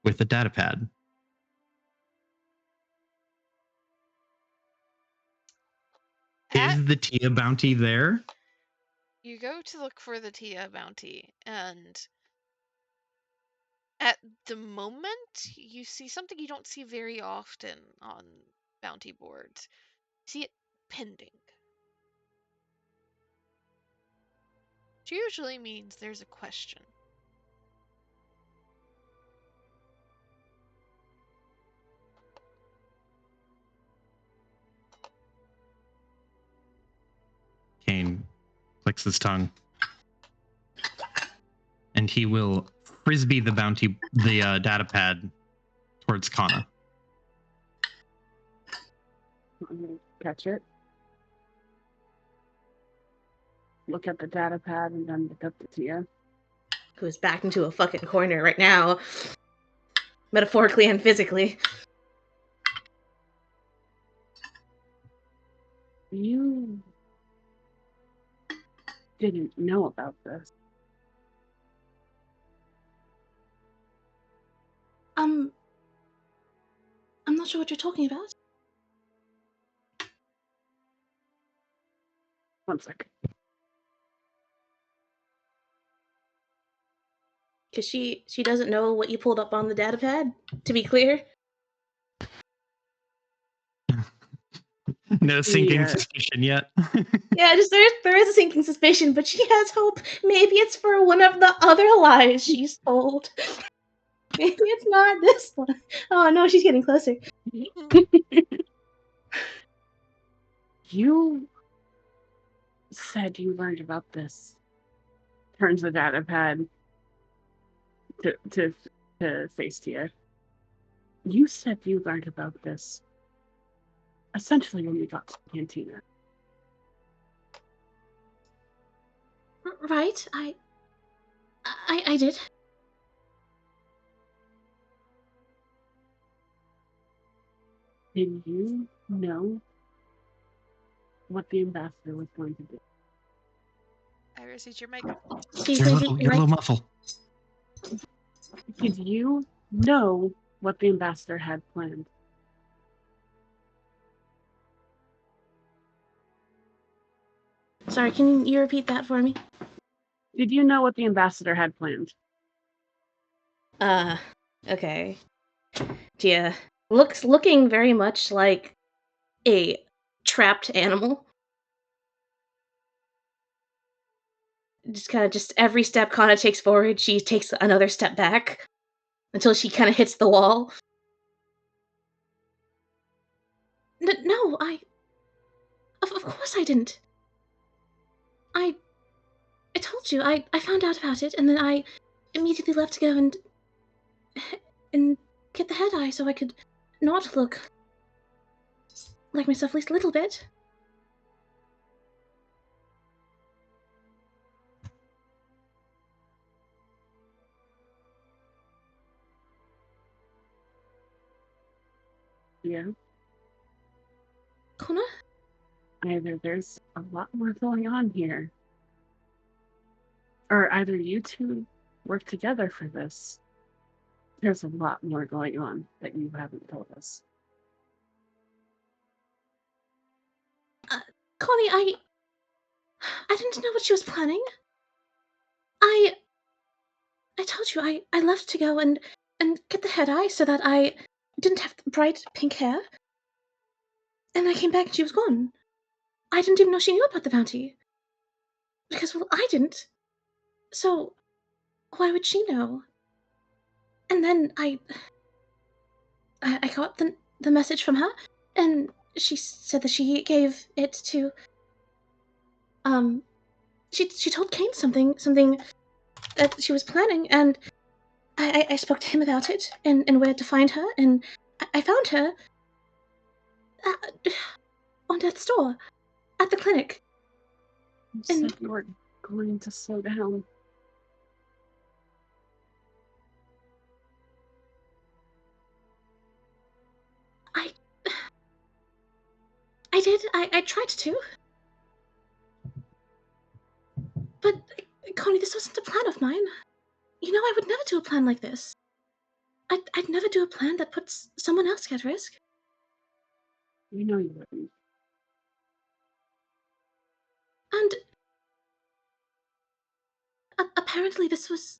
with a data pad. Is the Tia bounty there? You go to look for the Tia bounty, and at the moment, you see something you don't see very often on bounty boards. You see it pending. Which usually means there's a question. Kane clicks his tongue. And he will frisbee the data pad towards Kana. I'm gonna catch it. Look at the data pad and then look up the Tia. Who's backed into a fucking corner right now. Metaphorically and physically. You didn't know about this. I'm not sure what you're talking about. One second. Because she doesn't know what you pulled up on the data pad, to be clear. No sinking Yeah. suspicion yet. Yeah, just there is a sinking suspicion, but she has hope. Maybe it's for one of the other lies she's told. Maybe it's not this one. Oh no, she's getting closer. You said you learned about this. Turns the data pad to face Tia. You said you learned about this essentially when we got to the cantina. Right? I did. Did you know what the ambassador was going to do? Iris, is your mic? You're a little muffled. Did you know what the ambassador had planned? Sorry, can you repeat that for me? Did you know what the ambassador had planned? Okay. Tia looking very much like a trapped animal. Just every step Kana takes forward, she takes another step back until she kind of hits the wall. No, of course I didn't. I told you, I found out about it, and then I immediately left to go and get the head eye so I could not look like myself at least a little bit. Yeah. Kana? Either there's a lot more going on here, or either you two work together for this. There's a lot more going on that you haven't told us. Connie, I didn't know what she was planning. I told you, I left to go and get the head eye so that I didn't have bright pink hair. And I came back and she was gone. I didn't even know she knew about the bounty. Because, well, I didn't. So, why would she know? And then I got the message from her, and she said that she gave it to, she told Kane something that she was planning, and I spoke to him about it, and where to find her, and I found her on death's door, at the clinic. You said you were going to slow down. I did. I tried to. But, Connie, this wasn't a plan of mine. You know I would never do a plan like this. I'd never do a plan that puts someone else at risk. You know you wouldn't. And apparently this was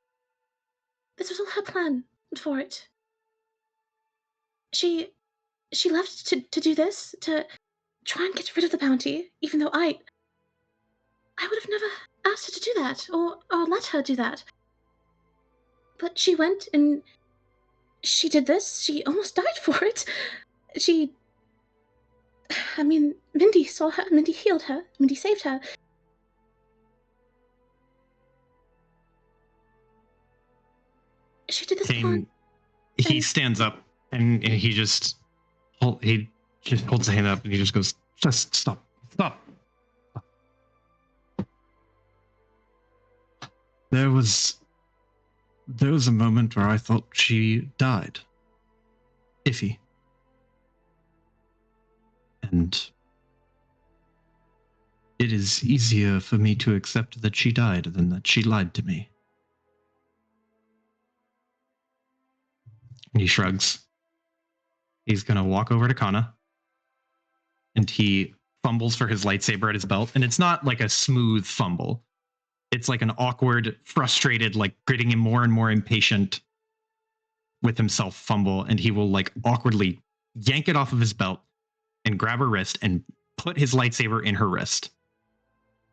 all her plan for it. She left to do this, to try and get rid of the bounty, even though I would have never asked her to do that, or let her do that. But she went and she did this. She almost died for it. Mindy saw her. Mindy healed her. Mindy saved her. She did this plan. He stands up and he just holds the hand up and he just goes, just stop. There was a moment where I thought she died. Iffy. And it is easier for me to accept that she died than that she lied to me. And he shrugs. He's going to walk over to Kana. And he fumbles for his lightsaber at his belt. And it's not like a smooth fumble. It's like an awkward, frustrated, like getting him more and more impatient with himself fumble. And he will like awkwardly yank it off of his belt and grab her wrist and put his lightsaber in her wrist.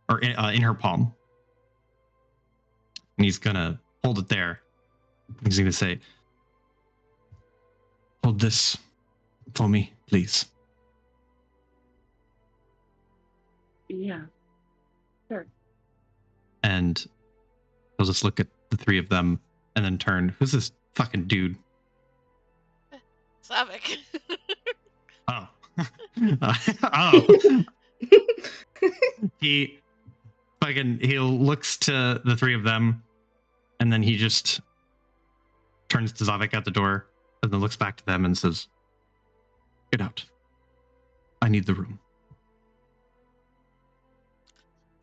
Or in her palm. And he's going to hold it there. He's going to say, hold this for me, please. Yeah. Sure. And he'll just look at the three of them and then turn. Who's this fucking dude? Slavic. Oh. Oh. He looks to the three of them and then he just turns to Zavik at the door and then looks back to them and says, get out. I need the room.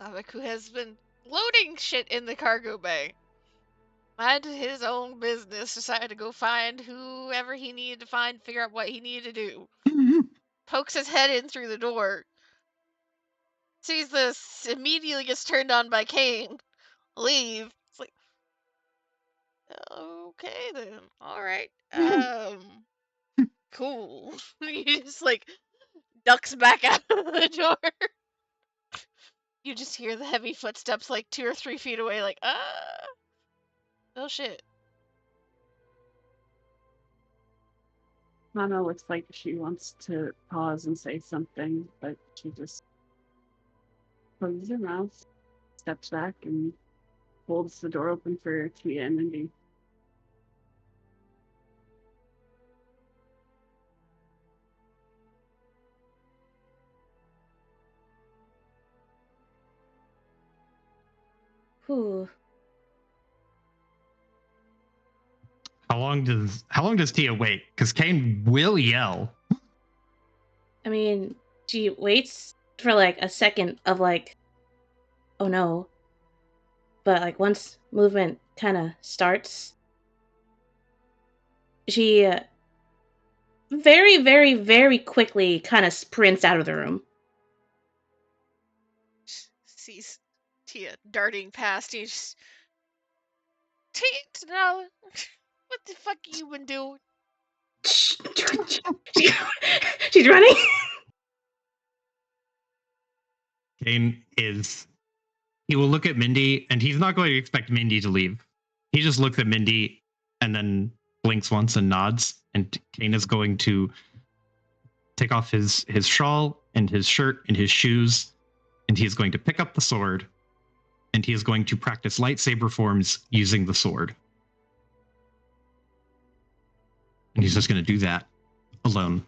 Zavik, who has been loading shit in the cargo bay, minded his own business, decided to go find whoever he needed to find, figure out what he needed to do. Pokes his head in through the door. Sees this, immediately gets turned on by Kane. Leave. It's like, okay then. Alright. Cool. He just like ducks back out of the door. You just hear the heavy footsteps like 2 or 3 feet away, like, oh shit. Hana looks like she wants to pause and say something, but she just closes her mouth, steps back, and holds the door open for Tia and Mindy. Whew. How long does Tia wait? Because Kane will yell. I mean, she waits for like a second of like, oh no. But like once movement kind of starts, she very, very, very quickly kind of sprints out of the room. Sees Tia darting past. He just, Tia, no. What the fuck you been doing? She's running. Kane he will look at Mindy, and he's not going to expect Mindy to leave. He just looks at Mindy and then blinks once and nods. And Kane is going to take off his shawl and his shirt and his shoes, and he is going to pick up the sword, and he is going to practice lightsaber forms using the sword. And he's just going to do that alone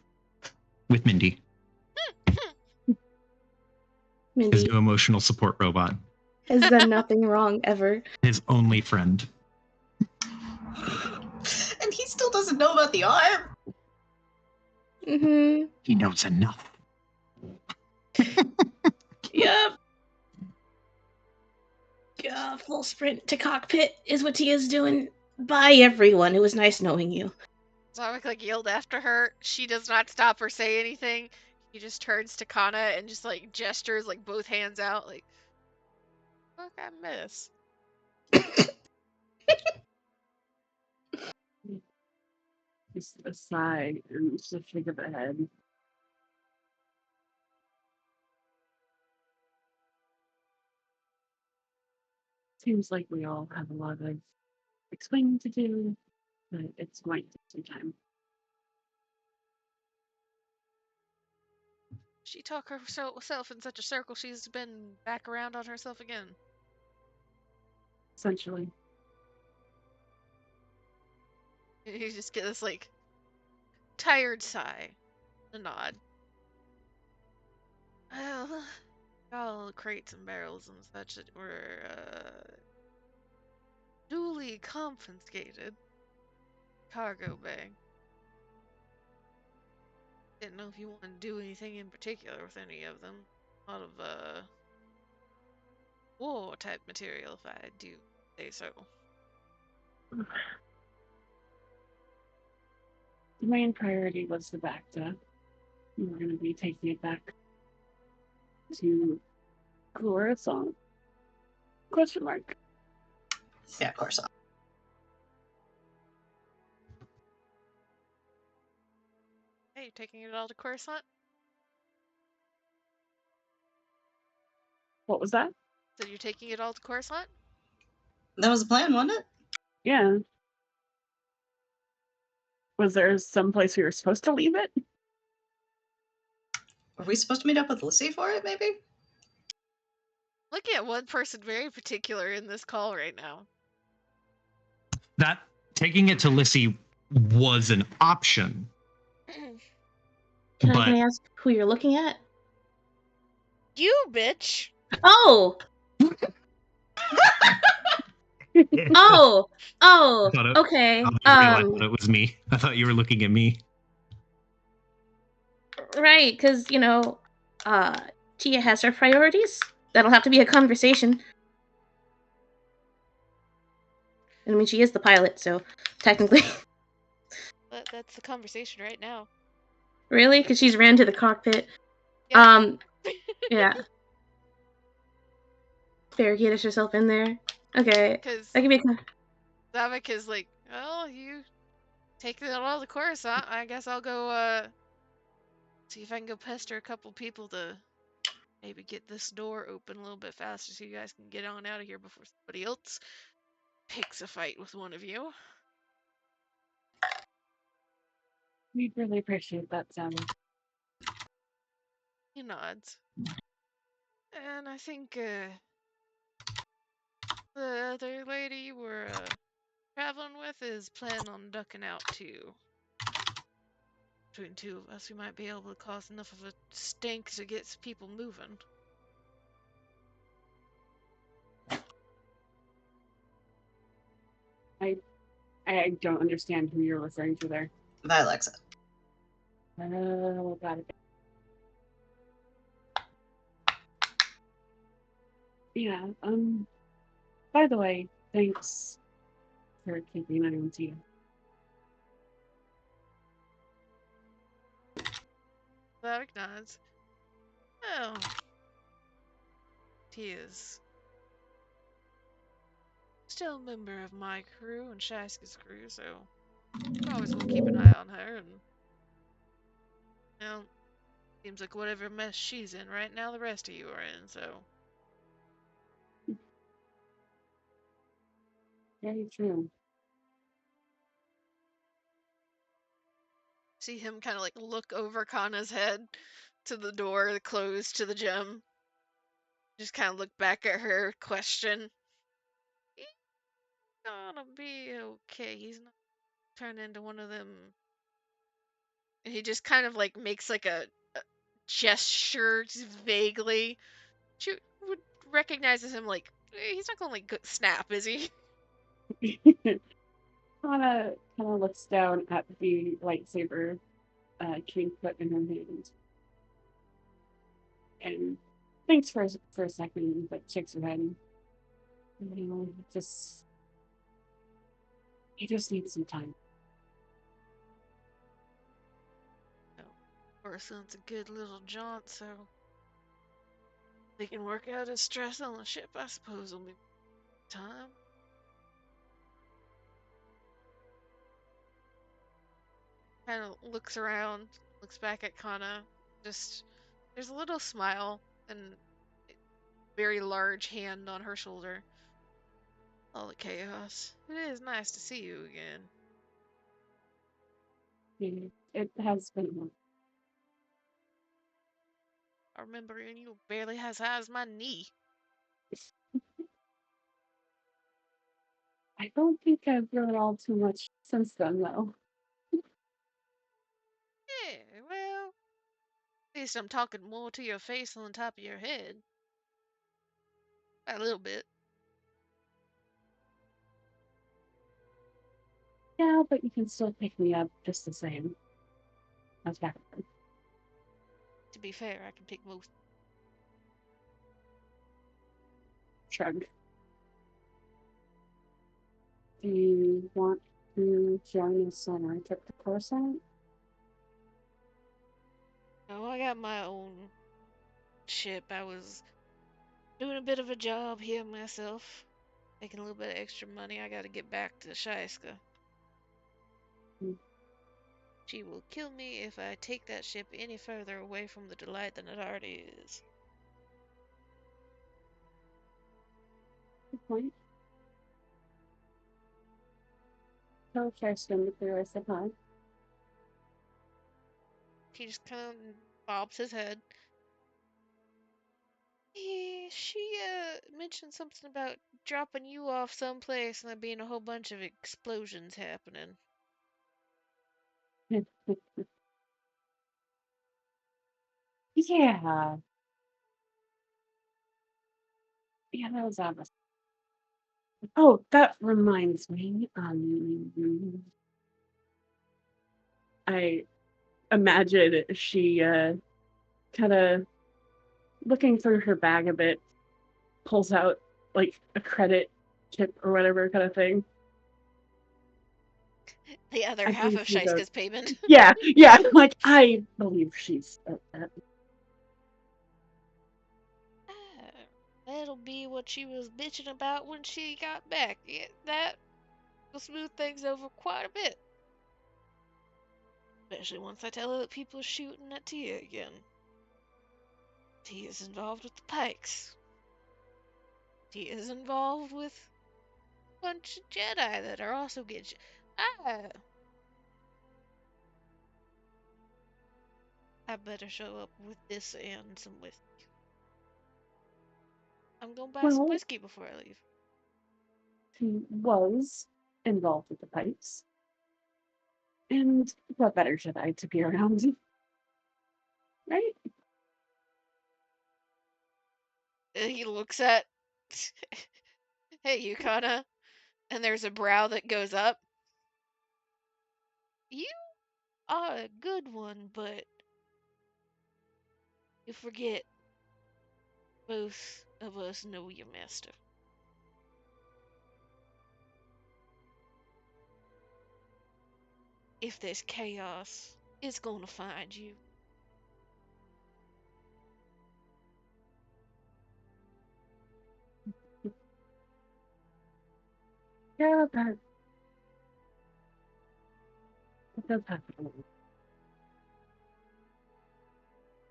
with Mindy, his new emotional support robot. Has done nothing wrong ever. His only friend. And he still doesn't know about the arm. Mm-hmm. He knows enough. Yep. Yeah, full sprint to cockpit is what Tia's doing. Bye, everyone. It was nice knowing you. Zarvik like yelled after her. She does not stop or say anything. He just turns to Kana and just like gestures like both hands out like, fuck I miss. Just a sigh and just a shake of the head. Seems like we all have a lot of explaining to do, but it's going to take some time. She talked herself in such a circle, she's been back around on herself again. Essentially. And you just get this like tired sigh, a nod. Well, all the crates and barrels and such that were duly confiscated. Cargo bay. Didn't know if you want to do anything in particular with any of them. A lot of war type material, if I do say so. The main priority was the Bacta. We were going to be taking it back to Coruscant. Question mark. Yeah, of course. Hey, you taking it all to Coruscant? What was that? So you're taking it all to Coruscant? That was the plan, wasn't it? Yeah. Was there some place we were supposed to leave it? Were we supposed to meet up with Lissy for it, maybe? Looking at one person very particular in this call right now. That taking it to Lissy was an option. Can I ask who you're looking at? You, bitch! Oh! Oh! Okay. I thought it was me. I thought you were looking at me. Right, because, Tia has her priorities. That'll have to be a conversation. I mean, she is the pilot, so technically. That's the conversation right now. Really? Because she's ran to the cockpit. Yeah. Yeah. Barricaded herself in there. Okay. Because that could be Zavik is like, well, you take it all to Coruscant. I guess I'll go see if I can go pester a couple people to maybe get this door open a little bit faster so you guys can get on out of here before somebody else picks a fight with one of you. We'd really appreciate that, Sammy. He nods. And I think the other lady you were traveling with is planning on ducking out too. Between two of us, we might be able to cause enough of a stink to get people moving. I don't understand who you're referring to there. By Alexa. Oh, got it. Yeah, by the way, thanks for keeping an eye on Tia. Zavik nods. Oh. Tia's still a member of my crew and Shaska's crew, so always want to keep an eye on her, and now seems like whatever mess she's in right now, the rest of you are in. So Very true. see him kind of like look over Kana's head to the door closed to the gym. Just kind of look back at her, question. He's gonna be okay. He's not turn into one of them. And he just kind of like makes like a gesture, just vaguely. She would recognizes him like he's not gonna like snap, is he? Kana kind of looks down at the lightsaber King put in her hand and thinks for a second, but shakes her head. You know, he just needs some time. No, Orson,'s a good little jaunt, so they can work out his stress on the ship. I suppose will be time. Kind of looks around, looks back at Kana. Just there's a little smile and a very large hand on her shoulder. All the chaos. It is nice to see you again. It has been. I remember you barely as high as my knee. I don't think I've grown all too much since then, though. Yeah, well, at least I'm talking more to your face than the top of your head. A little bit. Yeah, but you can still pick me up just the same as back then. To be fair, I can pick most. Shrug. Do you want to join us on our trip to Coruscant? No, I got my own ship. I was doing a bit of a job here myself. Making a little bit of extra money. I gotta get back to Shaiska. Hmm. She will kill me if I take that ship any further away from the delight than it already is. Good point. So, Kirsten, with the rest of the time. He just kind of bobs his head. She mentioned something about dropping you off someplace and there being a whole bunch of explosions happening. Yeah. Yeah, that was obvious. Oh, that reminds me. I imagine she kind of looking through her bag a bit, pulls out like a credit chip or whatever kind of thing. The other I half believe of she's a- Shaiska's payment. Yeah, like I believe she's that. That'll be what she was bitching about when she got back. Yeah, that will smooth things over quite a bit. Especially once I tell her that people are shooting at Tia again. Tia's involved with the Pikes. Tia's involved with a bunch of Jedi that are also getting. I better show up with this and some whiskey. I'm gonna buy some Well, whiskey before I leave. she was involved with the pipes. And what better should I to be around? Right? He looks at. Hey, Yukana. And there's a brow that goes up. You are a good one, but you forget both of us know your master. If there's chaos, it's gonna find you. Yeah, that does happen a lot.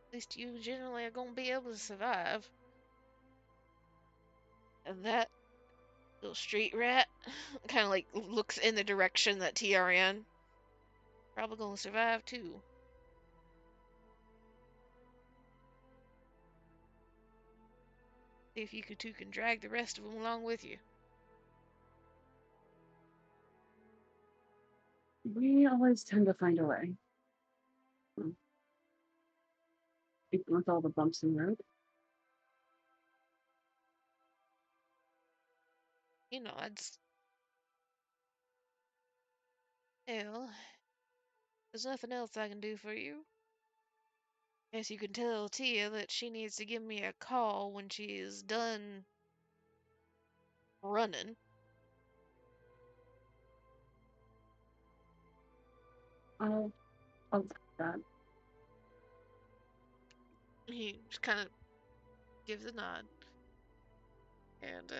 At least you generally are gonna be able to survive. And that little street rat kind of like looks in the direction that Tia ran. Probably gonna survive too. See if you two can drag the rest of them along with you. We always tend to find a way. Even with all the bumps in the road. He nods. Hell, there's nothing else I can do for you. Guess you can tell Tia that she needs to give me a call when she is done running. I'll do that. He just kind of gives a nod. And,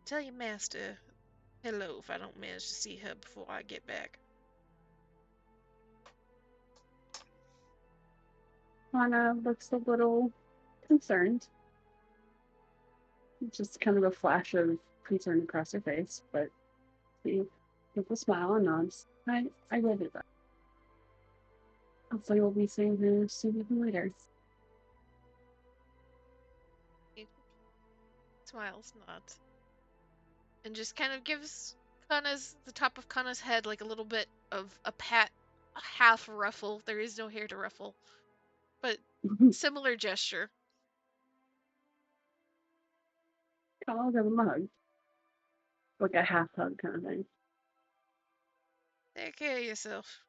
tell your master hello if I don't manage to see her before I get back. Hana looks a little concerned. Just kind of a flash of concern across her face, but she with a smile and nods. I will do that. Hopefully we'll be seeing her sooner than later. He smiles, nods, and just kind of gives the top of Kana's head like a little bit of a pat, a half ruffle. There is no hair to ruffle, but similar gesture. I'll give him a hug. Like a half hug kind of thing. Take care of yourself.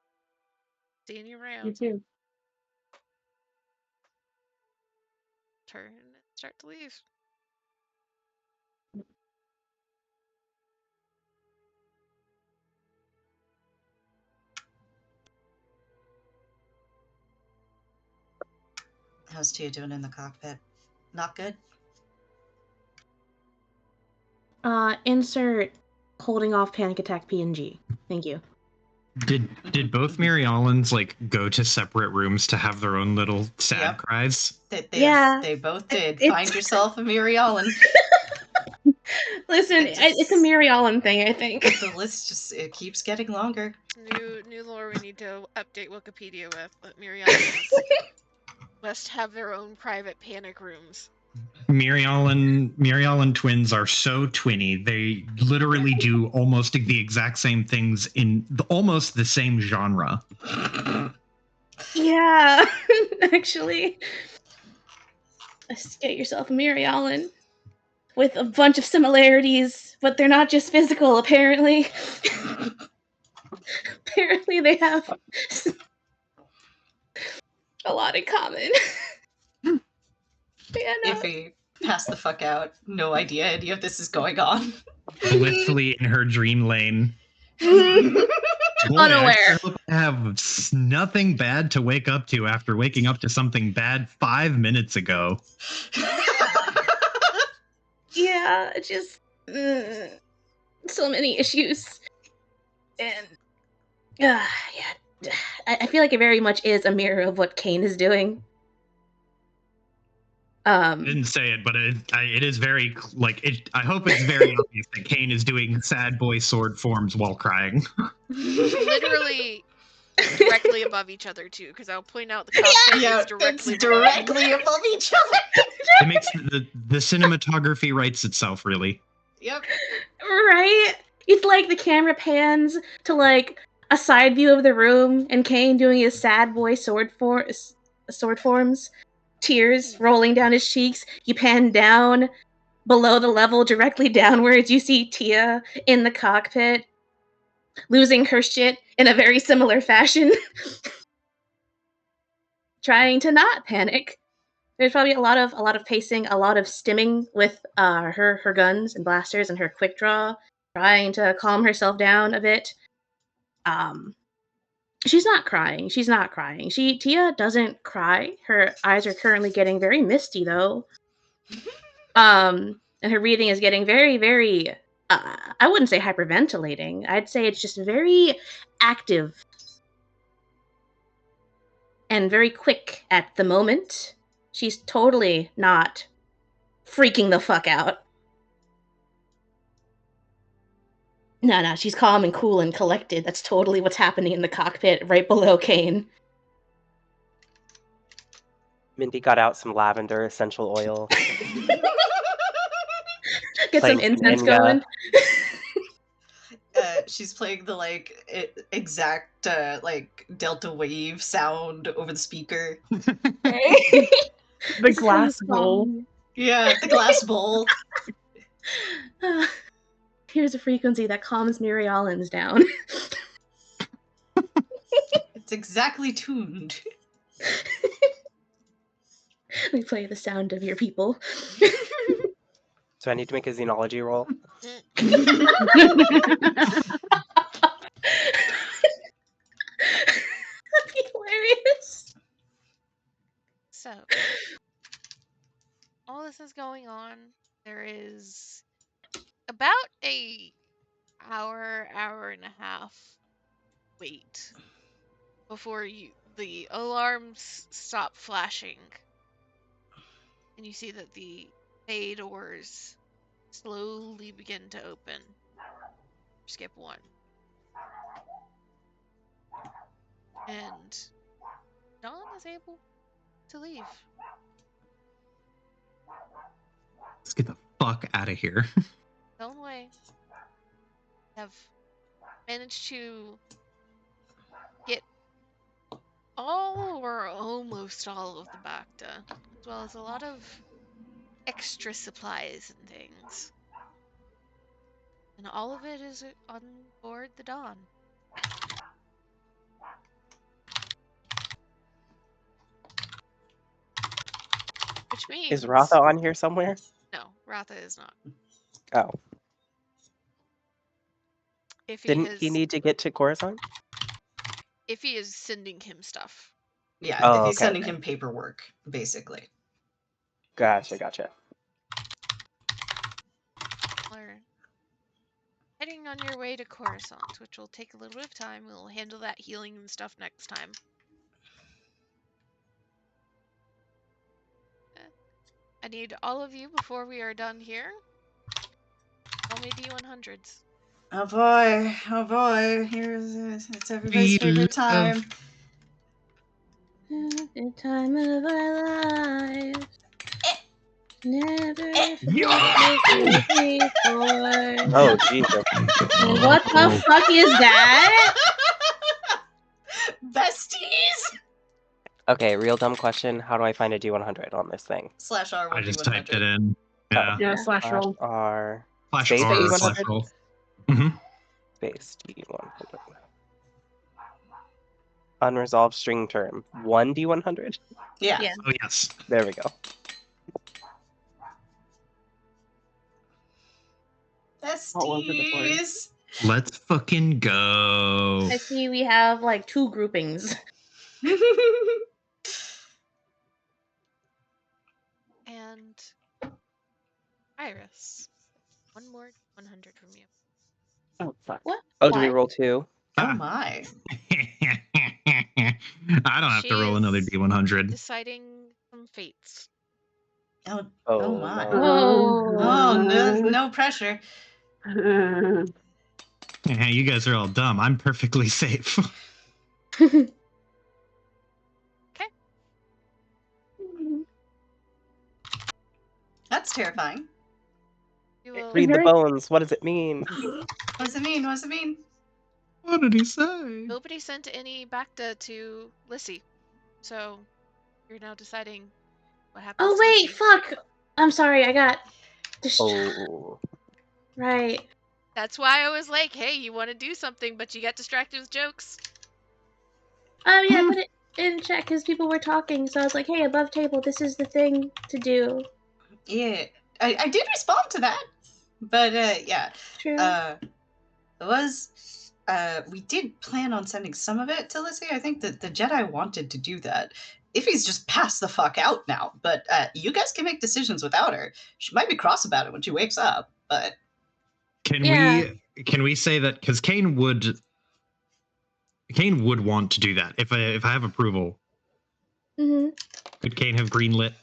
Seeing you around. You too. Turn and start to leave. How's Tia doing in the cockpit? Not good? Insert holding off panic attack PNG. Thank you. Did both Mary Allens like go to separate rooms to have their own little sad cries? Yeah. They both did. Find yourself a Mary Allen. Listen, it's a Mary Allen thing, I think. The list it keeps getting longer. New lore we need to update Wikipedia with. But Mary Allens must have their own private panic rooms. Mary Allen twins are so twinny. They literally do almost the exact same things in almost the same genre. Yeah, actually. Just get yourself a Mary Allen with a bunch of similarities, but they're not just physical, apparently. Apparently they have a lot in common. Yeah, no. Iffy, pass the fuck out. No idea any of this is going on. Blissfully in her dream lane. Boy, Unaware. I have nothing bad to wake up to after waking up to something bad 5 minutes ago. Yeah, just so many issues. And yeah, I feel like it very much is a mirror of what Kane is doing. I didn't say it, but it is very I hope it's very obvious that Kane is doing sad boy sword forms while crying. Literally directly above each other too, because I'll point out the cockpit is directly above each other. It makes the cinematography writes itself, really. Yep. Right? It's like the camera pans to like a side view of the room, and Kane doing his sad boy sword forms. Tears rolling down his cheeks. You pan down below the level, directly downwards. You see Tia in the cockpit, losing her shit in a very similar fashion, trying to not panic. There's probably a lot of pacing, a lot of stimming with her guns and blasters and her quick draw, trying to calm herself down a bit. She's not crying. Tia doesn't cry. Her eyes are currently getting very misty, though. And her breathing is getting very, very, I wouldn't say hyperventilating. I'd say it's just very active and very quick at the moment. She's totally not freaking the fuck out. No, she's calm and cool and collected. That's totally what's happening in the cockpit right below Kane. Mindy got out some lavender essential oil. Get some Playing incense Inga. going. She's playing the exact delta wave sound over the speaker. The glass bowl. Yeah, the glass bowl. Here's a frequency that calms Mary Allens down. It's exactly tuned. We play the sound of your people. So I need to make a xenology roll. That'd be hilarious. So, all this is going on. There is about a hour and a half wait before the alarms stop flashing. And you see that the bay doors slowly begin to open. Skip 1. And Dawn is able to leave. Let's get the fuck out of here. Own way. Have managed to get all or almost all of the Bacta, as well as a lot of extra supplies and things. And all of it is on board the Dawn. Which means... Is Ratha on here somewhere? No, Ratha is not. Oh. If he Didn't has, he need to get to Coruscant? if he is sending him stuff. Yeah, Oh, if he's okay, sending okay. him paperwork, basically. Gotcha. Or heading on your way to Coruscant, which will take a little bit of time. We'll handle that healing and stuff next time. I need all of you before we are done here. Roll me D100s. Oh boy, it's everybody's favorite time. The time of our lives. Never before. Oh, Jesus. What the fuck is that? Besties! Okay, real dumb question. How do I find a D100 on this thing? /R1D100. I just typed it in. Yeah. Yeah, slash Slash roll. R Flash Space R, D100? slash roll. Mm-hmm. space D100. Unresolved string term. 1 D100? Yeah. Yeah. Oh, yes. There we go. Besties! Let's fucking go. I see we have like 2 groupings. And Iris, one more 100 from you. Oh, fuck. What? Oh, do we Why? roll 2? Oh my. I don't have to roll another She's D100. Deciding some fates. Oh, Oh, my. no. Whoa. Oh, no pressure. Yeah, you guys are all dumb. I'm perfectly safe. That's terrifying. You will Read the Very- bones. What does it mean? What does it mean? What does it mean? What did he say? Nobody sent any Bacta to Lissy, so you're now deciding what happens. Oh to wait, Lissy. fuck. I'm sorry, I got Oh. right. That's why I was like, hey, you want to do something, but you get distracted with jokes. Oh yeah, I put it in chat because people were talking, so I was like, hey, above table, this is the thing to do. Yeah. I did respond to that. But, yeah. True. We did plan on sending some of it to Lissy. I think that the Jedi wanted to do that. Iffy's just passed the fuck out now, but you guys can make decisions without her. She might be cross about it when she wakes up, but Can Yeah. we say that because Kane would want to do that if I have approval Mm-hmm. Could Kane have greenlit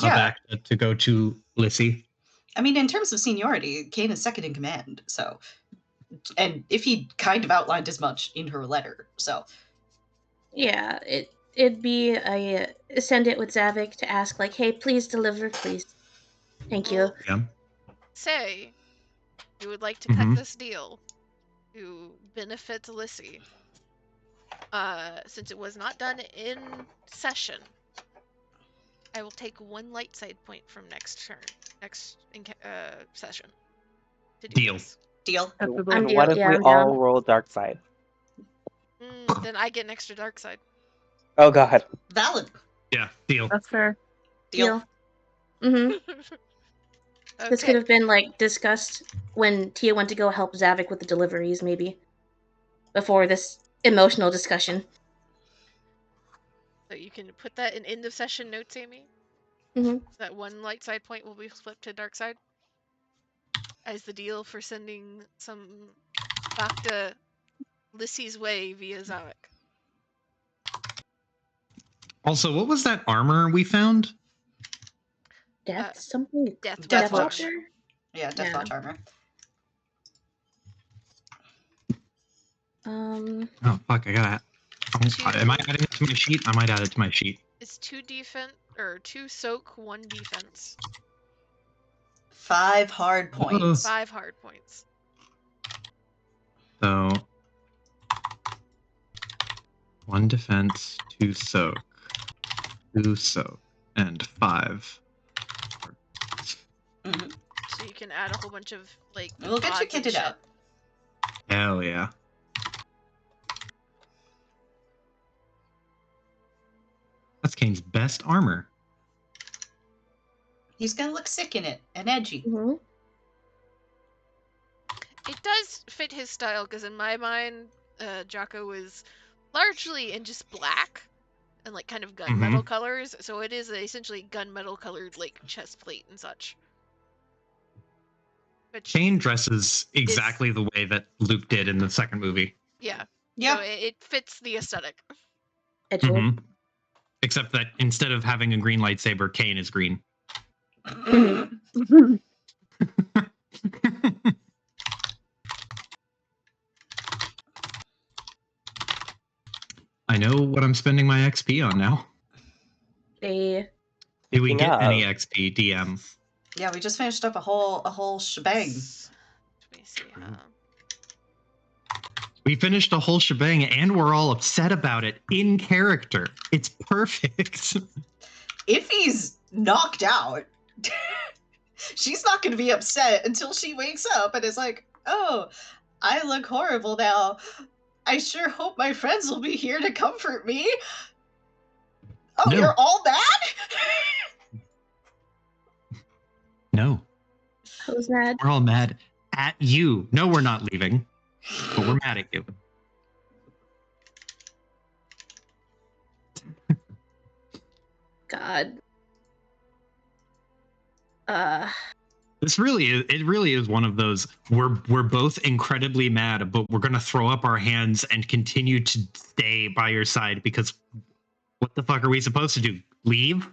Yeah. back to go to Lissy? I mean, in terms of seniority, Kane is second in command, so. And if he kind of outlined as much in her letter, so. Yeah, it'd be send it with Zavik to ask, like, hey, please deliver, please. Thank you. Well, Yeah. Say you would like to Mhm. cut this deal to benefit Lissy. Since it was not done in session, I will take 1 light side point from next session. To do Deal. this. Deal. Acceptable. I'm And what deal- if yeah, we I'm down. all roll dark side? Then I get an extra dark side. Oh god. Valid. Yeah, deal. That's fair. Deal. Mm-hmm. This could Okay. have been, like, discussed when Tia went to go help Zavik with the deliveries, maybe. Before this emotional discussion. So you can put that in end of session notes, Amy. Mm-hmm. That 1 light side point will be flipped to dark side. As the deal for sending some back to Lissy's way via Zavik. Also, what was that armor we found? Death something? Death Death Watch. Watch. Yeah, Death Yeah. Watch armor. Oh fuck! I gotta. Am I adding it to my sheet? I might add it to my sheet. It's 2 defense or 2 soak, 1 defense. 5 hard points. 5 hard points. So 1 defense, 2 soak, 2 soak, and 5. Mhm. So you can add a whole bunch of like. We'll get you odds and kitted shit. out. Hell yeah! That's Kane's best armor. He's gonna look sick in it and edgy. Mm-hmm. It does fit his style because in my mind, Jocko is largely in just black and like kind of gunmetal colors. So it is essentially gunmetal colored like chest plate and such. Which, Kane dresses exactly the way that Luke did in the second movie. yeah. Yep. So it fits the aesthetic. Edgel. Mhm. Except that instead of having a green lightsaber, Kane is green. I know what I'm spending my XP on now. They Did we get Speaking any of- XP, DM? Yeah, we just finished up a whole shebang. Let me see. We finished a whole shebang and we're all upset about it in character. It's perfect. If he's knocked out, she's not gonna be upset until she wakes up and is like, oh, I look horrible now. I sure hope my friends will be here to comfort me. Oh, No. you're all mad? No, who's mad? we're all mad at you. No, we're not leaving, but we're mad at you. God. This really is. It really is one of those. We're both incredibly mad, but we're gonna throw up our hands and continue to stay by your side because what the fuck are we supposed to do? Leave?